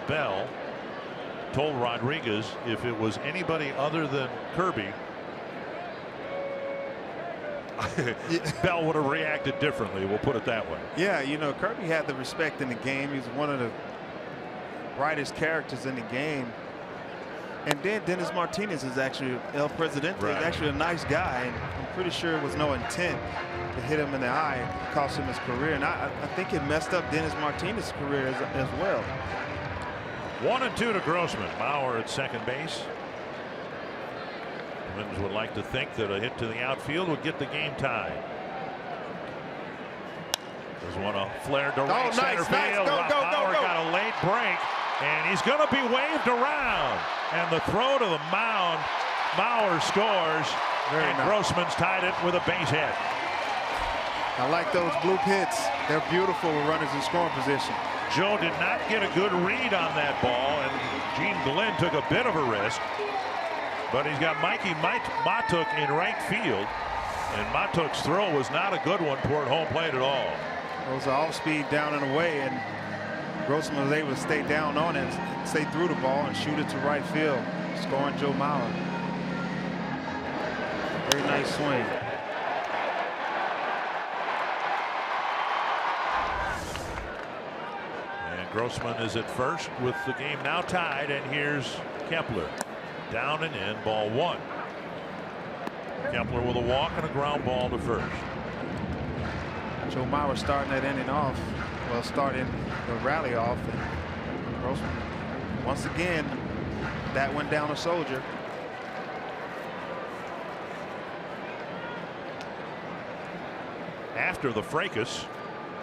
Bell told Rodriguez if it was anybody other than Kirby, Bell would have reacted differently. We'll put it that way. Yeah, you know, Kirby had the respect in the game. He's one of the brightest characters in the game. And then Dennis Martinez is actually El Presidente. Right. He's actually a nice guy, and I'm pretty sure it was no intent to hit him in the eye and cost him his career. And I think it messed up Dennis Martinez's career as well. 1-2 to Grossman. Mauer at second base. Twins would like to think that a hit to the outfield would get the game tied. There's one flare to right center field. Mauer got a late break, and he's going to be waved around. And the throw to the mound, Mauer scores, and Grossman's tied it with a base hit. I like those bloop hits. They're beautiful with runners in scoring position. Joe did not get a good read on that ball, and Gene Glenn took a bit of a risk. But he's got Mikey Matuk in right field. And Matuk's throw was not a good one toward home plate at all. It was off speed down and away, and Grossman was able to stay down on it, stay through the ball, and shoot it to right field, scoring Joe Mauer. Very nice swing. And Grossman is at first with the game now tied, and here's Kepler. Down and in, ball one. Kepler with a walk and a ground ball to first. Joe Mauer starting that inning off, well, starting the rally off, and Grossman, once again, that went down a soldier. After the fracas,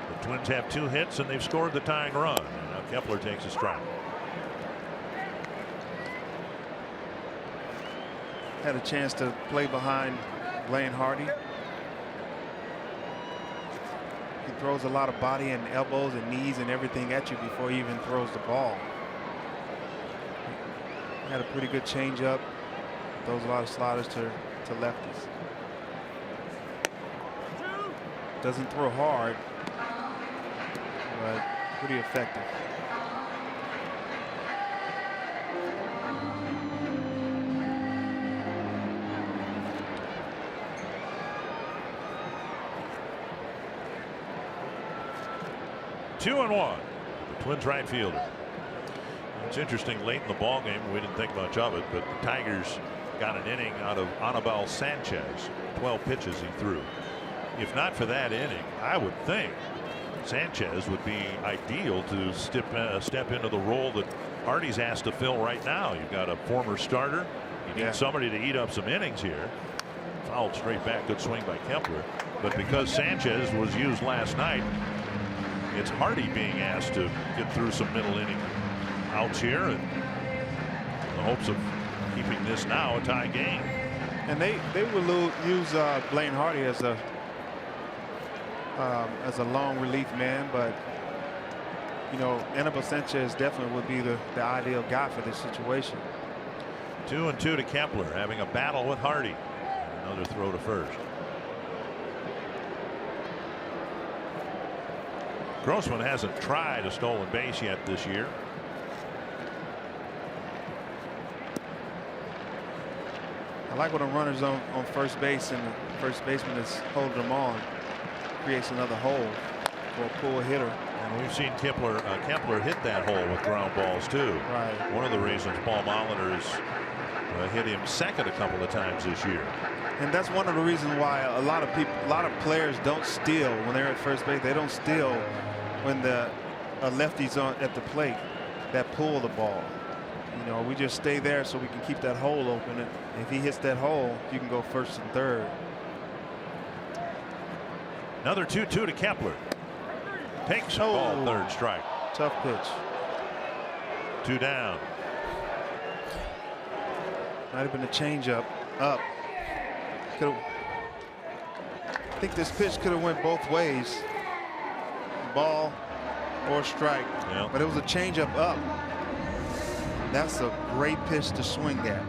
the Twins have 2 hits and they've scored the tying run. And now Kepler takes a strike. Had a chance to play behind Blaine Hardy. He throws a lot of body and elbows and knees and everything at you before he even throws the ball. He had a pretty good changeup. Throws a lot of sliders to lefties. Doesn't throw hard, but pretty effective. Two and one. The Twins right fielder. It's interesting, late in the ball game, we didn't think much of it, but the Tigers got an inning out of Anibal Sanchez. 12 pitches he threw. If not for that inning, I would think Sanchez would be ideal to step into the role that Hardy's asked to fill right now. You've got a former starter. You need somebody to eat up some innings here. Fouled straight back. Good swing by Kepler. But because Sanchez was used last night, it's Hardy being asked to get through some middle inning outs here, and in the hopes of keeping this now a tie game. And they will use Blaine Hardy as a long relief man, but you know, Anibal Sanchez definitely would be the ideal guy for this situation. 2-2 to Kepler, having a battle with Hardy. Another throw to first. Grossman hasn't tried a stolen base yet this year. I like when a runner's on first base and the first baseman is holding them on. Creates another hole for a pull hitter. And we've seen Kepler hit that hole with ground balls too. Right. One of the reasons Paul Molitor has hit him second a couple of times this year. And that's one of the reasons why a lot of players don't steal when they're at first base. They don't steal when the lefty's on at the plate that pull the ball. You know, we just stay there so we can keep that hole open. And if he hits that hole, you can go first and third. Another 2-2 to Kepler. Takes a ball, third strike. Tough pitch. 2 down. Might have been a changeup up. I think this pitch could have went both ways. Ball or strike. Yeah. But it was a changeup up. That's a great pitch to swing at.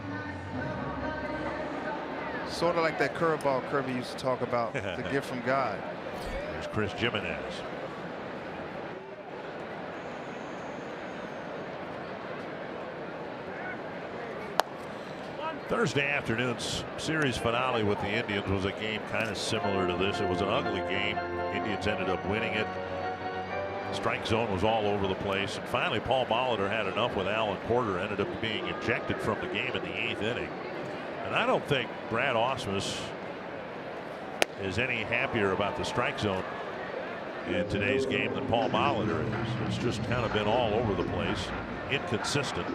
Sort of like that curveball Kirby used to talk about, the gift from God. There's Chris Jimenez. Thursday afternoon's series finale with the Indians was a game kind of similar to this. It was an ugly game. Indians ended up winning it. Strike zone was all over the place. And finally, Paul Molitor had enough with Alan Porter, ended up being ejected from the game in the 8th inning. And I don't think Brad Ausmus is any happier about the strike zone in today's game than Paul Molitor is. It's just kind of been all over the place, inconsistent.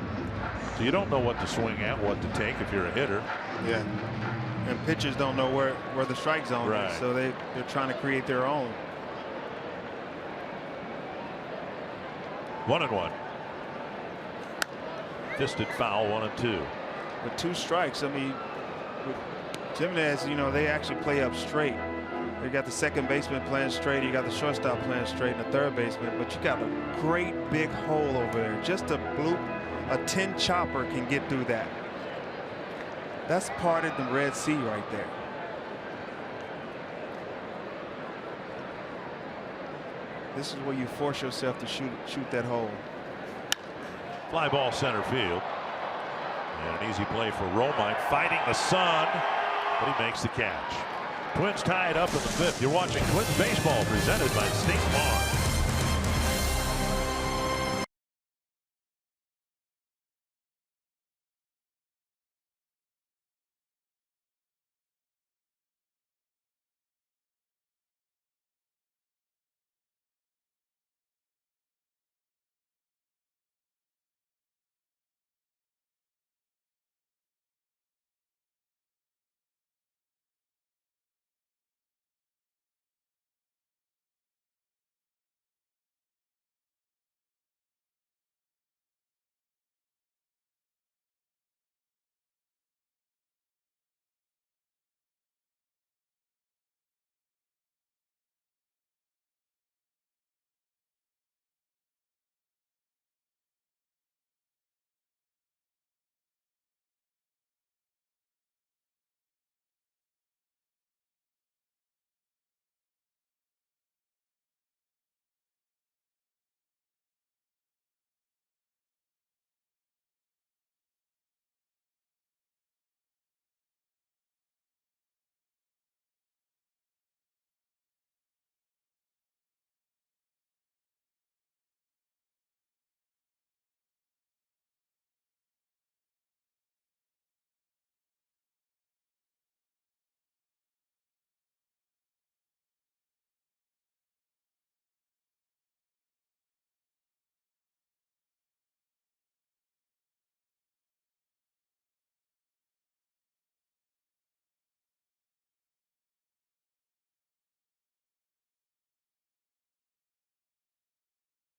So you don't know what to swing at, what to take if you're a hitter. Yeah. And pitchers don't know where the strike zone Right. is, so they're trying to create their own. 1-1. Fisted foul, 1-2. With 2 strikes, I mean, with Jimenez, you know, they actually play up straight. You got the second baseman playing straight, you got the shortstop playing straight, and the third baseman, but you got a great big hole over there. Just a bloop, a 10 chopper can get through that. That's part of the Red Sea right there. This is where you force yourself to shoot that hole. Fly ball center field. And an easy play for Romine, fighting the sun, but he makes the catch. Twins tie it up in the 5th. You're watching Twins baseball presented by State Farm.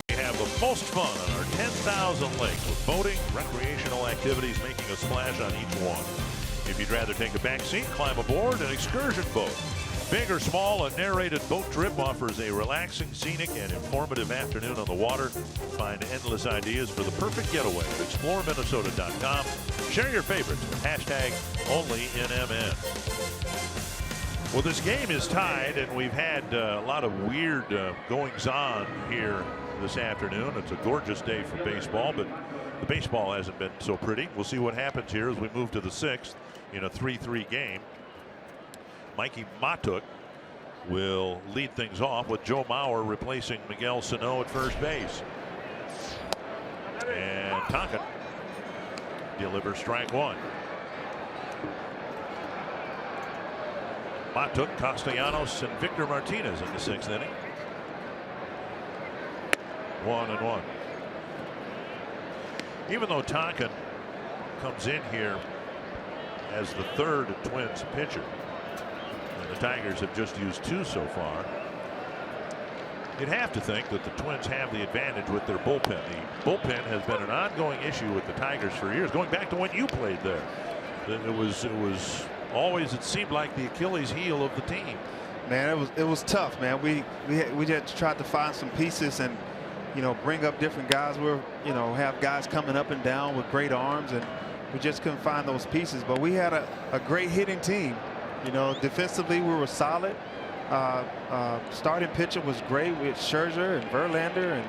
Have the most fun on our 10,000 lakes with boating, recreational activities making a splash on each one. If you'd rather take a back seat, climb aboard an excursion boat. Big or small, a narrated boat trip offers a relaxing, scenic, and informative afternoon on the water. Find endless ideas for the perfect getaway at exploreminnesota.com. Share your favorites with hashtag #OnlyNMN. Well, this game is tied, and we've had a lot of weird goings-on here this afternoon. It's a gorgeous day for baseball, but the baseball hasn't been so pretty. We'll see what happens here as we move to the 6th in a 3-3 game. Mikey Matuk will lead things off with Joe Mauer replacing Miguel Sano at first base. And Tonkin delivers strike 1. Matuk, Castellanos, and Victor Martinez in the 6th inning. 1-1. Even though Tonkin comes in here as the 3rd Twins pitcher, and the Tigers have just used 2 so far, you'd have to think that the Twins have the advantage with their bullpen. The bullpen has been an ongoing issue with the Tigers for years, going back to when you played there. It was always, it seemed like, the Achilles heel of the team. Man, it was tough, man. We just tried to find some pieces and, you know, bring up different guys. We're, you know, have guys coming up and down with great arms, and we just couldn't find those pieces. But we had a great hitting team. You know, defensively we were solid. Starting pitcher was great with Scherzer and Verlander, and,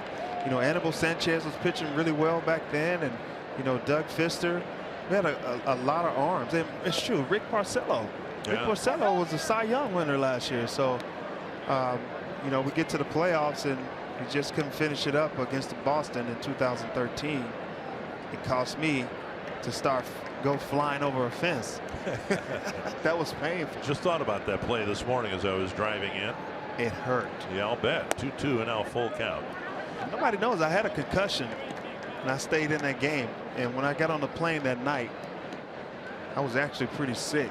you know, Anibal Sanchez was pitching really well back then, and, you know, Doug Fister. We had a lot of arms, and it's true. Rick Porcello. Yeah. Rick Porcello was a Cy Young winner last year. So, you know, we get to the playoffs and we just couldn't finish it up against Boston in 2013. It cost me to go flying over a fence. That was painful. Just thought about that play this morning as I was driving in. It hurt. Yeah, I'll bet. 2-2 and now full count. Nobody knows I had a concussion and I stayed in that game. And when I got on the plane that night, I was actually pretty sick.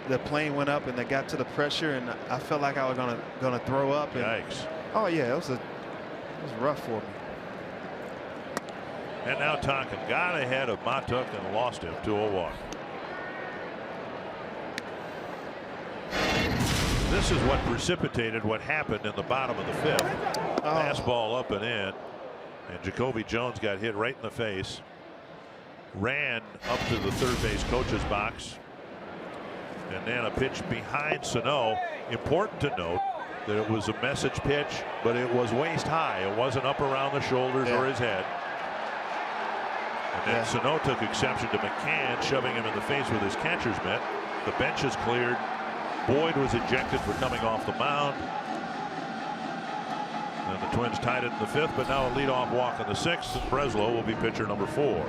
The plane went up and they got to the pressure, and I felt like I was gonna throw up. And, yikes. Oh yeah, it was rough for me. And now Tonkin got ahead of Matuk and lost him to a walk. This is what precipitated what happened in the bottom of the 5th. Fastball up and in, and Jacoby Jones got hit right in the face. ran up to the third base coach's box. And then a pitch behind Sano. Important to note that it was a message pitch, but it was waist high. It wasn't up around the shoulders or his head. And then Sano took exception to McCann shoving him in the face with his catcher's mitt. The bench is cleared. Boyd was ejected for coming off the mound. And the Twins tied it in the 5th, but now a leadoff walk in the 6th. And Breslow will be pitcher number 4.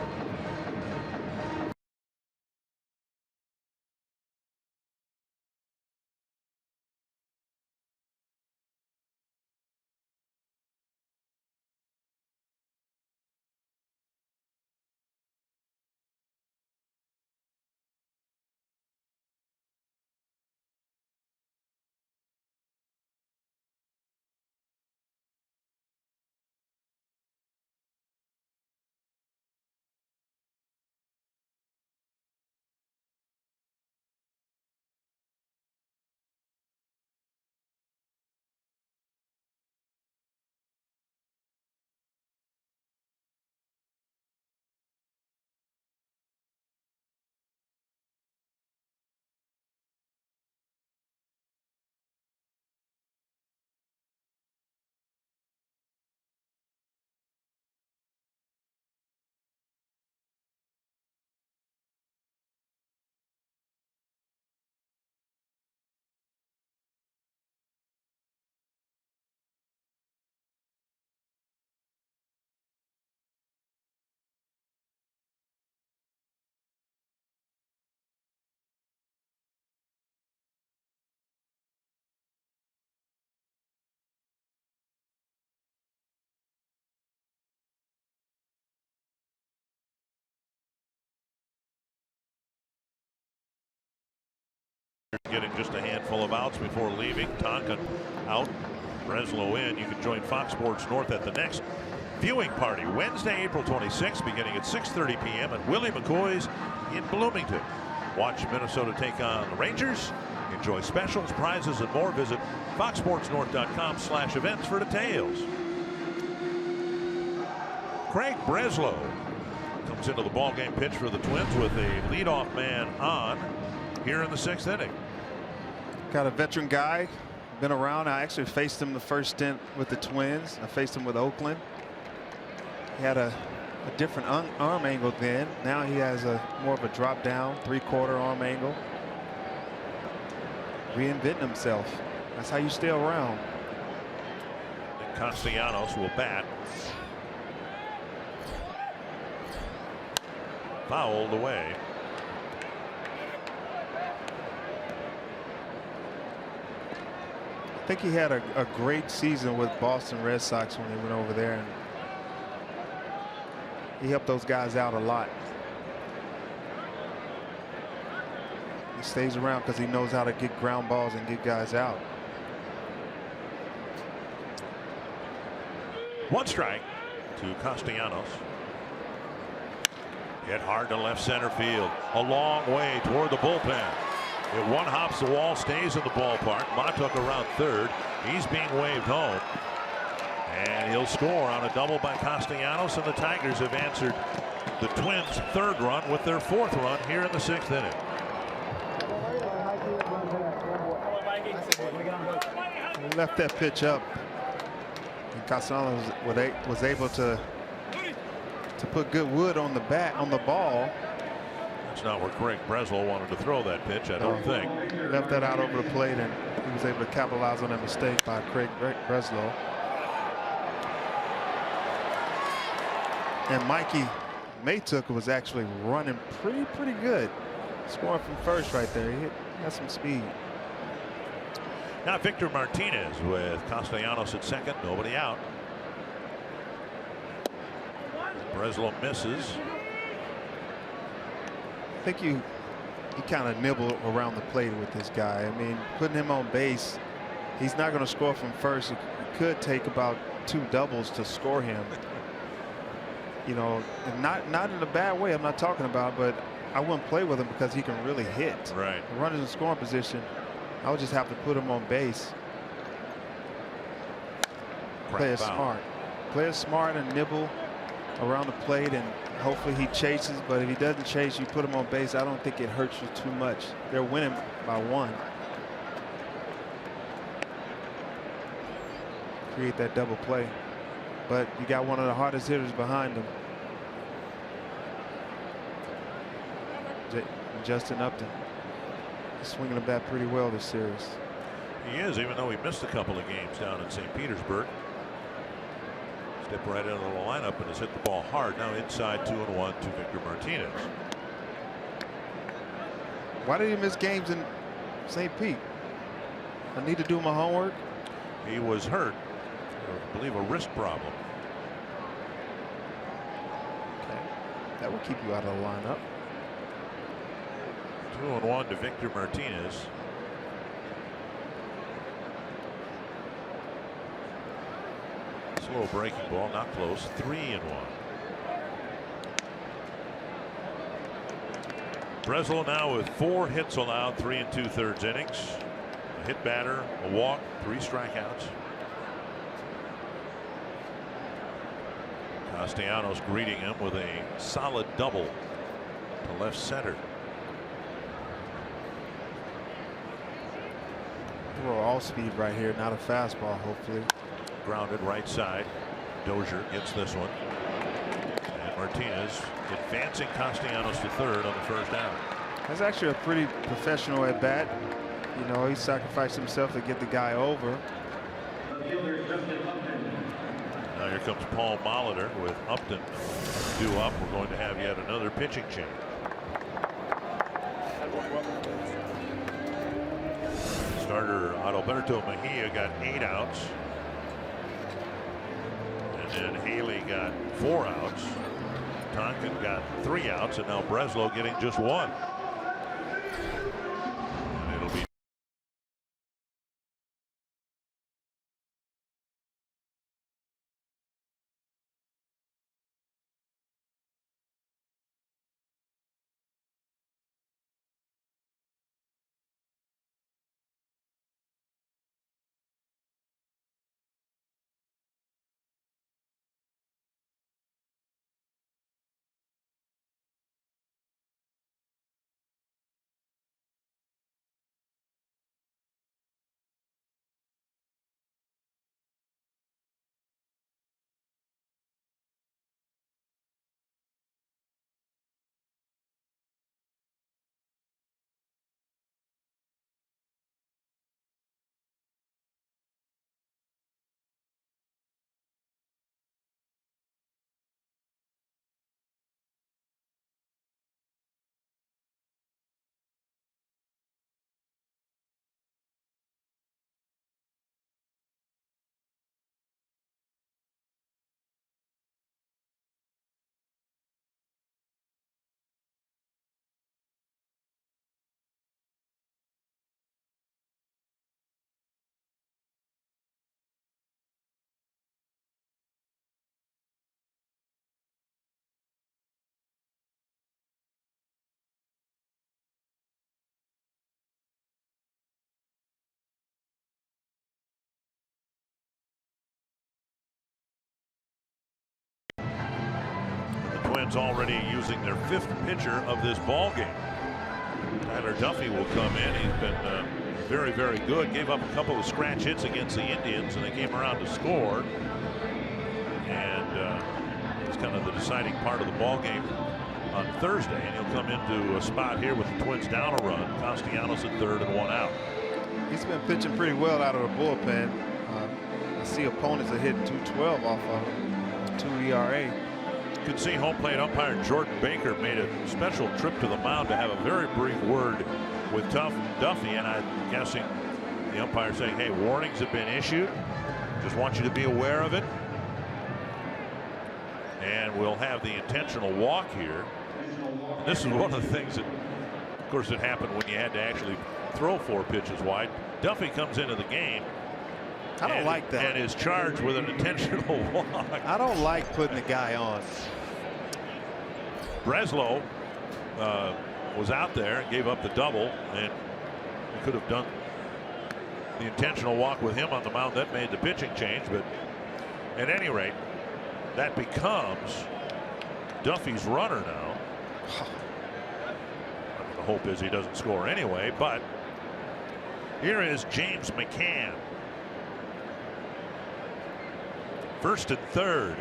Getting just a handful of outs before leaving. Tonkin out, Breslow in. You can join Fox Sports North at the next viewing party Wednesday, April 26th, beginning at 6:30 p.m. at Willie McCoy's in Bloomington. Watch Minnesota take on the Rangers. Enjoy specials, prizes, and more. Visit foxsportsnorth.com/events for details. Craig Breslow comes into the ballgame pitch for the Twins with a leadoff man on here in the 6th inning. Got a veteran guy, been around. I actually faced him the first stint with the Twins. I faced him with Oakland. He had a different arm angle then. Now he has a more of a drop down, 3/4 arm angle. Reinventing himself. That's how you stay around. And Castellanos will bat. Fouled away. I think he had a great season with Boston Red Sox when he went over there, and he helped those guys out a lot. He stays around because he knows how to get ground balls and get guys out. 1 strike to Castellanos. Hit hard to left center field. A long way toward the bullpen. It one hops the wall, stays in the ballpark. Matuk around third. He's being waved home. And he'll score on a double by Castellanos, and the Tigers have answered the Twins' 3rd run with their 4th run here in the 6th inning. He left that pitch up, and Castellanos was able to put good wood on the bat, on the ball. That's not where Craig Breslow wanted to throw that pitch, I don't think. Left that out over the plate, and he was able to capitalize on that mistake by Craig Breslow. And Mikey Matuk was actually running pretty good. Scoring from first right there. He had some speed. Now Victor Martinez with Castellanos at 2nd, nobody out. Breslow misses. I think you kind of nibble around the plate with this guy. I mean, putting him on base, he's not going to score from first. It could take about 2 doubles to score him. You know, and not in a bad way. I'm not talking about, but I wouldn't play with him because he can really hit. Right. The runner's in scoring position. I would just have to put him on base. Play it smart. Play it smart and nibble around the plate, and hopefully he chases. But if he doesn't chase, you put him on base. I don't think it hurts you too much. They're winning by 1. Create that double play. But you got one of the hardest hitters behind him. Justin Upton. He's swinging the bat pretty well this series. He is, even though he missed a couple of games down in St. Petersburg. Stepped right into the lineup and has hit the ball hard. Now inside 2-1 to Victor Martinez. Why did he miss games in St. Pete? I need to do my homework. He was hurt. I believe a wrist problem. Okay. That will keep you out of the lineup. 2-1 to Victor Martinez. Slow breaking ball, not close. 3-1. Breslow now with 4 hits allowed, 3 2/3 innings. A hit batter, a walk, 3 strikeouts. Castellanos greeting him with a solid double to left center. Throw all speed right here, not a fastball, hopefully. Grounded right side. Dozier gets this one. And Martinez advancing Castellanos to third on the first out. That's actually a pretty professional at bat. You know, he sacrificed himself to get the guy over. Now here comes Paul Molitor with Upton due up. We're going to have yet another pitching change. Starter Adalberto Mejia got 8 outs. And then Haley got 4 outs. Tonkin got 3 outs, and now Breslow getting just 1. And it'll be Twins already using their 5th pitcher of this ball game. Tyler Duffy will come in. He's been very, very good. Gave up a couple of scratch hits against the Indians, and they came around to score. And it's kind of the deciding part of the ball game on Thursday. And he'll come into a spot here with the Twins down a run. Castellanos at third and 1 out. He's been pitching pretty well out of the bullpen. I see opponents are hitting 212 off of 2 ERA. You can see home plate umpire Jordan Baker made a special trip to the mound to have a very brief word with Duffy, and I'm guessing the umpire saying, hey, warnings have been issued. Just want you to be aware of it. And we'll have the intentional walk here. And this is one of the things that, of course, it happened when you had to actually throw 4 pitches wide. Duffy comes into the game. I don't like that. And is charged with an intentional walk. I don't like putting the guy on. Breslow was out there and gave up the double, and we could have done the intentional walk with him on the mound. That made the pitching change, but at any rate, that becomes Duffy's runner now. The hope is he doesn't score anyway, but here is James McCann. First and third.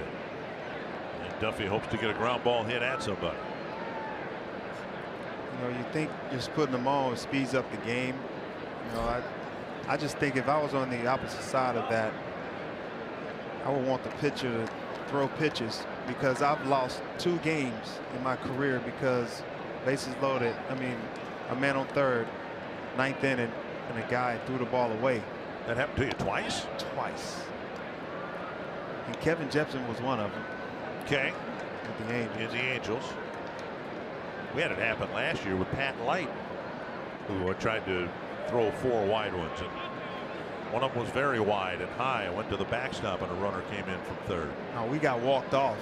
And Duffy hopes to get a ground ball hit at somebody. You know, you think just putting them on speeds up the game. You know, I just think if I was on the opposite side of that, I would want the pitcher to throw pitches, because I've lost 2 games in my career because bases loaded. I mean, a man on third, 9th inning, and a guy threw the ball away. That happened to you twice? Twice. And Kevin Jepson was one of them. Okay. With the Angels. In the Angels. We had it happen last year with Pat Light, who tried to throw 4 wide ones, and one of them was very wide and high. Went to the backstop, and a runner came in from third. No, we got walked off.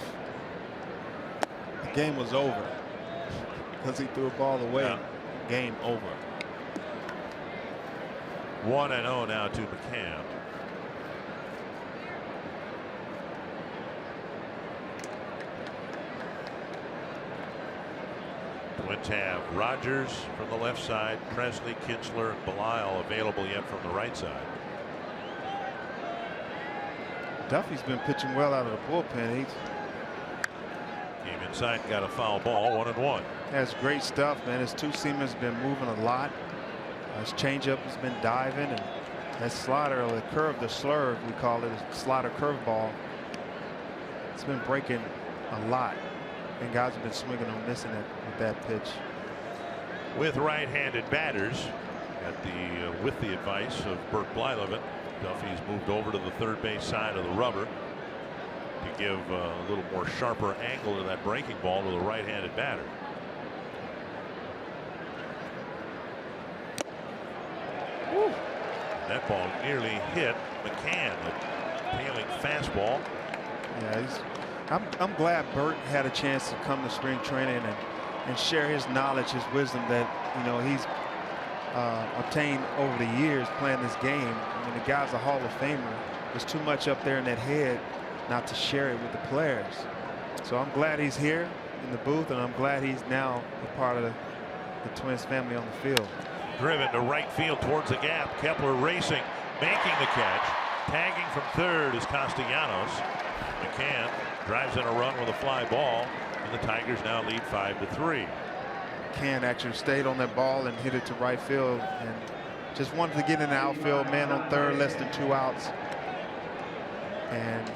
The game was over because he threw a ball away. Yeah. Game over. 1-0 now to McCann. Twins have Rogers from the left side, Presley, Kinsler, and Belisle available yet from the right side. Duffy's been pitching well out of the bullpen. He Came inside, got a foul ball, 1-1. has great stuff, man. His 2-seamer's been moving a lot. His changeup has been diving, and that slider, or the curve, the slurve we call it, a slider curveball. It's been breaking a lot, and guys have been swinging and missing it with that pitch. With right-handed batters, with the advice of Bert Blyleven, Duffy's moved over to the third base side of the rubber to give a little more sharper angle to that breaking ball to the right-handed batter. Woo. That ball nearly hit McCann, the tailing fastball. Yeah, I'm glad Bert had a chance to come to spring training and share his knowledge, his wisdom that he's obtained over the years playing this game. I mean, the guy's a Hall of Famer. There's too much up there in that head not to share it with the players. So I'm glad he's here in the booth, and I'm glad he's now a part of the Twins family on the field. Driven to right field towards the gap. Kepler racing, making the catch. Tagging from third is Castellanos. McCann drives in a run with a fly ball, and the Tigers now lead 5-3. McCann actually stayed on that ball and hit it to right field, and just wanted to get in the outfield. Man on third, less than 2 outs, and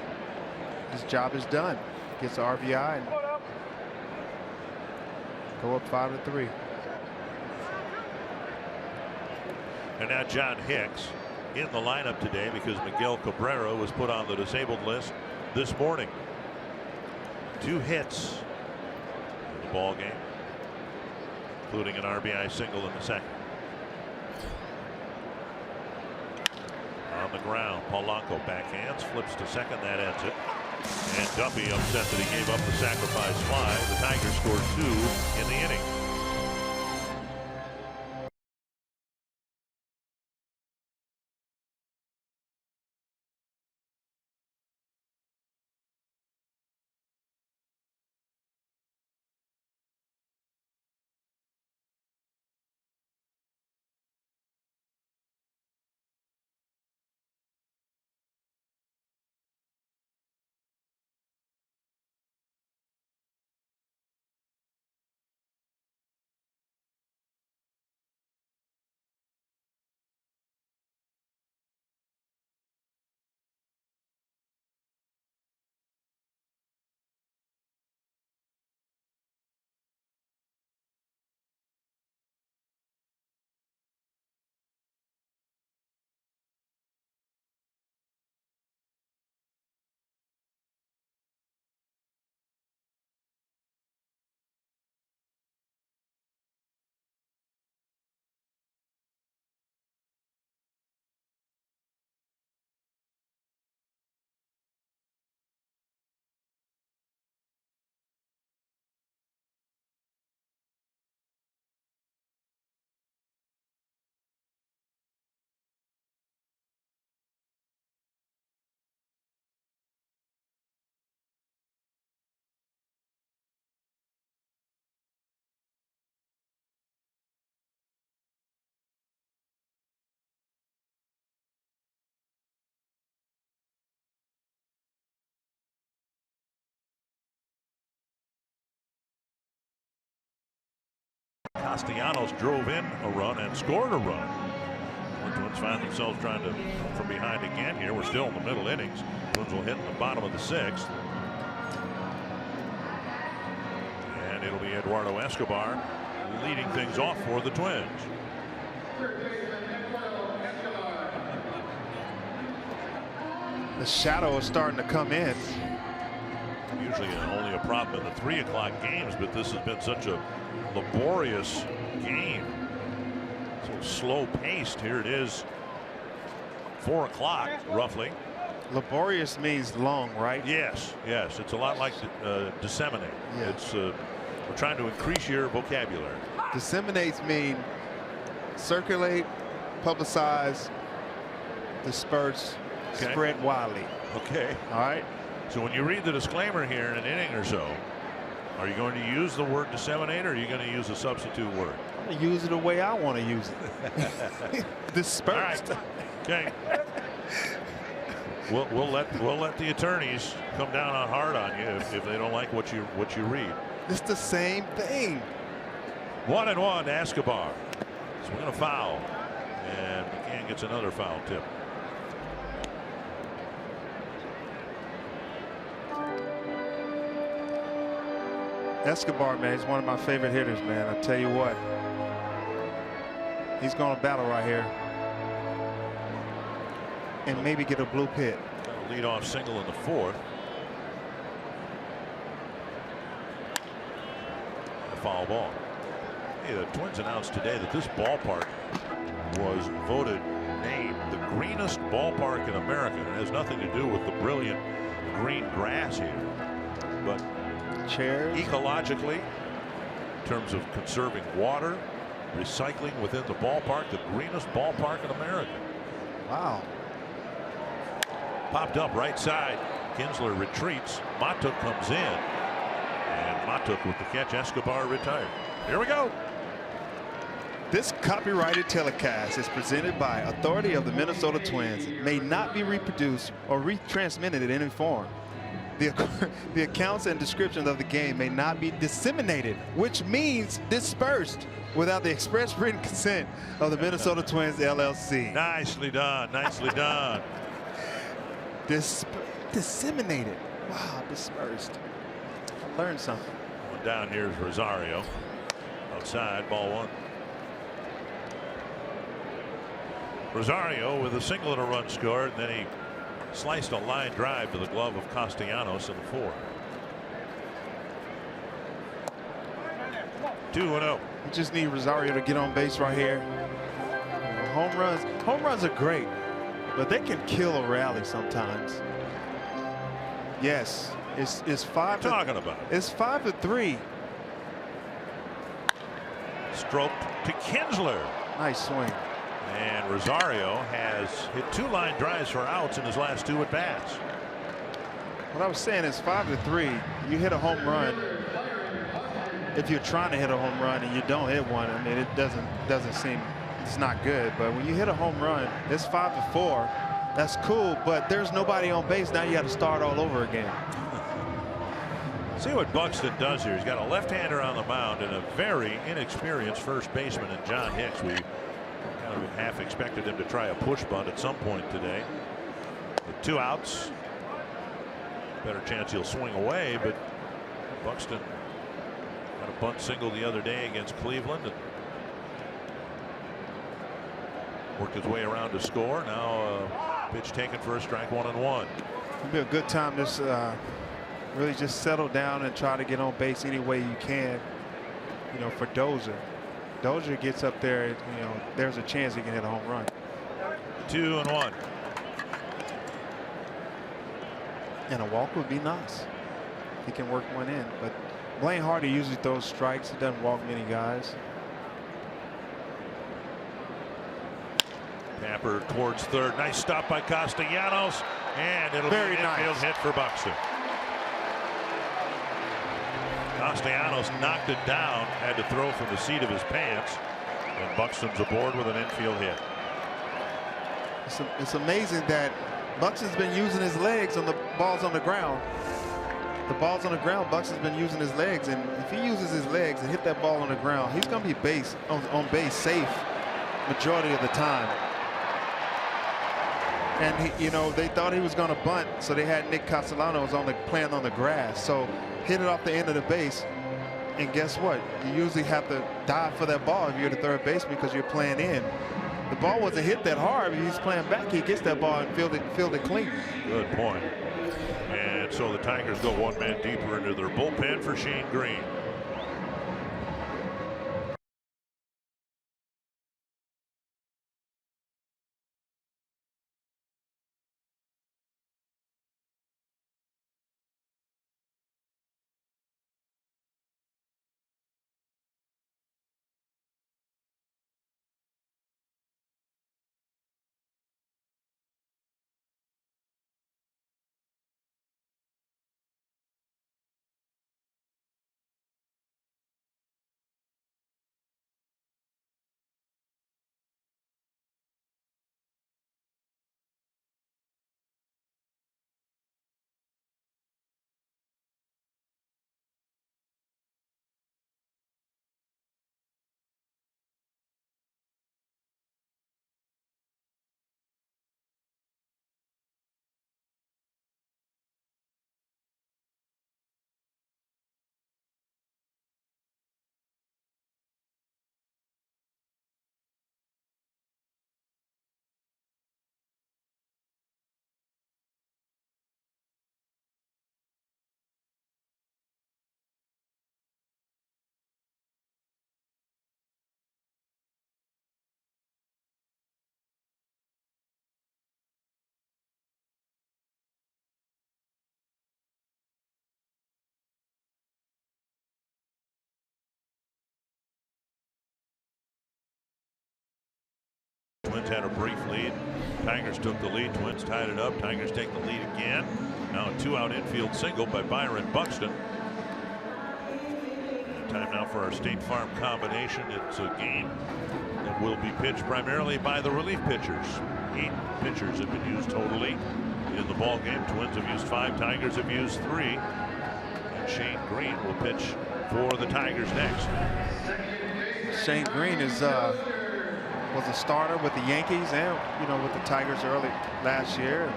his job is done. Gets the RBI and go up 5-3. And now John Hicks in the lineup today because Miguel Cabrera was put on the disabled list this morning. 2 hits in the ball game, including an RBI single in the second. On the ground, Polanco backhands, flips to second, that ends it. And Duffy upset that he gave up the sacrifice fly. The Tigers scored 2 in the inning. Castellanos drove in a run and scored a run. The Twins find themselves trying to come from behind again here. We're still in the middle innings. Twins will hit in the bottom of the 6th. And it'll be Eduardo Escobar leading things off for the Twins. The shadow is starting to come in. Usually only a problem in the 3 o'clock games, but this has been such a laborious game. So slow paced. Here it is, 4 o'clock roughly. Laborious means long, right? Yes, yes. It's a lot like disseminate. Yeah. It's we're trying to increase your vocabulary. Disseminates mean circulate, publicize, disperse, Okay. spread widely. Okay. All right. So when you read the disclaimer here in an inning or so, are you going to use the word disseminate, or are you going to use a substitute word? I'm going to use it the way I want to use it. Dispersed. All right. Okay. We'll let the attorneys come down on hard on you if they don't like what you read. It's the same thing. 1-1 to Escobar. Swinging a foul, and McCann gets another foul tip. Escobar, man, he's one of my favorite hitters, man. I tell you what, he's going to battle right here and maybe get a blue pit. Got a leadoff single in the 4th. A foul ball. Hey, the Twins announced today that this ballpark was voted named the greenest ballpark in America. It has nothing to do with the brilliant green grass here, but Chairs. ecologically, in terms of conserving water, recycling within the ballpark, the greenest ballpark in America. Wow. Popped up right side. Kinsler retreats. Matuk comes in, and Matuk with the catch. Escobar retired. Here we go. This copyrighted telecast is presented by authority of the Minnesota Twins. It may not be reproduced or retransmitted in any form. The accounts and descriptions of the game may not be disseminated, which means dispersed, without the express written consent of the Minnesota Twins LLC. Nicely done. Nicely done. Disseminated. Wow, dispersed. I learned something. One down here is Rosario. Outside, ball 1. Rosario with a single and a run scored, and then he sliced a line drive to the glove of Castellanos in the 4th. 2-0. We just need Rosario to get on base right here. Home runs are great, but they can kill a rally sometimes. Yes, it's 5 to, Talking about it. it's 5-3. Stroked to Kinsler. Nice swing. And Rosario has hit 2 line drives for outs in his last 2 at bats. What I was saying is 5-3. You hit a home run. If you're trying to hit a home run and you don't hit one, I mean, it doesn't seem, it's not good. But when you hit a home run, it's 5-4. That's cool, but there's nobody on base. Now you got to start all over again. See what Buxton does here. He's got a left-hander on the mound and a very inexperienced first baseman in John Hicks. We kind of half expected him to try a push bunt at some point today. With 2 outs, better chance he'll swing away, but Buxton got a bunt single the other day against Cleveland and worked his way around to score. Now pitch taken for a strike, 1-1. It'll be a good time to really just settle down and try to get on base any way you can. You know, for Dozier. Dozier gets up there, you know, there's a chance he can hit a home run. 2-1. And a walk would be nice. He can work one in, but Blaine Hardy usually throws strikes. He doesn't walk many guys. Tapper towards third. Nice stop by Castellanos, and it'll be an infield hit for Buxton. Castellanos knocked it down, had to throw from the seat of his pants, and Buxton's aboard with an infield hit. It's amazing that Buxton's been using his legs on the balls on the ground. the ball's on the ground, Bucks has been using his legs, and if he uses his legs and hit that ball on the ground, he's going to be on base safe majority of the time. And he, you know, they thought he was going to bunt, so they had Nick Castellanos playing on the grass. So hit it off the end of the base, and guess what? You usually have to dive for that ball if you're the third baseman because you're playing in. The ball wasn't hit that hard. If he's playing back, he gets that ball and field it clean. Good point. And so the Tigers go one man deeper into their bullpen for Shane Green. Twins had a brief lead. Tigers took the lead. Twins tied it up. Tigers take the lead again. Now a 2-out infield single by Byron Buxton. And time now for our State Farm combination. It's a game that will be pitched primarily by the relief pitchers. 8 pitchers have been used totally in the ball game. Twins have used 5. Tigers have used 3. And Shane Green will pitch for the Tigers next. Shane Green was a starter with the Yankees and, you know, with the Tigers early last year.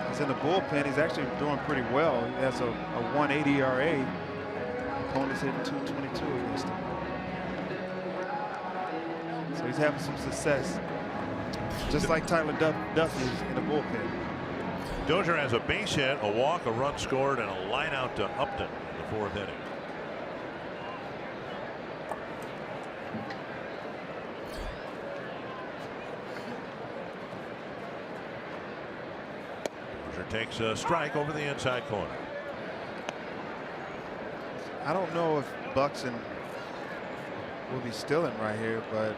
He's in the bullpen. He's actually doing pretty well. He has a 1.80 ERA. Opponents hitting .222 against him. So he's having some success, just like Tyler Duffy in the bullpen. Dozier has a base hit, a walk, a run scored, and a line out to Upton in the 4th inning. Takes a strike over the inside corner. I don't know if Buxton will be stealing right here, but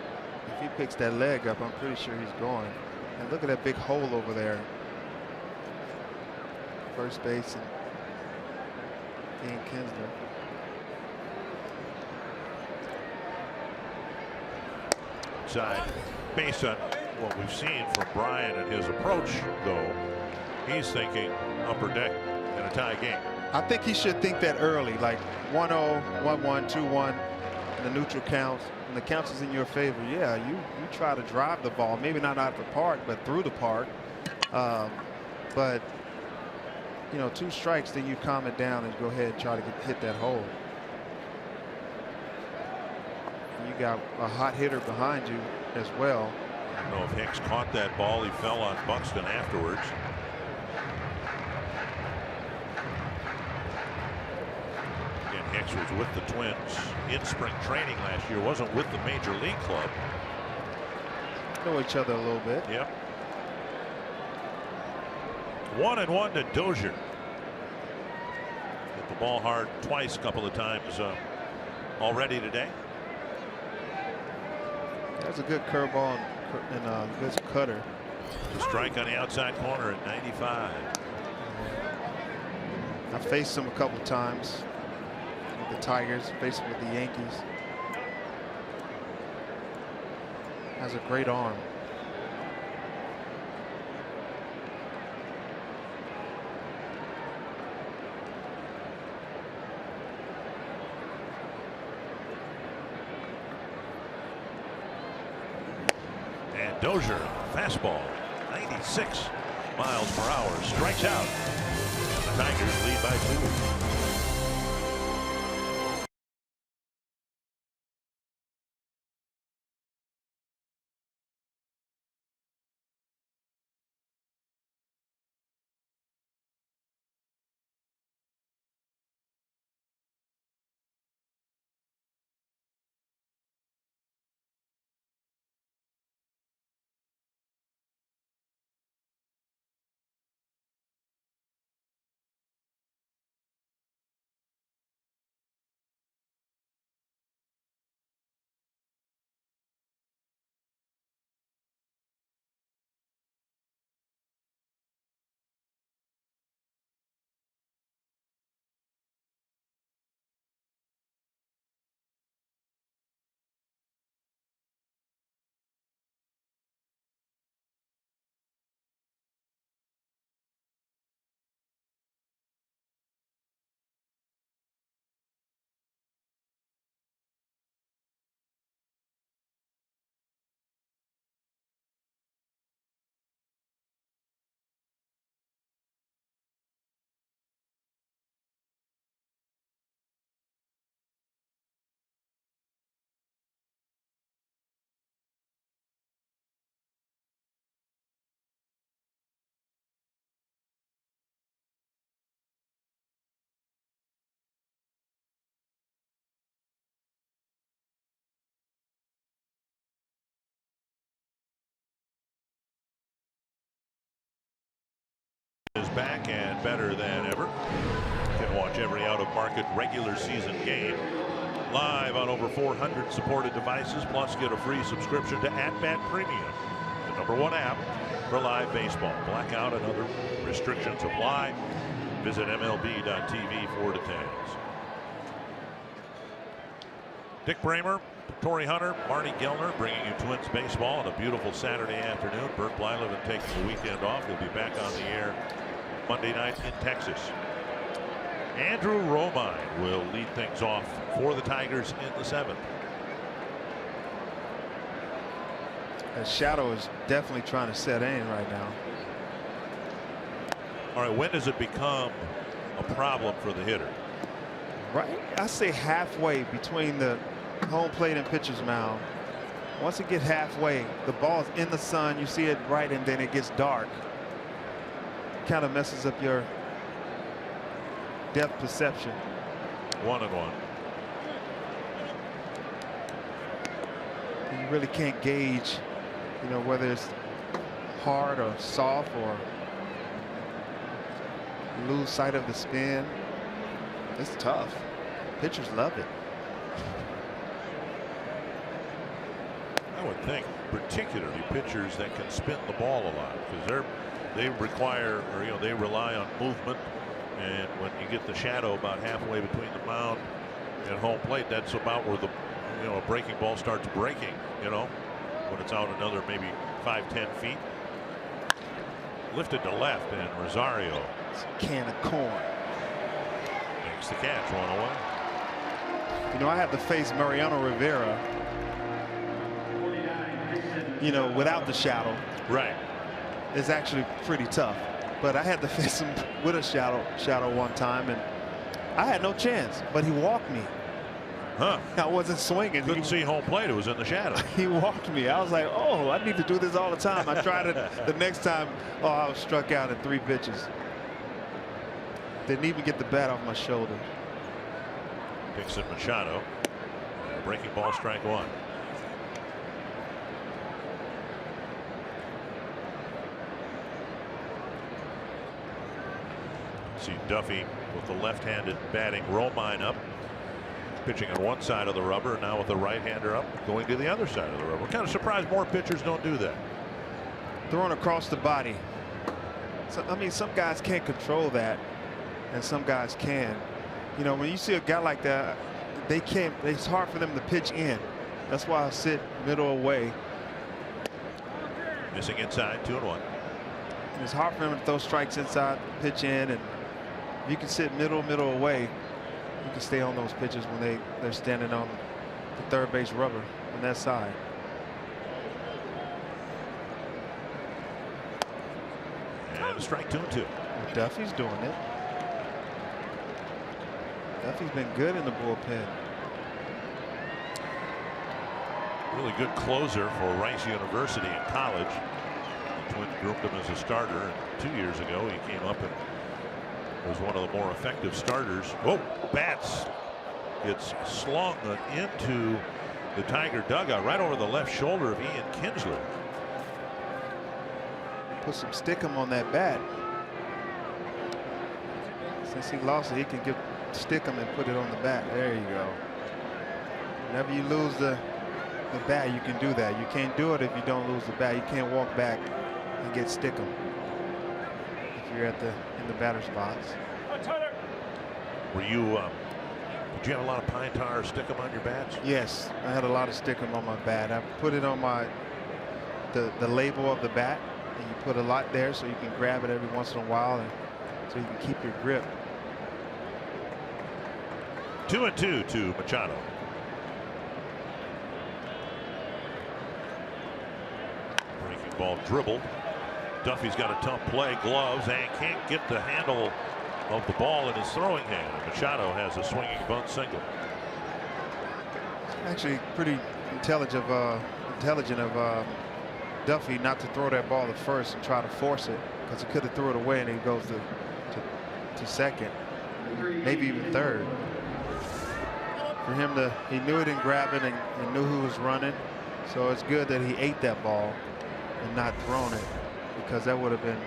if he picks that leg up, I'm pretty sure he's going. And look at that big hole over there. First base and Ian Kinsler. Side, based on what we've seen from Brian and his approach, though, he's thinking upper deck in a tie game. I think he should think that early, like 1-0, 1-1, 2-1, the neutral counts, and the counts is in your favor. Yeah, you try to drive the ball, maybe not out of the park, but through the park. But you know, 2 strikes, then you calm it down and go ahead and try to hit that hole. You got a hot hitter behind you as well. I don't know if Hicks caught that ball. He fell on Buxton afterwards. Again, Hicks was with the Twins in spring training last year. Wasn't with the major league club. Know each other a little bit. Yep. 1-1 to Dozier. Hit the ball hard twice, a couple of times already today. That's a good curveball and a good cutter. A strike on the outside corner at 95. I faced him a couple times with the Tigers, faced him with the Yankees. Has a great arm. Dozier, fastball, 96 miles per hour, strikes out. The Tigers lead by 2. Is back and better than ever. You can watch every out-of-market regular season game live on over 400 supported devices, plus get a free subscription to @Bat Premium, the #1 app for live baseball. Blackout and other restrictions apply. Visit MLB.tv for details. Dick Bramer, Torii Hunter, Marty Gellner bringing you Twins baseball on a beautiful Saturday afternoon. Bert Blyleven taking the weekend off. He'll be back on the air Monday night in Texas. Andrew Romine will lead things off for the Tigers in the 7th. The shadow is definitely trying to set in right now. All right, when does it become a problem for the hitter? Right, I say halfway between the home plate and pitcher's mound. Once it gets halfway, the ball's in the sun, you see it right, and then it gets dark. Kind of messes up your depth perception. 1-1. You really can't gauge, you know, whether it's hard or soft, or you lose sight of the spin. It's tough. Pitchers love it. I would think particularly pitchers that can spin the ball a lot, because they require, or they rely on movement, and when you get the shadow about halfway between the mound and home plate, that's about where the a breaking ball starts breaking, when it's out another maybe 5-10 feet. Lifted to left, and Rosario, it's a can of corn, makes the catch. 1-1. I had to face Mariano Rivera, without the shadow. Right. It's actually pretty tough, but I had to face him with a shadow one time, and I had no chance, but he walked me. Huh. I wasn't swinging. Couldn't see home plate. It was in the shadow. He walked me. I was like, oh, I need to do this all the time. I tried it the next time. Oh, I was struck out in 3 pitches. Didn't even get the bat off my shoulder. Dixon Machado. Breaking ball, strike 1. See Duffy with the left-handed batting. Romine up, pitching on one side of the rubber, now with the right-hander up, going to the other side of the rubber. Kind of surprised more pitchers don't do that. Throwing across the body. So, I mean, some guys can't control that, and some guys can. When you see a guy like that, they can't. It's hard for them to pitch in. That's why I sit middle away. Missing inside, 2-1. It's hard for them to throw strikes inside, pitch in, and if you can sit middle away, you can stay on those pitches when they're standing on the third base rubber on that side. And a strike 2-2. Duffy's doing it. Duffy's been good in the bullpen. Really good closer for Rice University in college. The Twins groomed him as a starter. And 2 years ago, he came up and was one of the more effective starters. Oh, bats gets slung into the Tiger dugout right over the left shoulder of Ian Kinsler. Put some stickum on that bat. Since he lost it, he can stick him and put it on the bat. There you go. Whenever you lose the bat, you can do that. You can't do it if you don't lose the bat. You can't walk back and get stick 'em if you're in the batter's box. Were you did you have a lot of pine tar or stick 'em on your bats? Yes, I had a lot of stick 'em on my bat. I put it on the label of the bat, and you put a lot there so you can grab it every once in a while, and so you can keep your grip. 2-2 to Machado. Breaking ball dribbled. Duffy's got a tough play, gloves, and can't get the handle of the ball in his throwing hand. Machado has a swinging bunt single. Actually, pretty intelligent of Duffy not to throw that ball to first and try to force it, because he could have threw it away and he goes to second, maybe even third. For him he knew he didn't grab it and knew who was running, so it's good that he ate that ball and not thrown it, because that would have been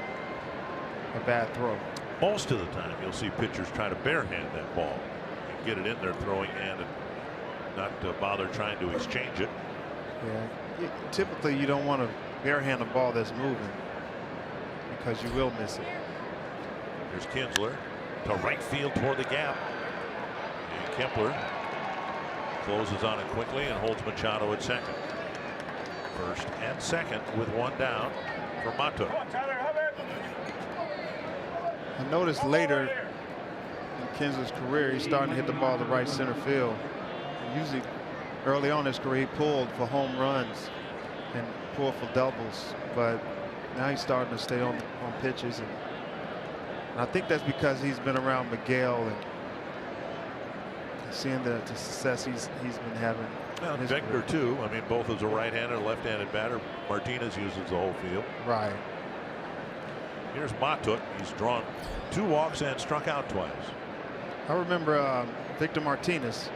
a bad throw. Most of the time you'll see pitchers try to barehand that ball and get it in their throwing hand and not bother trying to exchange it. Yeah, typically you don't want to barehand a ball that's moving, because you will miss it. Here's Kinsler to right field toward the gap. And Kepler closes on it quickly and holds Machado at second. First and second with one down for Mato. I noticed later in Kinsler's career, he's starting to hit the ball to right center field. And usually early on in his career, he pulled for home runs and pulled for doubles, but now he's starting to stay on pitches, and I think that's because he's been around Miguel and seeing the success he's been having. Well, Victor too. I mean, both as a right-handed, left-handed batter. Martinez uses the whole field. Right. Here's Matuk. He's drawn 2 walks and struck out twice. I remember Victor Martinez.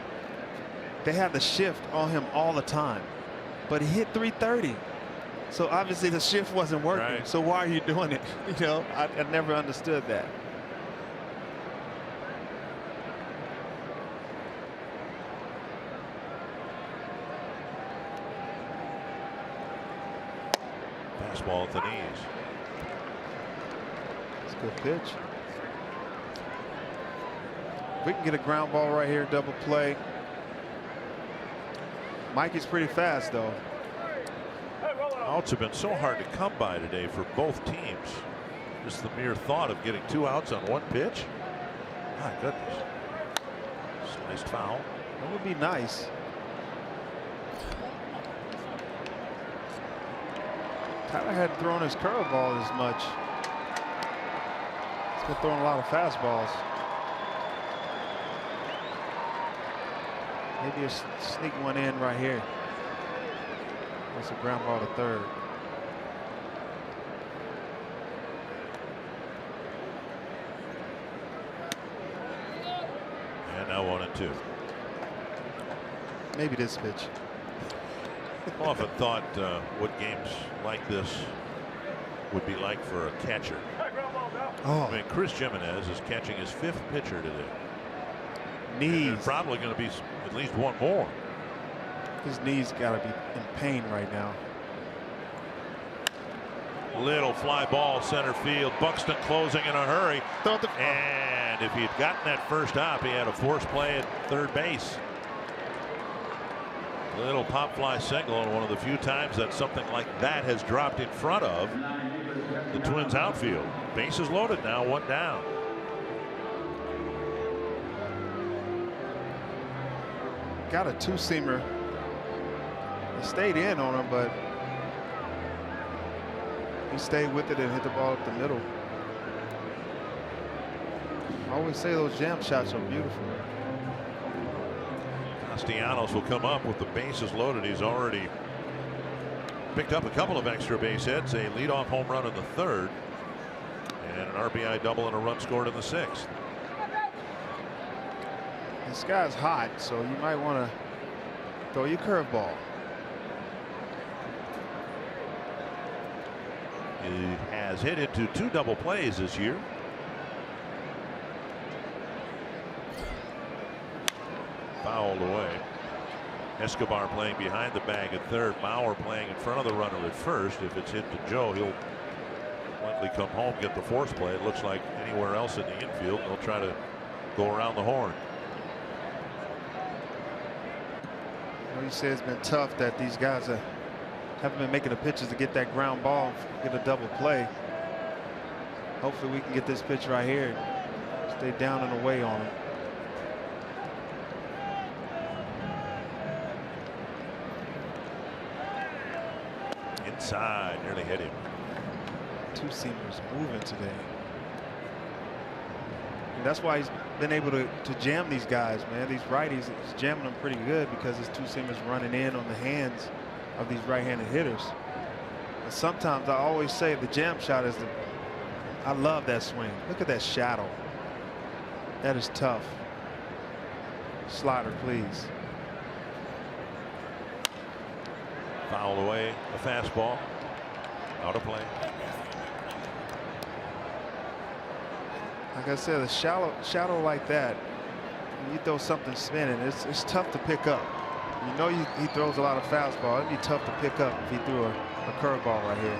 They had the shift on him all the time, but he hit .330. So obviously the shift wasn't working. Right. So why are you doing it? You know, I never understood that. Fastball at the knees. It's a good pitch. We can get a ground ball right here, double play. Mikey's pretty fast, though. Outs have been so hard to come by today for both teams. Just the mere thought of getting 2 outs on 1 pitch. My goodness. Sliced foul. That would be nice. Tyler hadn't thrown his curveball as much. He's been throwing a lot of fastballs. Maybe sneak one in right here. That's a ground ball to third. And now 1-2. Maybe this pitch. I've often thought what games like this would be like for a catcher. Oh, I mean, Chris Jimenez is catching his 5th pitcher today. knees. There's probably going to be at least one more. His knees got to be in pain right now. Little fly ball center field. Buxton closing in a hurry. And if he'd gotten that first out, he had a forced play at third base. Little pop fly single, and one of the few times that something like that has dropped in front of the Twins outfield. Bases loaded now, 1 down. Got a 2-seamer. He stayed in on him, but he stayed with it and hit the ball up the middle. I always say those jam shots are beautiful. Castellanos will come up with the bases loaded. He's already picked up a couple of extra base hits, a leadoff home run in the 3rd, and an RBI double and a run scored in the 6th. This guy's hot, so you might want to throw your curveball. He has hit into 2 double plays this year. Fouled away. Escobar playing behind the bag at 3rd. Bauer playing in front of the runner at 1st. If it's hit to Joe, he'll likely come home, get the force play. It looks like anywhere else in the infield, they'll try to go around the horn. You say it's been tough that these guys haven't been making the pitches to get that ground ball, get a double play. Hopefully we can get this pitch right here and stay down and away on him. Inside, nearly hit him. 2-seamers moving today. And that's why he's been able to jam these guys, man. These righties, he's jamming them pretty good because his 2-seamers running in on the hands of these right-handed hitters. And sometimes I always say the jam shot is I love that swing. Look at that shadow. That is tough. Slider, please. Foul away, a fastball. Out of play. Like I said, a shadow like that, when you throw something spinning, it's tough to pick up. You know he throws a lot of fastball. It'd be tough to pick up if he threw a curveball right here.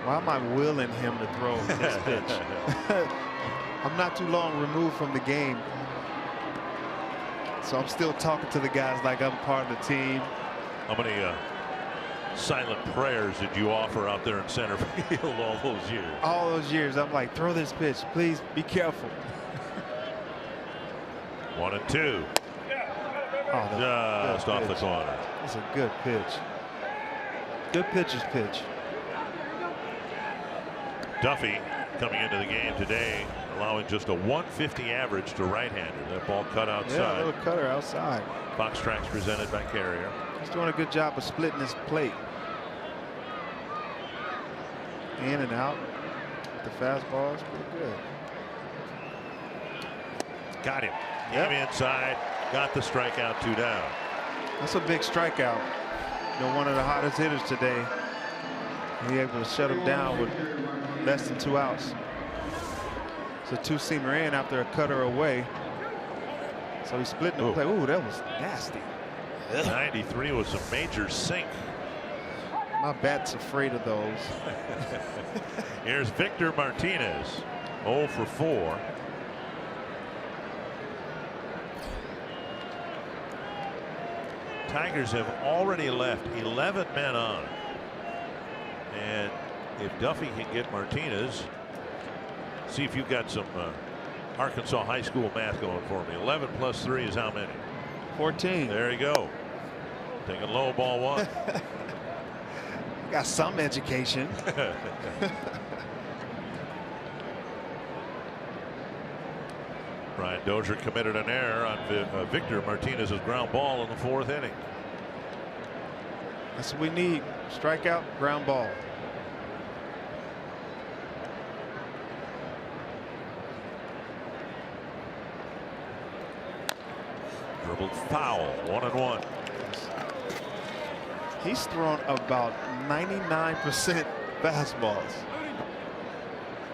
Why am I willing him to throw this pitch? I'm not too long removed from the game, so I'm still talking to the guys like I'm part of the team. How many silent prayers did you offer out there in center field all those years? All those years, I'm like, throw this pitch, please be careful. 1-2. Oh, just off the corner. That's a good pitch. Good pitcher's pitch. Duffy coming into the game today, allowing just a 150 average to right-hander. That ball cut outside. Yeah, a little cutter outside. Fox Tracks presented by Carrier. He's doing a good job of splitting his plate. In and out. The fastball is pretty good. Got him. Yep. Came inside. Got the strikeout, 2 down. That's a big strikeout. You know, one of the hottest hitters today. He able to shut him down with less than 2 outs. It's a 2-seamer in after a cutter away. So he's splitting the play. Ooh, that was nasty. 93 was a major sink. My bat's afraid of those. Here's Victor Martinez, 0 for 4. Tigers have already left 11 men on. And if Duffy can get Martinez, see if you've got some Arkansas high school math going for me. 11 plus 3 is how many? 14. There you go. Taking low, ball 1. Got some education. Brian Dozier committed an error on Victor Martinez's ground ball in the 4th inning. That's what we need. Strikeout, ground ball. Dribbled foul, 1-1. He's thrown about 99% fastballs.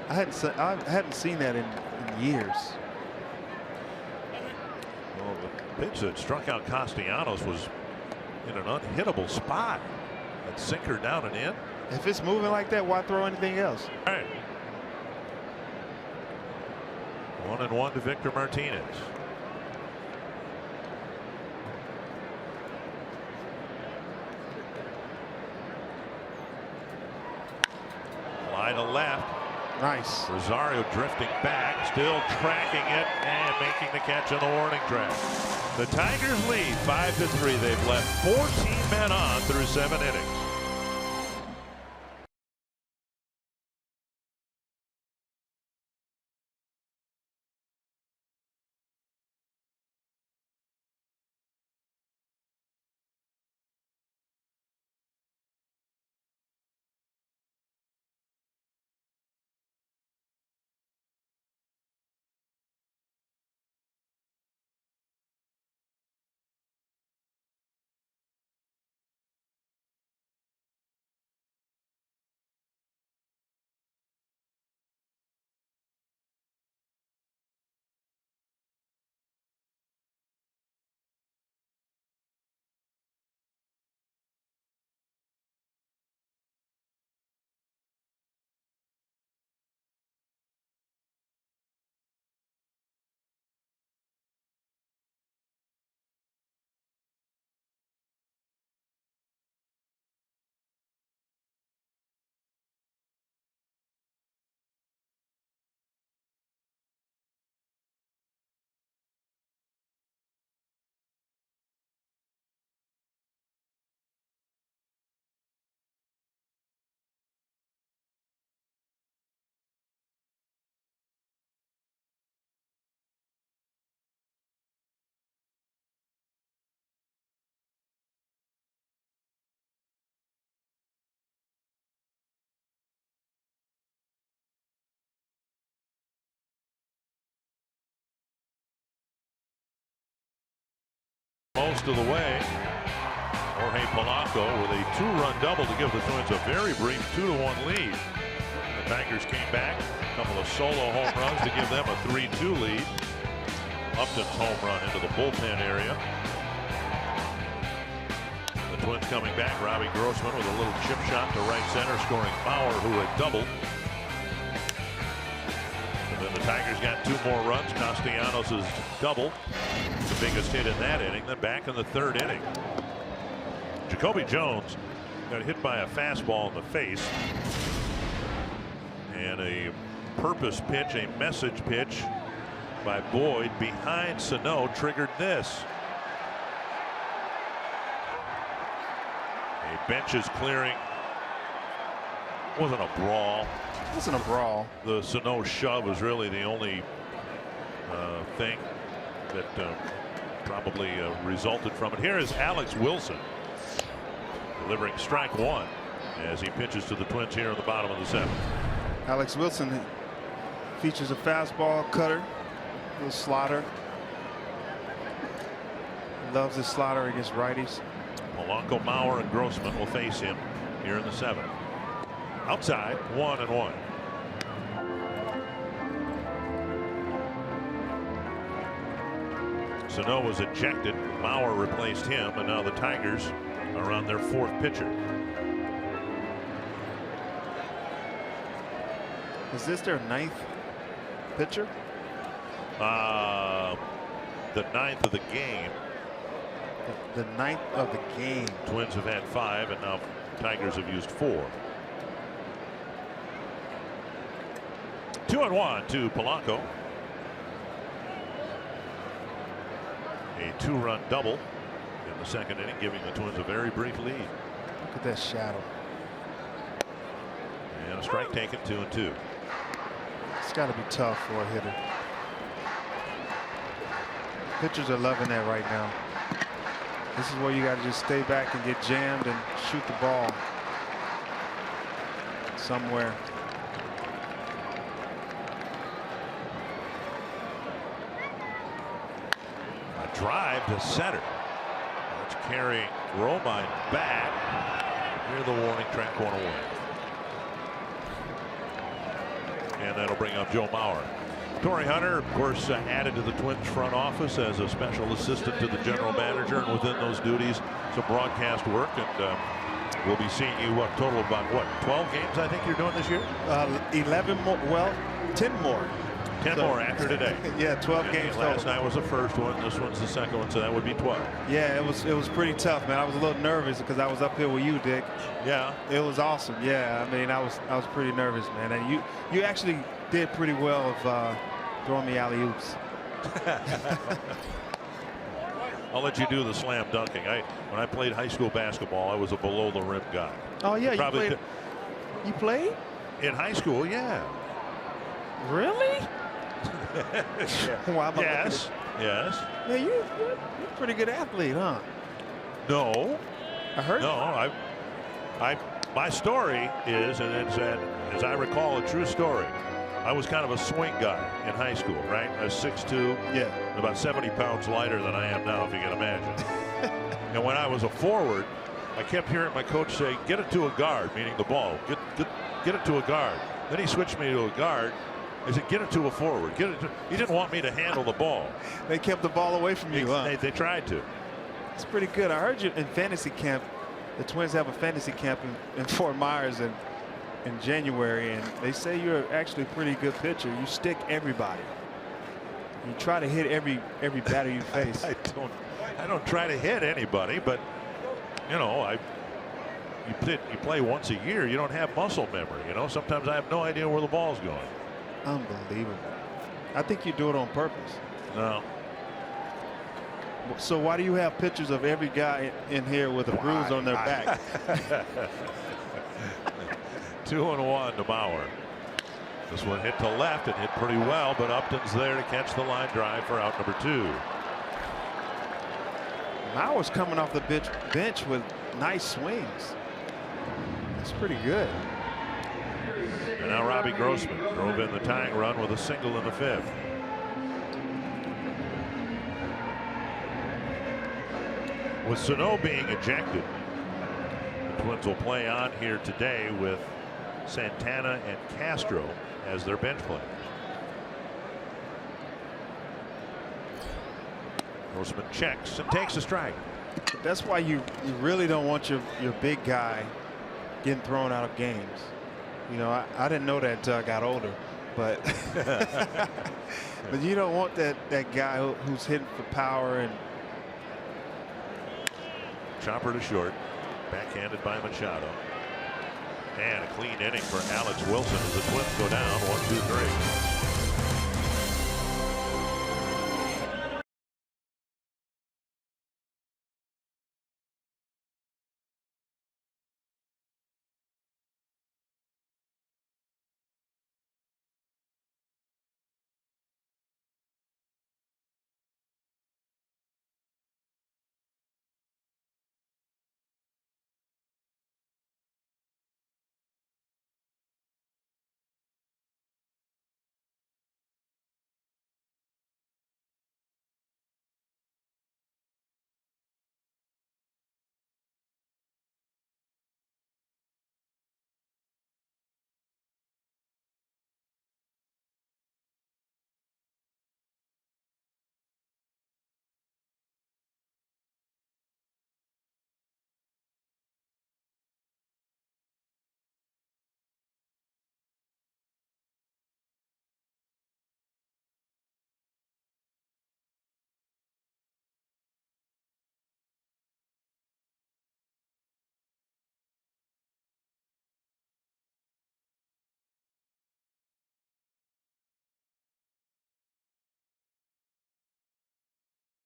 I hadn't seen that in years. Well, the pitch that struck out Castellanos was in an unhittable spot. That sinker down and in. If it's moving like that, why throw anything else? All right. 1-1 to Victor Martinez. Line to left. Nice. Rosario drifting back, still tracking it and making the catch on the warning track. The Tigers lead 5-3. They've left 14 men on through 7 innings. of the way. Jorge Polanco with a 2-run double to give the Twins a very brief 2-1 lead. The Tigers came back, a couple of solo home runs to give them a 3-2 lead. Upton's home run into the bullpen area. The Twins coming back. Robbie Grossman with a little chip shot to right center, scoring Bauer, who had doubled. And then the Tigers got 2 more runs. Castellanos' double, the biggest hit in that inning. Then back in the 3rd inning, Jacoby Jones got hit by a fastball in the face, and a purpose pitch, a message pitch by Boyd behind Sano triggered this. A benches clearing. Wasn't a brawl. It wasn't a brawl. The Sano shove was really the only thing that probably resulted from it. Here is Alex Wilson delivering strike 1 as he pitches to the Twins here in the bottom of the 7th. Alex Wilson features a fastball, cutter, a little slider. Loves his slider against righties. Polanco, Mauer, and Grossman will face him here in the 7th. Outside, 1-1. Sano was ejected. Mauer replaced him, and now the Tigers are on their 4th pitcher. Is this their 9th pitcher? The 9th of the game. The 9th of the game. Twins have had 5, and now Tigers have used 4. 2-1 to Polanco. A 2-run double in the 2nd inning, giving the Twins a very brief lead. Look at that shadow. And a strike taken, 2-2. It's got to be tough for a hitter. Pitchers are loving that right now. This is where you got to just stay back and get jammed and shoot the ball somewhere. A drive to center. It's carrying Romine back near the warning track going away. And that'll bring up Joe Mauer. Torrey Hunter, of course, added to the Twins front office as a special assistant to the general manager, and within those duties, some broadcast work. And we'll be seeing you a total of about, what, 12 games I think you're doing this year? 11 more. Well, 10 more. 10 more after today. Yeah, 12 games Last total. night was the first one. This one's the 2nd one, so that would be 12. Yeah, it was pretty tough, man. I was a little nervous because I was up here with you, Dick. Yeah. It was awesome. Yeah, I mean, I was pretty nervous, man. And you actually did pretty well of throwing me alley-oops. I'll let you do the slam dunking. When I played high school basketball, I was a below the rim guy. Oh yeah, Probably you played? in high school, yeah. Really? Why am I Yes. Yes. Yeah, you're a pretty good athlete, huh? No. I heard. No. My story is, and it's as I recall, a true story. I was kind of a swing guy in high school, right? I was 6'2", Yeah. about 70 pounds lighter than I am now, if you can imagine. And when I was a forward, I kept hearing my coach say, "Get it to a guard," meaning the ball. Get it to a guard. Then he switched me to a guard. I said, "Get it to a forward." He didn't want me to handle the ball. They kept the ball away from you, huh? They tried to. It's pretty good. I heard you in fantasy camp. The Twins have a fantasy camp in Fort Myers in January, and they say you're actually a pretty good pitcher. You stick everybody. You try to hit every batter you face. I don't try to hit anybody, but you know, you play once a year. You don't have muscle memory. You know, sometimes I have no idea where the ball's going. Unbelievable. I think you do it on purpose. No. So why do you have pictures of every guy in here with a bruise on their back? 2-1 to Bauer. This one hit to left and hit pretty well, but Upton's there to catch the line drive for out number 2. Bauer's coming off the bench with nice swings. That's pretty good. And now Robbie Grossman drove in the tying run with a single in the 5th. With Sano being ejected, the Twins will play on here today with Santana and Castro as their bench players. Grossman checks and takes a strike. That's why you really don't want your big guy getting thrown out of games. You know, I didn't know that until I got older, but but you don't want that guy who's hitting for power. And chopper to short, backhanded by Machado, and a clean inning for Alex Wilson as the Twins go down 1-2-3.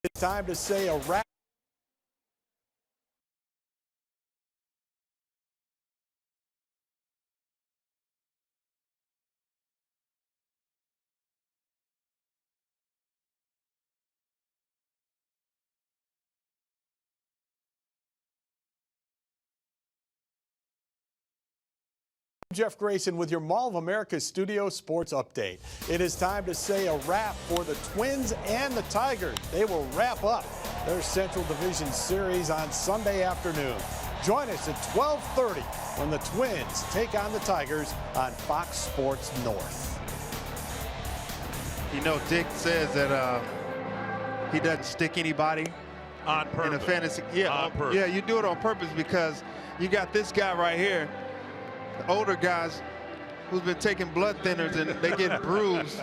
It's time to say a wrap. Jeff Grayson with your Mall of America Studio Sports Update. It is time to say a wrap for the Twins and the Tigers. They will wrap up their Central Division Series on Sunday afternoon. Join us at 12:30 when the Twins take on the Tigers on Fox Sports North. you know, Dick says that he doesn't stick anybody on purpose. In a fantasy. Yeah, on purpose. Yeah, you do it on purpose because you got this guy right here, the older guys who's been taking blood thinners and they get bruised.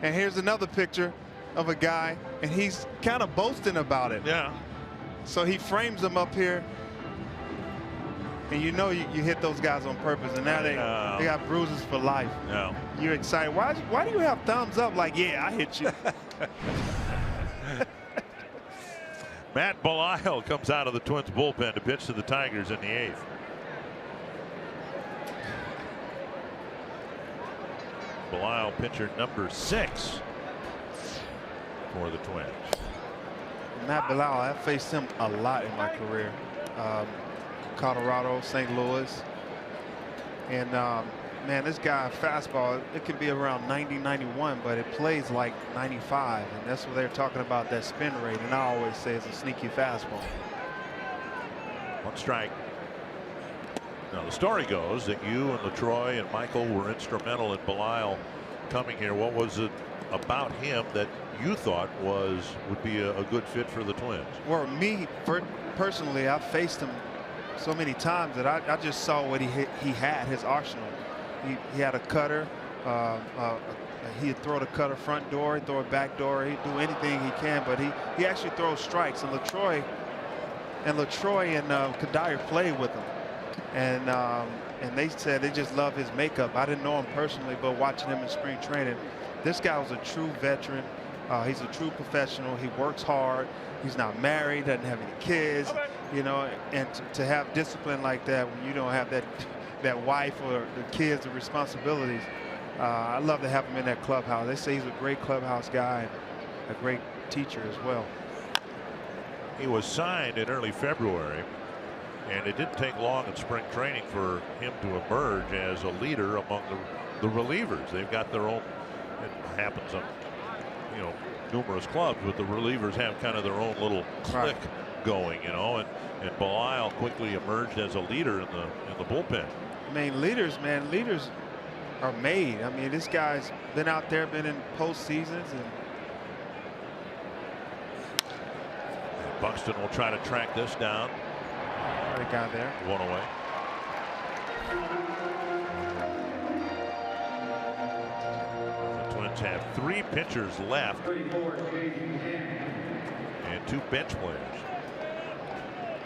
And here's another picture of a guy, and he's kind of boasting about it. Yeah. So he frames them up here, and you know you hit those guys on purpose, and now they got bruises for life. No. You're excited. Why do you have thumbs up like, yeah, I hit you? Matt Belisle comes out of the Twins bullpen to pitch to the Tigers in the 8th. Belisle, pitcher number 6 for the Twins. Matt Belisle, I faced him a lot in my career. Colorado, St. Louis. And man, this guy, fastball, it can be around 90, 91, but it plays like 95. And that's what they're talking about, that spin rate. And I always say it's a sneaky fastball. 1 strike. Now the story goes that you and LaTroy and Michael were instrumental in Belisle coming here. What was it about him that you thought would be a good fit for the Twins? Well, me personally, I faced him so many times that I just saw what he had, his arsenal. He had a cutter. He'd throw the cutter front door, he'd throw it back door. He'd do anything he can, but he actually throws strikes. And LaTroy and Kadire played with him. And they said they just love his makeup. I didn't know him personally, but watching him in spring training, this guy was a true veteran. He's a true professional. He works hard. He's not married, doesn't have any kids, you know, and to have discipline like that when you don't have that wife or the kids, the responsibilities. I love to have him in that clubhouse. They say he's a great clubhouse guy and a great teacher as well. He was signed in early February, and it didn't take long in spring training for him to emerge as a leader among the relievers. They've got their own, it happens you know, numerous clubs, but the relievers have kind of their own little clique going, you know, and Belisle quickly emerged as a leader in the bullpen. I mean, leaders, man, leaders are made. I mean, this guy's been out there, been in postseasons, and Buxton will try to track this down. already got there. One away. The Twins have 3 pitchers left and 2 bench players.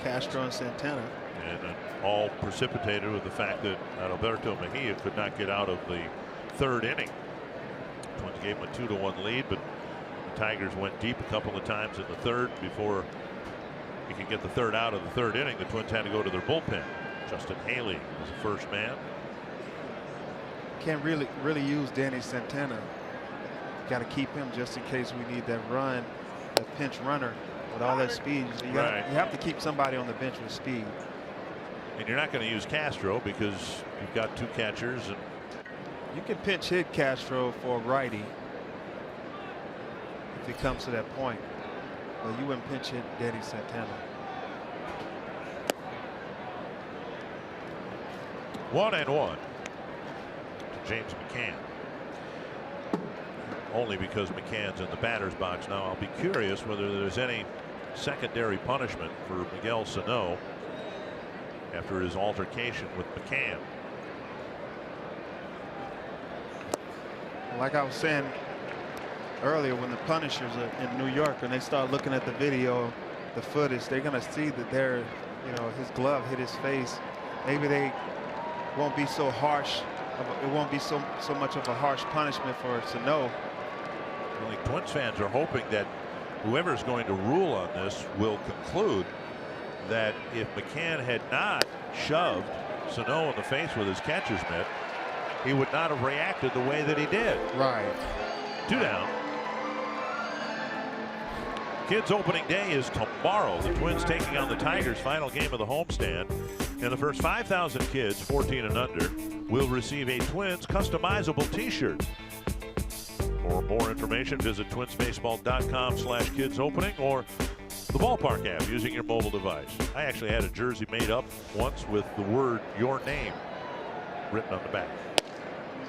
Castro and Santana. And all precipitated with the fact that Alberto Mejia could not get out of the 3rd inning. Twins gave him a 2-1 lead, but the Tigers went deep a couple of times in the 3rd before he could get the 3rd out of the 3rd inning. The Twins had to go to their bullpen. Justin Haley was the first man. Can't really use Danny Santana. Got to keep him just in case we need that run, that pinch runner with all that speed. You have to keep somebody on the bench with speed. And you're not going to use Castro because you've got 2 catchers. And you can pinch hit Castro for a righty if it comes to that point. But you wouldn't pinch hit Danny Santana. 1-1 to James McCann. Only because McCann's in the batter's box now. I'll be curious whether there's any secondary punishment for Miguel Sano after his altercation with McCann. Like I was saying earlier, when the punishers are in New York and they start looking at the video, the footage, they're going to see that his glove hit his face. Maybe they won't be so harsh. It won't be so much of a harsh punishment for Sano. I think Twins fans are hoping that whoever's going to rule on this will conclude that if McCann had not shoved Sano in the face with his catcher's mitt, he would not have reacted the way that he did. Right. 2 down. Kids opening day is tomorrow. The Twins taking on the Tigers, final game of the homestand. And the first 5,000 kids 14 and under will receive a Twins customizable t-shirt. For more information, visit twinsbaseball.com/kidsopening or the ballpark app using your mobile device. I actually had a jersey made up once with the word "your name" written on the back.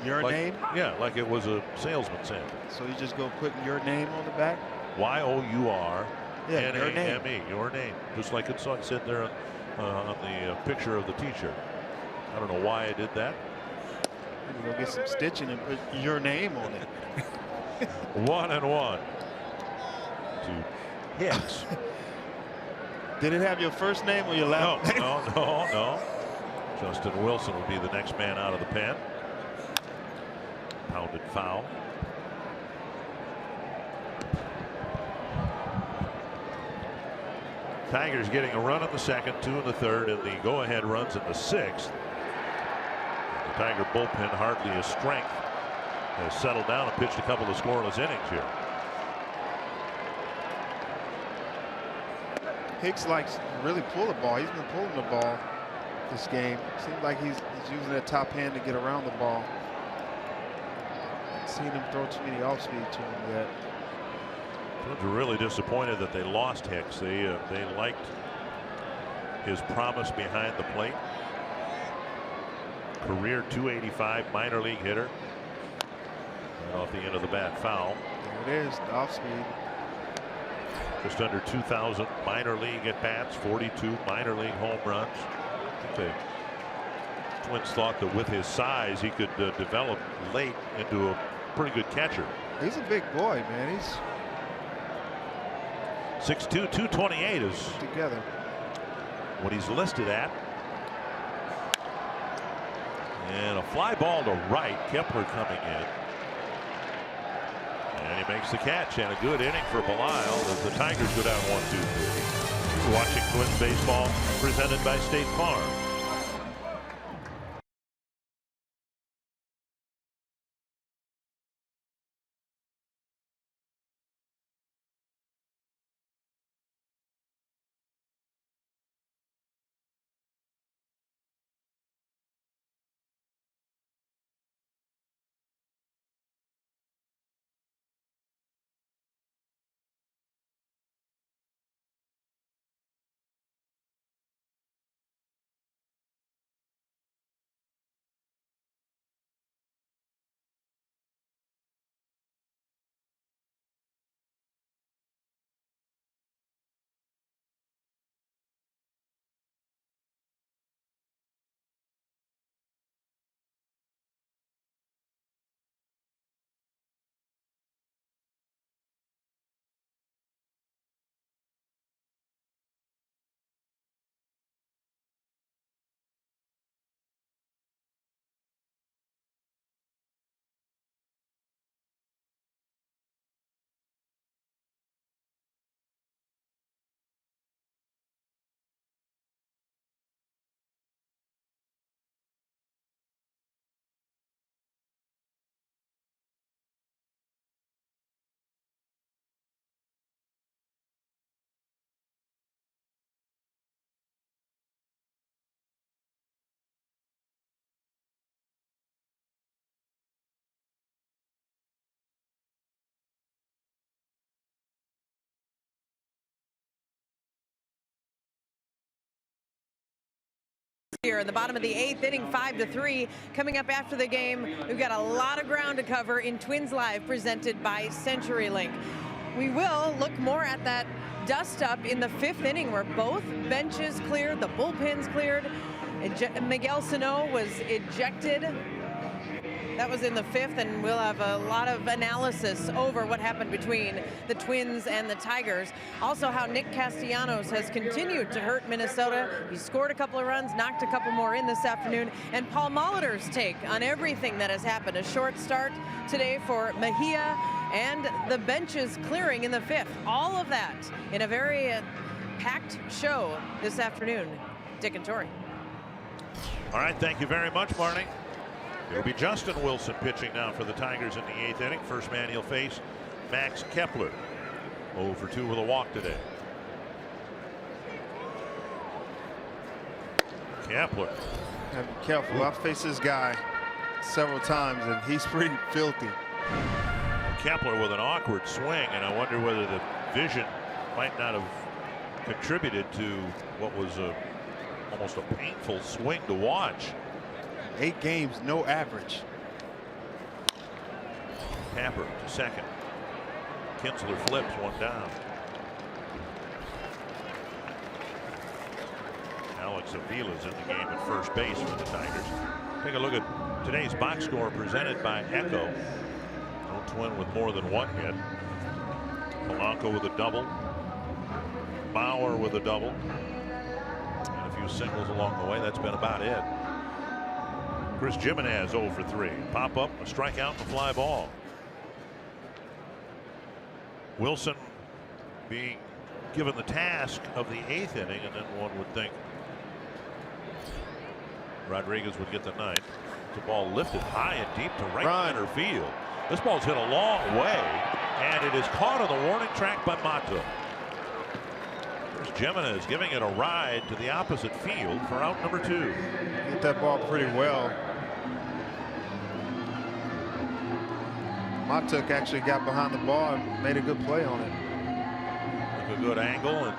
Your name? Yeah, like it was a salesman sample. So you just go putting your name on the back? Y-O-U-R-N-A-M-E, your name. Just like it said there on the picture of the t-shirt. I don't know why I did that. You go get some stitching and put your name on it. 1-1 to Hicks. Did it have your first name or your last name? No. Justin Wilson will be the next man out of the pen. Pounded foul. Tigers getting a run in the 2nd, 2 in the 3rd, and the go-ahead runs in the 6th. The Tiger bullpen, hardly a strength, has settled down and pitched a couple of scoreless innings here. Hicks likes to really pull the ball. He's been pulling the ball this game. Seems like he's using that top hand to get around the ball. I've seen him throw too many off speed to him yet. Twins were really disappointed that they lost Hicks. They liked his promise behind the plate. Career .285 minor league hitter. Right off the end of the bat, foul. There it is, the off speed. Just under 2,000 minor league at bats, 42 minor league home runs. I think the Twins thought that with his size he could develop late into a pretty good catcher. He's a big boy, man. He's 6'2", 228 is together what he's listed at. And a fly ball to right. Kepler coming in. And he makes the catch, and a good inning for Belisle as the Tigers go down 1-2-3. You're watching Twins baseball presented by State Farm. here in the bottom of the 8th inning, 5-3. Coming up after the game, we've got a lot of ground to cover in Twins Live, presented by CenturyLink. We will look more at that dust up in the 5th inning, where both benches cleared, the bullpens cleared. Miguel Sano was ejected. That was in the 5th, and we'll have a lot of analysis over what happened between the Twins and the Tigers. Also, how Nick Castellanos has continued to hurt Minnesota. He scored a couple of runs, knocked a couple more in this afternoon. And Paul Molitor's take on everything that has happened. A short start today for Mejia and the benches clearing in the 5th. All of that in a very packed show this afternoon. Dick and Tori. All right, thank you very much, Marnie. It'll be Justin Wilson pitching now for the Tigers in the 8th inning. First man he'll face, Max Kepler. 0 for 2 with a walk today. Kepler. Have to be careful. I've faced this guy several times, and he's pretty filthy. Kepler with an awkward swing, and I wonder whether the vision might not have contributed to what was almost a painful swing to watch. 8 games, no average. Tapper to second. Kinsler flips one down. Alex Avila's in the game at first base for the Tigers. Take a look at today's box score presented by Echo. No Twin with more than 1 hit. Polanco with a double. Bauer with a double. And a few singles along the way. That's been about it. Chris Jimenez 0 for 3. Pop up, a strikeout, and a fly ball. Wilson being given the task of the 8th inning, and then one would think Rodriguez would get the 9th. The ball lifted high and deep to right center field. This ball's hit a long way, and it is caught on the warning track by Mata. Chris Jimenez giving it a ride to the opposite field for out number 2. Hit that ball pretty well. Matuk actually got behind the ball and made a good play on it. Took a good angle and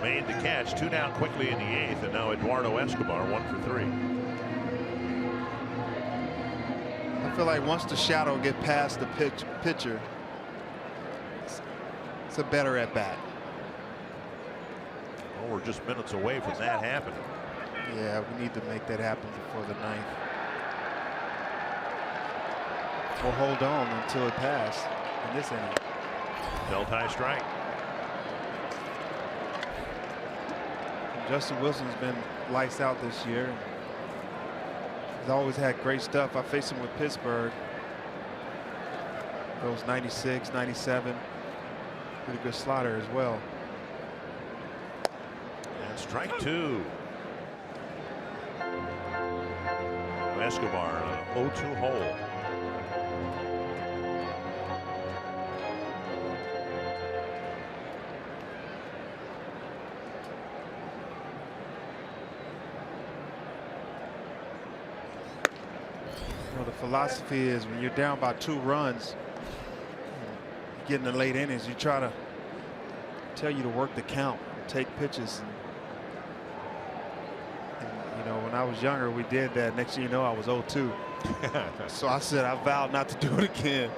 made the catch. 2 down quickly in the 8th, and now Eduardo Escobar 1 for 3. I feel like once the shadow get past the pitcher, it's a better at bat. Well, we're just minutes away from that happening. Yeah, we need to make that happen before the 9th. We'll hold on until it passes in this inning. Delty strike. Justin Wilson's been lights out this year. He's always had great stuff. I faced him with Pittsburgh. Those 96, 97. Pretty good slider as well. And strike 2. Escobar, an 0-2 hole. The philosophy is when you're down by 2 runs, you get in the late innings, you try to tell you to work the count, take pitches. And you know, when I was younger, we did that. Next thing you know, I was 0-2. So I said I vowed not to do it again.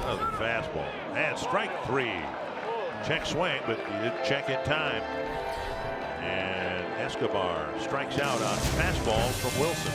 Another fastball. And strike 3. Check swing, but he didn't check in time. And Escobar strikes out on fastballs from Wilson.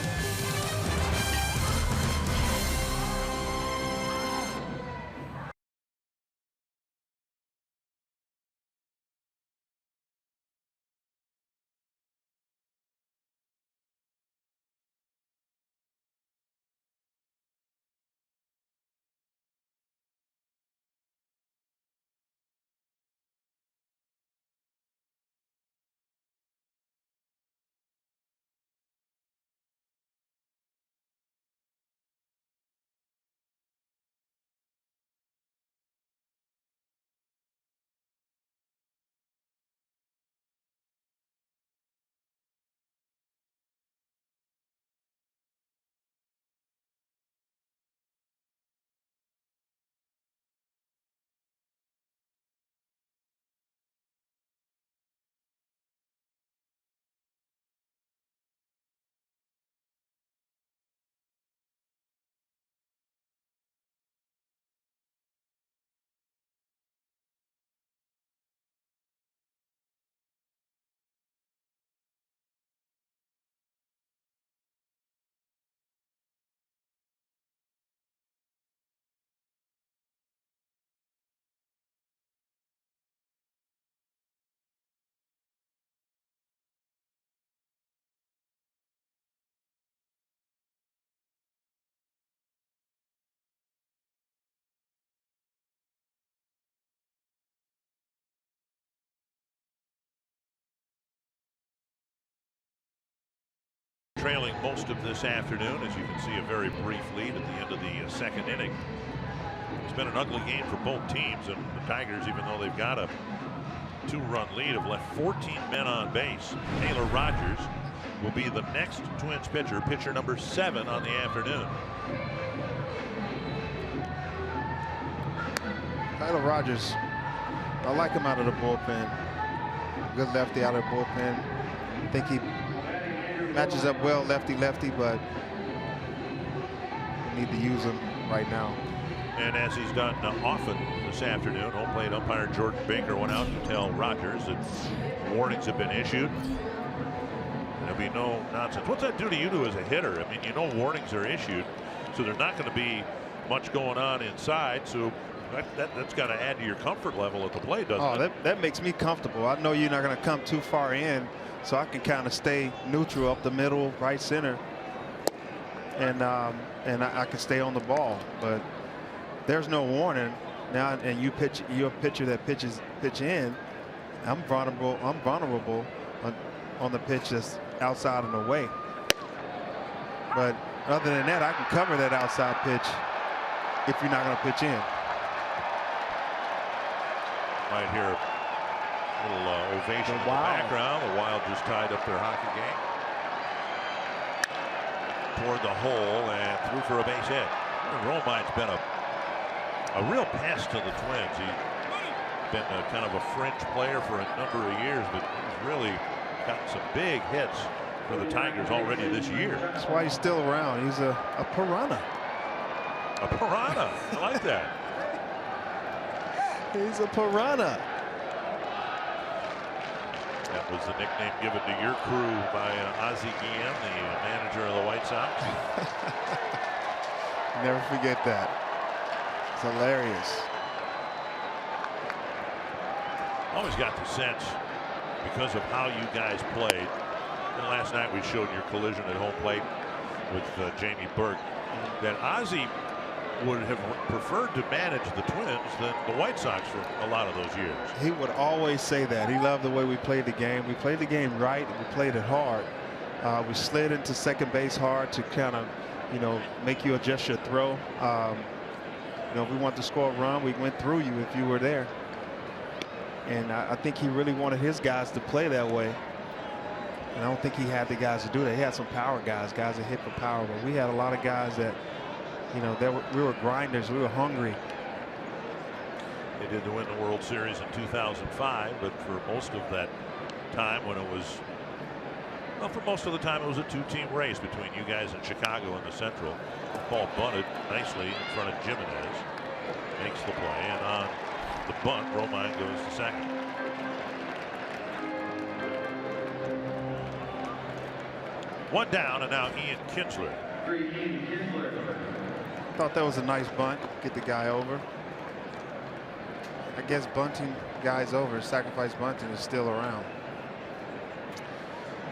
trailing most of this afternoon. As you can see, a very brief lead at the end of the second inning. It's been an ugly game for both teams, and the Tigers, even though they've got a 2-run lead, have left 14 men on base. Taylor Rogers will be the next Twins pitcher, pitcher number 7 on the afternoon. Taylor Rogers, I like him out of the bullpen. Good lefty out of the bullpen. I think he matches up well lefty-lefty, but we need to use him right now. And as he's done often this afternoon, home plate umpire Jordan Baker went out to tell Rogers that warnings have been issued. There'll be no nonsense. What's that do to you as a hitter? I mean, you know warnings are issued, so there's not going to be much going on inside. So that's got to add to your comfort level at the plate, doesn't it? That makes me comfortable. I know you're not going to come too far in, so I can kind of stay neutral up the middle, right center, and I can stay on the ball. But there's no warning now, and you're a pitcher that pitch in. I'm vulnerable. On the pitch that's outside and away. But other than that, I can cover that outside pitch if you're not going to pitch in. Might hear a little ovation in the background. The Wild just tied up their hockey game. Toward the hole and through for a base hit. Romine's been a real pest to the Twins. He's been kind of a fringe player for a number of years, but he's really gotten some big hits for the Tigers already this year. That's why he's still around. He's a piranha. A piranha. I like that. He's a piranha. That was the nickname given to your crew by Ozzie Guillen, the manager of the White Sox. Never forget that. It's hilarious. Always got the sense, because of how you guys played, and last night we showed your collision at home plate with Jamie Burke, that Ozzie would have preferred to manage the Twins than the White Sox for a lot of those years. He would always say that. He loved the way we played the game. We played the game right, and we played it hard. We slid into second base hard to kind of, make you adjust your throw. If we wanted to score a run, we went through you if you were there. And I think he really wanted his guys to play that way. And I don't think he had the guys to do that. He had some power guys that hit for power, but we had a lot of guys that, we were grinders. We were hungry. They did to win the World Series in 2005, but for most of that time, when it was, well, for most of the time, it was a 2-team race between you guys in Chicago and the Central. Paul bunted nicely in front of Jimenez, makes the play, and on the bunt, Romine goes to second. One down, and now Ian Kinsler. Thought that was a nice bunt. Get the guy over. I guess bunting guys over, sacrifice bunting, is still around.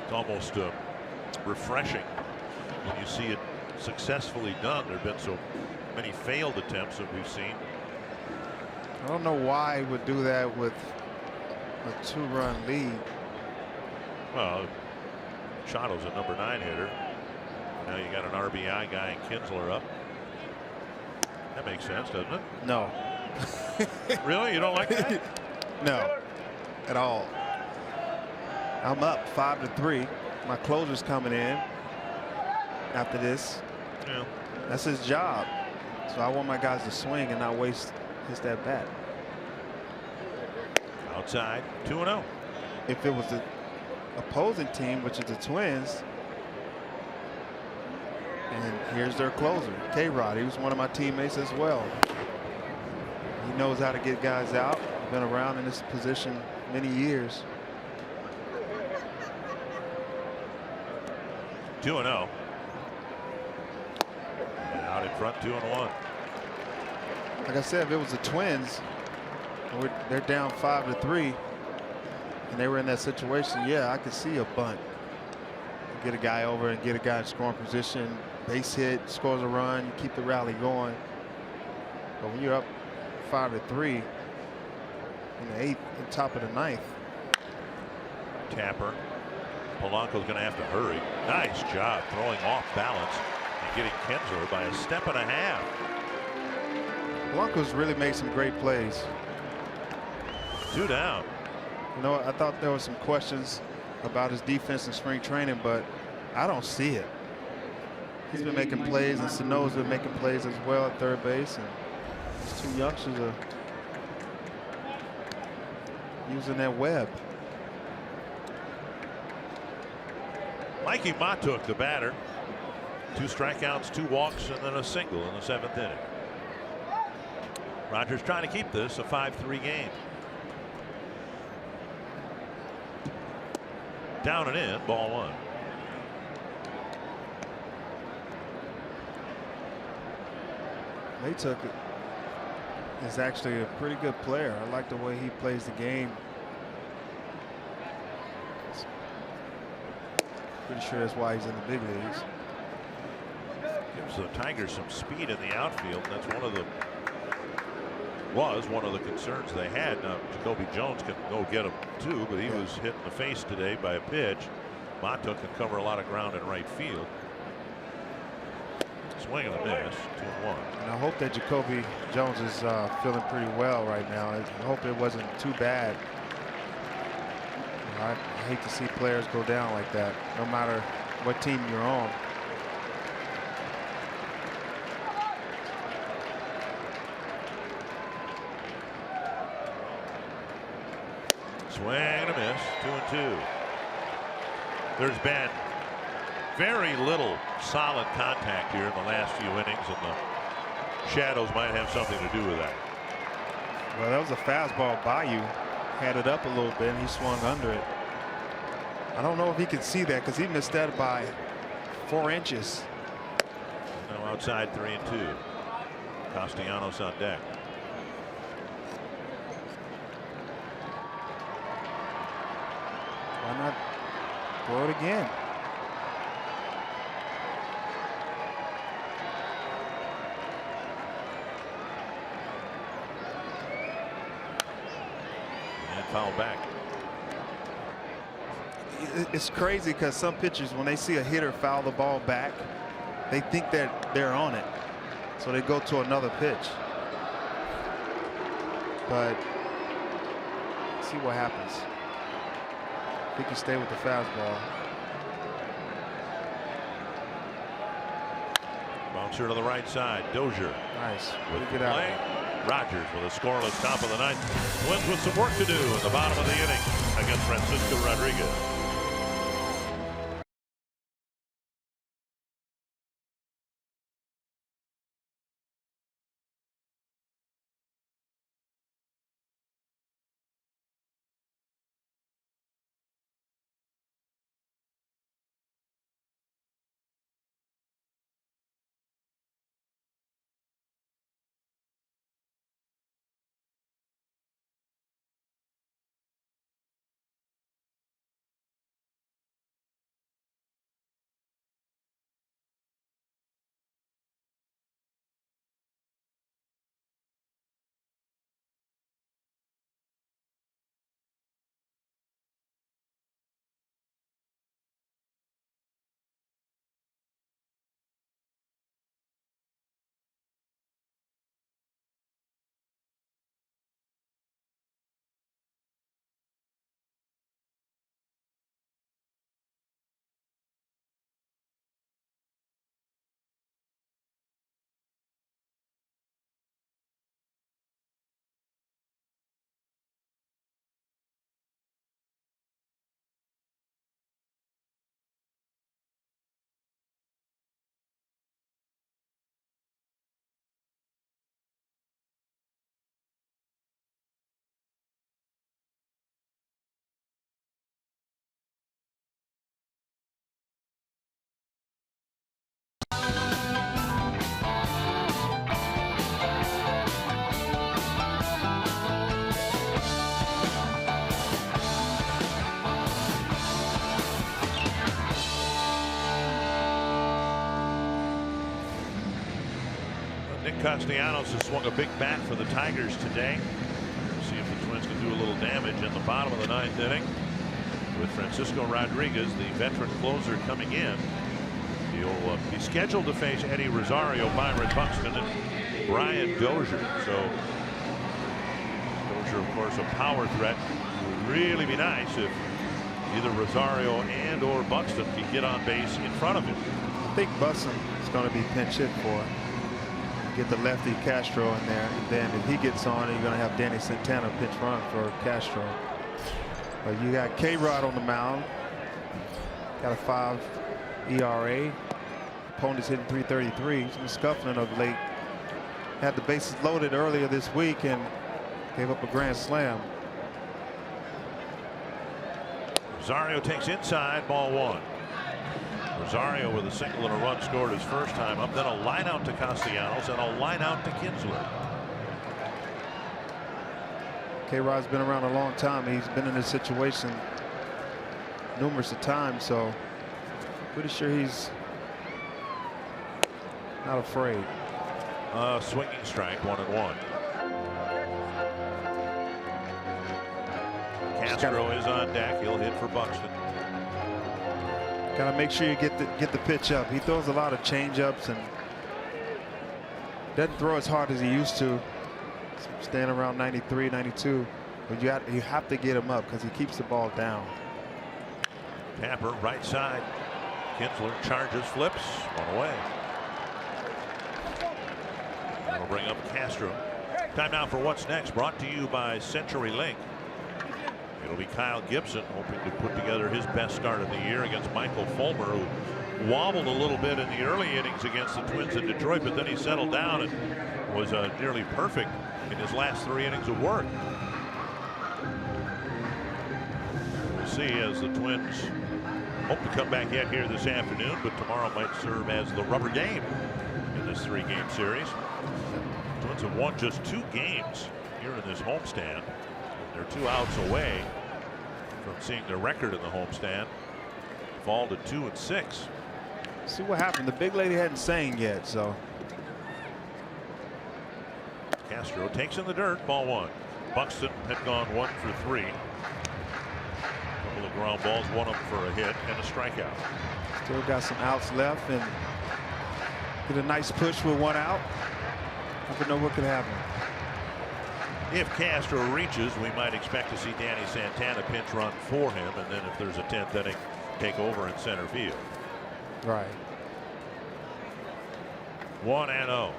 It's almost refreshing when you see it successfully done. There have been so many failed attempts that we've seen. I don't know why he would do that with a 2-run lead. Well, Machado's a number 9 hitter. Now you got an RBI guy and Kinsler up. That makes sense, doesn't it? No. Really? You don't like that? No, at all. I'm up 5-3. My closer's coming in after this. Yeah. That's his job. So I want my guys to swing and not waste his at bat. Outside, 2-0. If it was the opposing team, which is the Twins, and here's their closer, K-Rod. He was one of my teammates as well. He knows how to get guys out. Been around in this position many years. 2-0. And out in front, 2-1. Like I said, if it was the Twins, they're down 5-3, and they were in that situation, yeah, I could see a bunt. Get a guy over and get a guy in scoring position, base hit, scores a run, you keep the rally going. But when you're up 5-3 in the 8th, and top of the 9th. Tapper. Polanco's going to have to hurry. Nice job throwing off balance and getting Kinsler by a step and a half. Blanco's really made some great plays. 2 down. You know, I thought there were some questions about his defense in spring training, but I don't see it. He's been making plays, and Sano's been making plays as well at third base, and these 2 youngsters are using that web. Mikey Matuk, the batter. 2 strikeouts, 2 walks, and then a single in the 7th inning. Rogers trying to keep this a 5-3 game. Down and in, ball 1. Matuk is actually a pretty good player. I like the way he plays the game. Pretty sure that's why he's in the big leagues. Gives the Tigers some speed in the outfield. That's one of the concerns they had. Now Jacoby Jones can go get him too, but he was hit in the face today by a pitch. Matuk can cover a lot of ground in right field. Swing and a miss, 2-1. And I hope that Jacoby Jones is feeling pretty well right now. I hope it wasn't too bad. I hate to see players go down like that, no matter what team you're on. Swing and a miss, 2-2. There's been very little solid contact here in the last few innings, and the shadows might have something to do with that. Well, that was a fastball by you. Had it up a little bit, and he swung under it. I don't know if he can see that because he missed that by 4 inches. Now outside 3-2. Castellanos on deck. Why not throw it again? And foul back. It's crazy because some pitchers, when they see a hitter foul the ball back, they think that they're on it, so they go to another pitch. But see what happens. He can stay with the fastball. Bouncer to the right side. Dozier. Nice. With Get out. play. Rogers with a scoreless top of the 9th. Twins with some work to do in the bottom of the inning against Francisco Rodriguez. Nick Castellanos has swung a big bat for the Tigers today. We'll see if the Twins can do a little damage in the bottom of the 9th inning. with Francisco Rodriguez, the veteran closer, coming in. He'll be scheduled to face Eddie Rosario, Byron Buxton, and Brian Dozier. So Dozier, of course, a power threat. It would really be nice if either Rosario and or Buxton can get on base in front of him. I think Buxton is going to be pinch hit for. Get the lefty Castro in there, and then if he gets on, you're going to have Danny Santana pinch run for Castro. But you got K-Rod on the mound. Got a 5 ERA. Opponent's hitting .333. He's been scuffling of late. Had the bases loaded earlier this week and gave up a grand slam. Rosario takes inside, ball 1. Rosario with a single and a run scored his first time up, then a line out to Castellanos and a line out to Kinsler. K-Rod's been around a long time. He's been in this situation numerous of times, so pretty sure he's not afraid. Swinging strike, 1-1. Castro is on deck. He'll hit for Buxton. Got to make sure you get the pitch up. He throws a lot of change-ups and doesn't throw as hard as he used to. Staying around 93, 92. But you have to get him up because he keeps the ball down. Tapper right side. Kinsler charges, flips, 1 away. That'll bring up Castro. Time now for What's Next, brought to you by CenturyLink. It'll be Kyle Gibson hoping to put together his best start of the year against Michael Fulmer, who wobbled a little bit in the early innings against the Twins in Detroit, but then he settled down and was nearly perfect in his last 3 innings of work. We'll see as the Twins hope to come back yet here this afternoon, but tomorrow might serve as the rubber game in this 3-game series. The Twins have won just 2 games here in this homestand. They're 2 outs away from seeing their record in the homestand fall to 2-6. See what happened. The big lady hadn't sang yet, so. Castro takes in the dirt, ball 1. Buxton had gone 1 for 3. Couple of ground balls, one of them for a hit and a strikeout. Still got some outs left and get a nice push with 1 out. Never know what could happen. If Castro reaches, we might expect to see Danny Santana pinch run for him, and then if there's a 10th inning, take over in center field. Right. 1-0.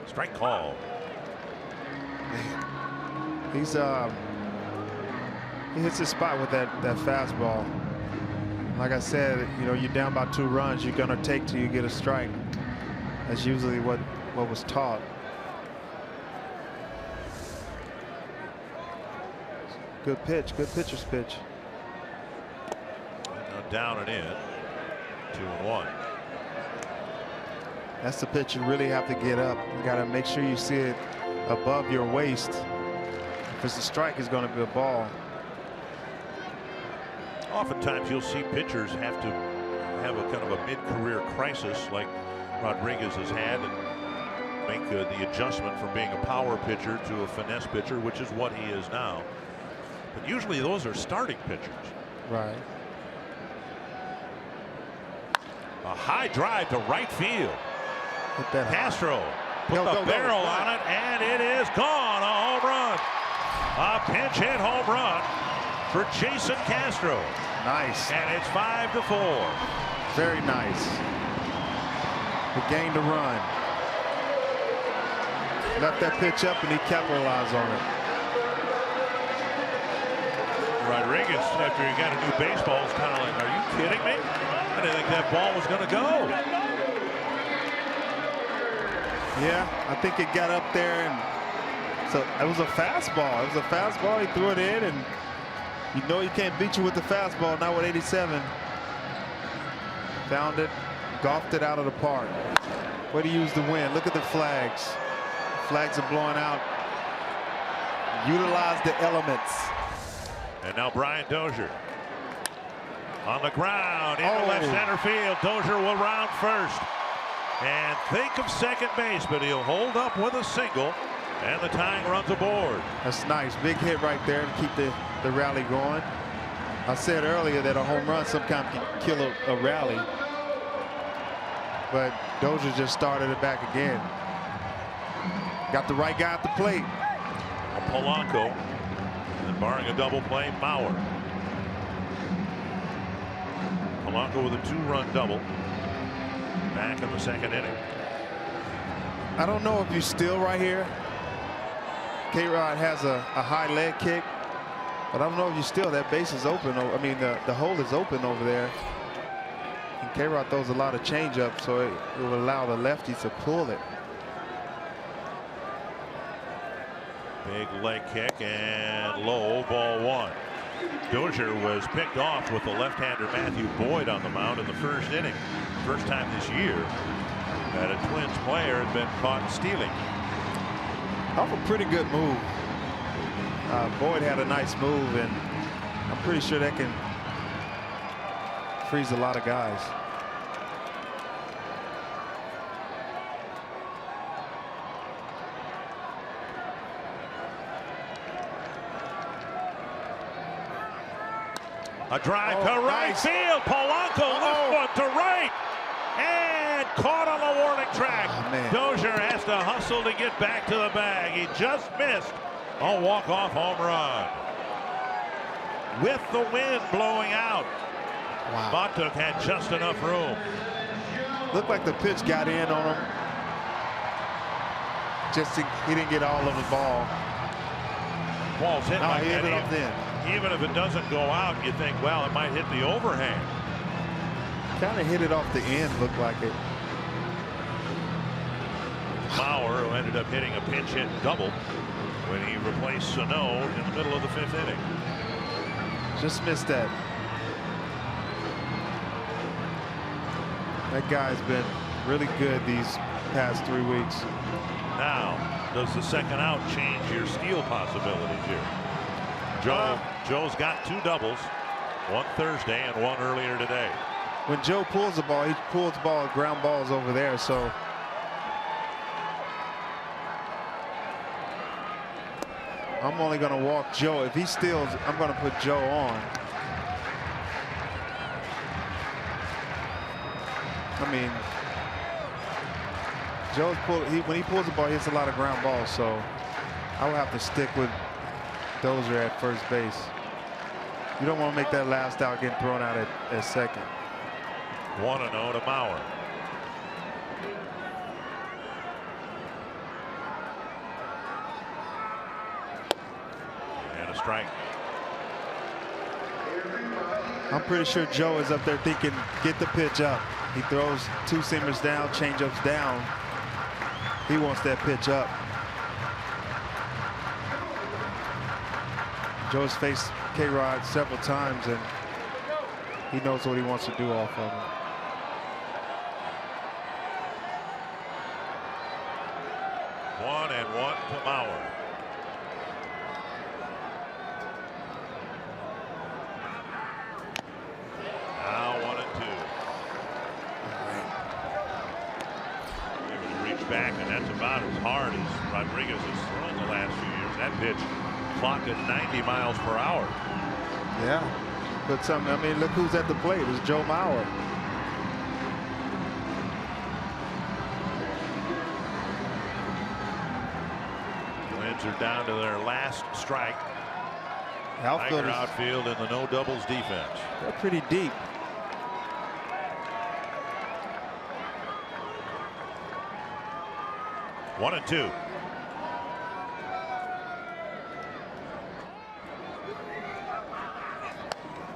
Strike call. He's he hits his spot with that fastball. Like I said, you know, you're down by 2 runs, you're gonna take till you get a strike. That's usually what was taught. Good pitch, good pitcher's pitch. Now down and in. 2-1. That's the pitch you really have to get up. You got to make sure you see it above your waist. If it's a strike, it's going to be a ball. Oftentimes you'll see pitchers have to have a kind of a mid-career crisis like Rodriguez has had and make the adjustment from being a power pitcher to a finesse pitcher, which is what he is now. But usually those are starting pitchers. Right. A high drive to right field. Hit that Castro put the barrel on it, and it is gone. A home run. A pinch hit home run for Jason Castro. Nice. And it's 5-4. Very nice. He gained a run. Left that pitch up and he capitalized on it. Rodriguez, after he got a new baseball, was kind of like, are you kidding me? I didn't think that ball was going to go. Yeah, I think it got up there, and so it was a fastball. It was a fastball. He threw it in, and you know he can't beat you with the fastball. Not with 87. Found it, golfed it out of the park. Way to use the wind. Look at the flags. Flags are blowing out. Utilize the elements. And now Brian Dozier on the ground into left center field. Dozier will round first and think of second base, but he'll hold up with a single, And the tying runs aboard. That's nice. Big hit right there to keep the rally going. I said earlier that a home run sometimes can kill a rally. But Dozier just started it back again. Got the right guy at the plate. Polanco. And barring a double play, Mauer. Polanco with a 2-run double. Back in the second inning. I don't know if you still right here. K-Rod has a high leg kick, but I don't know if you still. That base is open. I mean, the hole is open over there. And K-Rod throws a lot of changeup, so it will allow the lefties to pull it. Big leg kick and low, ball 1. Dozier was picked off with the left-hander Matthew Boyd on the mound in the first inning. First time this year that a Twins player had been caught stealing. Off a pretty good move. Boyd had a nice move, and I'm pretty sure that can freeze a lot of guys. A drive to right field. Polanco left one to right. And caught on the warning track. Dozier has to hustle to get back to the bag. He just missed a walk-off home run. With the wind blowing out. Wow. Batuk had just enough room. Looked like the pitch got in on him. He didn't get all of the ball. Ball's hit like he hit that. it off then. Even if it doesn't go out, you think, well, it might hit the overhang. Kind of hit it off the end, looked like it. Mauer, who ended up hitting a pinch hit double when he replaced Sano in the middle of the 5th inning. Just missed that. That guy's been really good these past 3 weeks. Now, does the second out change your steal possibilities here? Joe's got 2 doubles, one Thursday and one earlier today. When Joe pulls the ball, he pulls ground balls over there, so I'm only going to walk Joe. If he steals, I'm going to put Joe on. I mean, when he pulls the ball, he hits a lot of ground balls, so I will have to stick with Dozier at first base. You don't want to make that last out getting thrown out at second. 1-0 to Mauer. And a strike. I'm pretty sure Joe is up there thinking, get the pitch up. He throws 2-seamers down, changeups down. He wants that pitch up. Joe's faced K-Rod several times, and he knows what he wants to do off of him. One to Mauer. Now 1-2. Able to reach back, and that's about as hard as Rodriguez has thrown the last few years. That pitch clocked at 90 miles per hour. Yeah, but I mean, look who's at the plate. It's Joe Mauer. Twins are down to their last strike. Outfield outfield in the no doubles defense. They're pretty deep. One and two.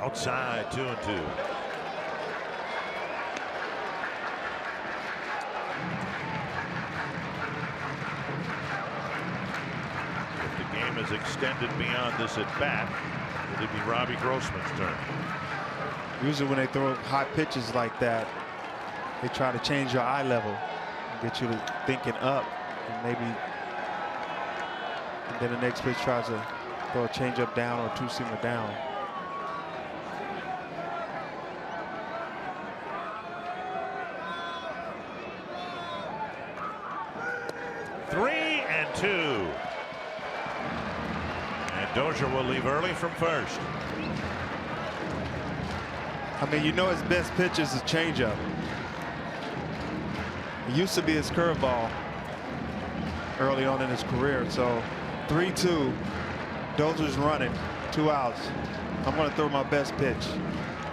Outside, 2-2. If the game is extended beyond this at bat, it'll be Robbie Grossman's turn. Usually when they throw high pitches like that, they try to change your eye level, get you to thinking up, and then the next pitch tries to throw a changeup down or 2-seamer down. Three and two. And Dozier will leave early from first. I mean, you know his best pitch is a changeup. It used to be his curveball early on in his career. So 3-2, Dozier's running, 2 outs. I'm going to throw my best pitch.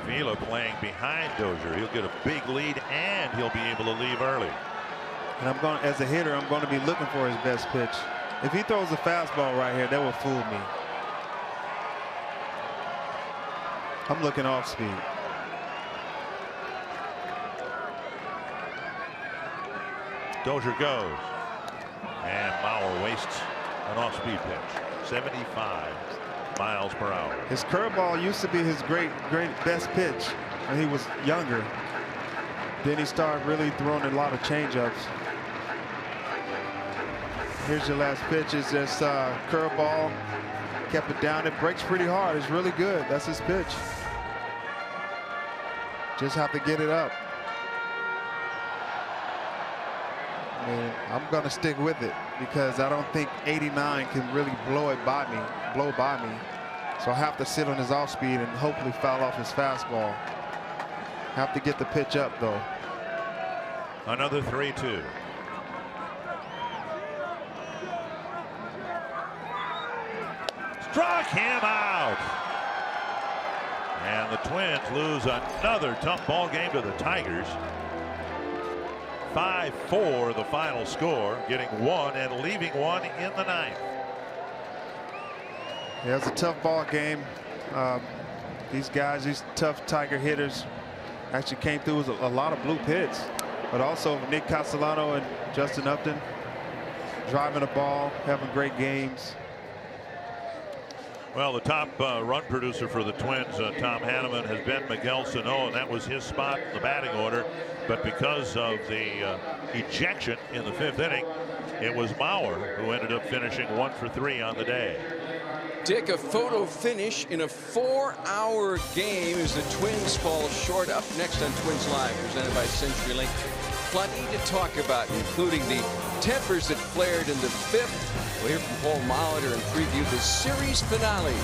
Vila playing behind Dozier. He'll get a big lead and he'll be able to leave early. And I'm going, as a hitter, I'm going to be looking for his best pitch. If he throws a fastball right here, that will fool me. I'm looking off speed. Dozier goes. And Mauer wastes an off-speed pitch. 75 miles per hour. His curveball used to be his great best pitch when he was younger. Then he started really throwing a lot of changeups. Here's your last pitch. It's just curveball. Kept it down. It breaks pretty hard. It's really good. That's his pitch. Just have to get it up. And I'm going to stick with it because I don't think 89 can really blow by me. So I have to sit on his off speed and hopefully foul off his fastball. Have to get the pitch up though. Another 3-2. Struck him out. And the Twins lose another tough ball game to the Tigers. 5-4 the final score, getting one and leaving one in the ninth. Yeah, it's a tough ball game. These guys, these tough Tiger hitters, actually came through with a lot of bloop hits, but also Nick Castellano and Justin Upton driving the ball, having great games. Well, the top run producer for the Twins, Tom Hanneman, has been Miguel Sano, and that was his spot in the batting order. But because of the ejection in the 5th inning, it was Mauer who ended up finishing 1 for 3 on the day. Dick, a photo finish in a 4-hour game as the Twins fall short. Up next on Twins Live, presented by CenturyLink. Plenty to talk about, including the tempers that flared in the 5th. We'll hear from Paul Molitor and preview the series finale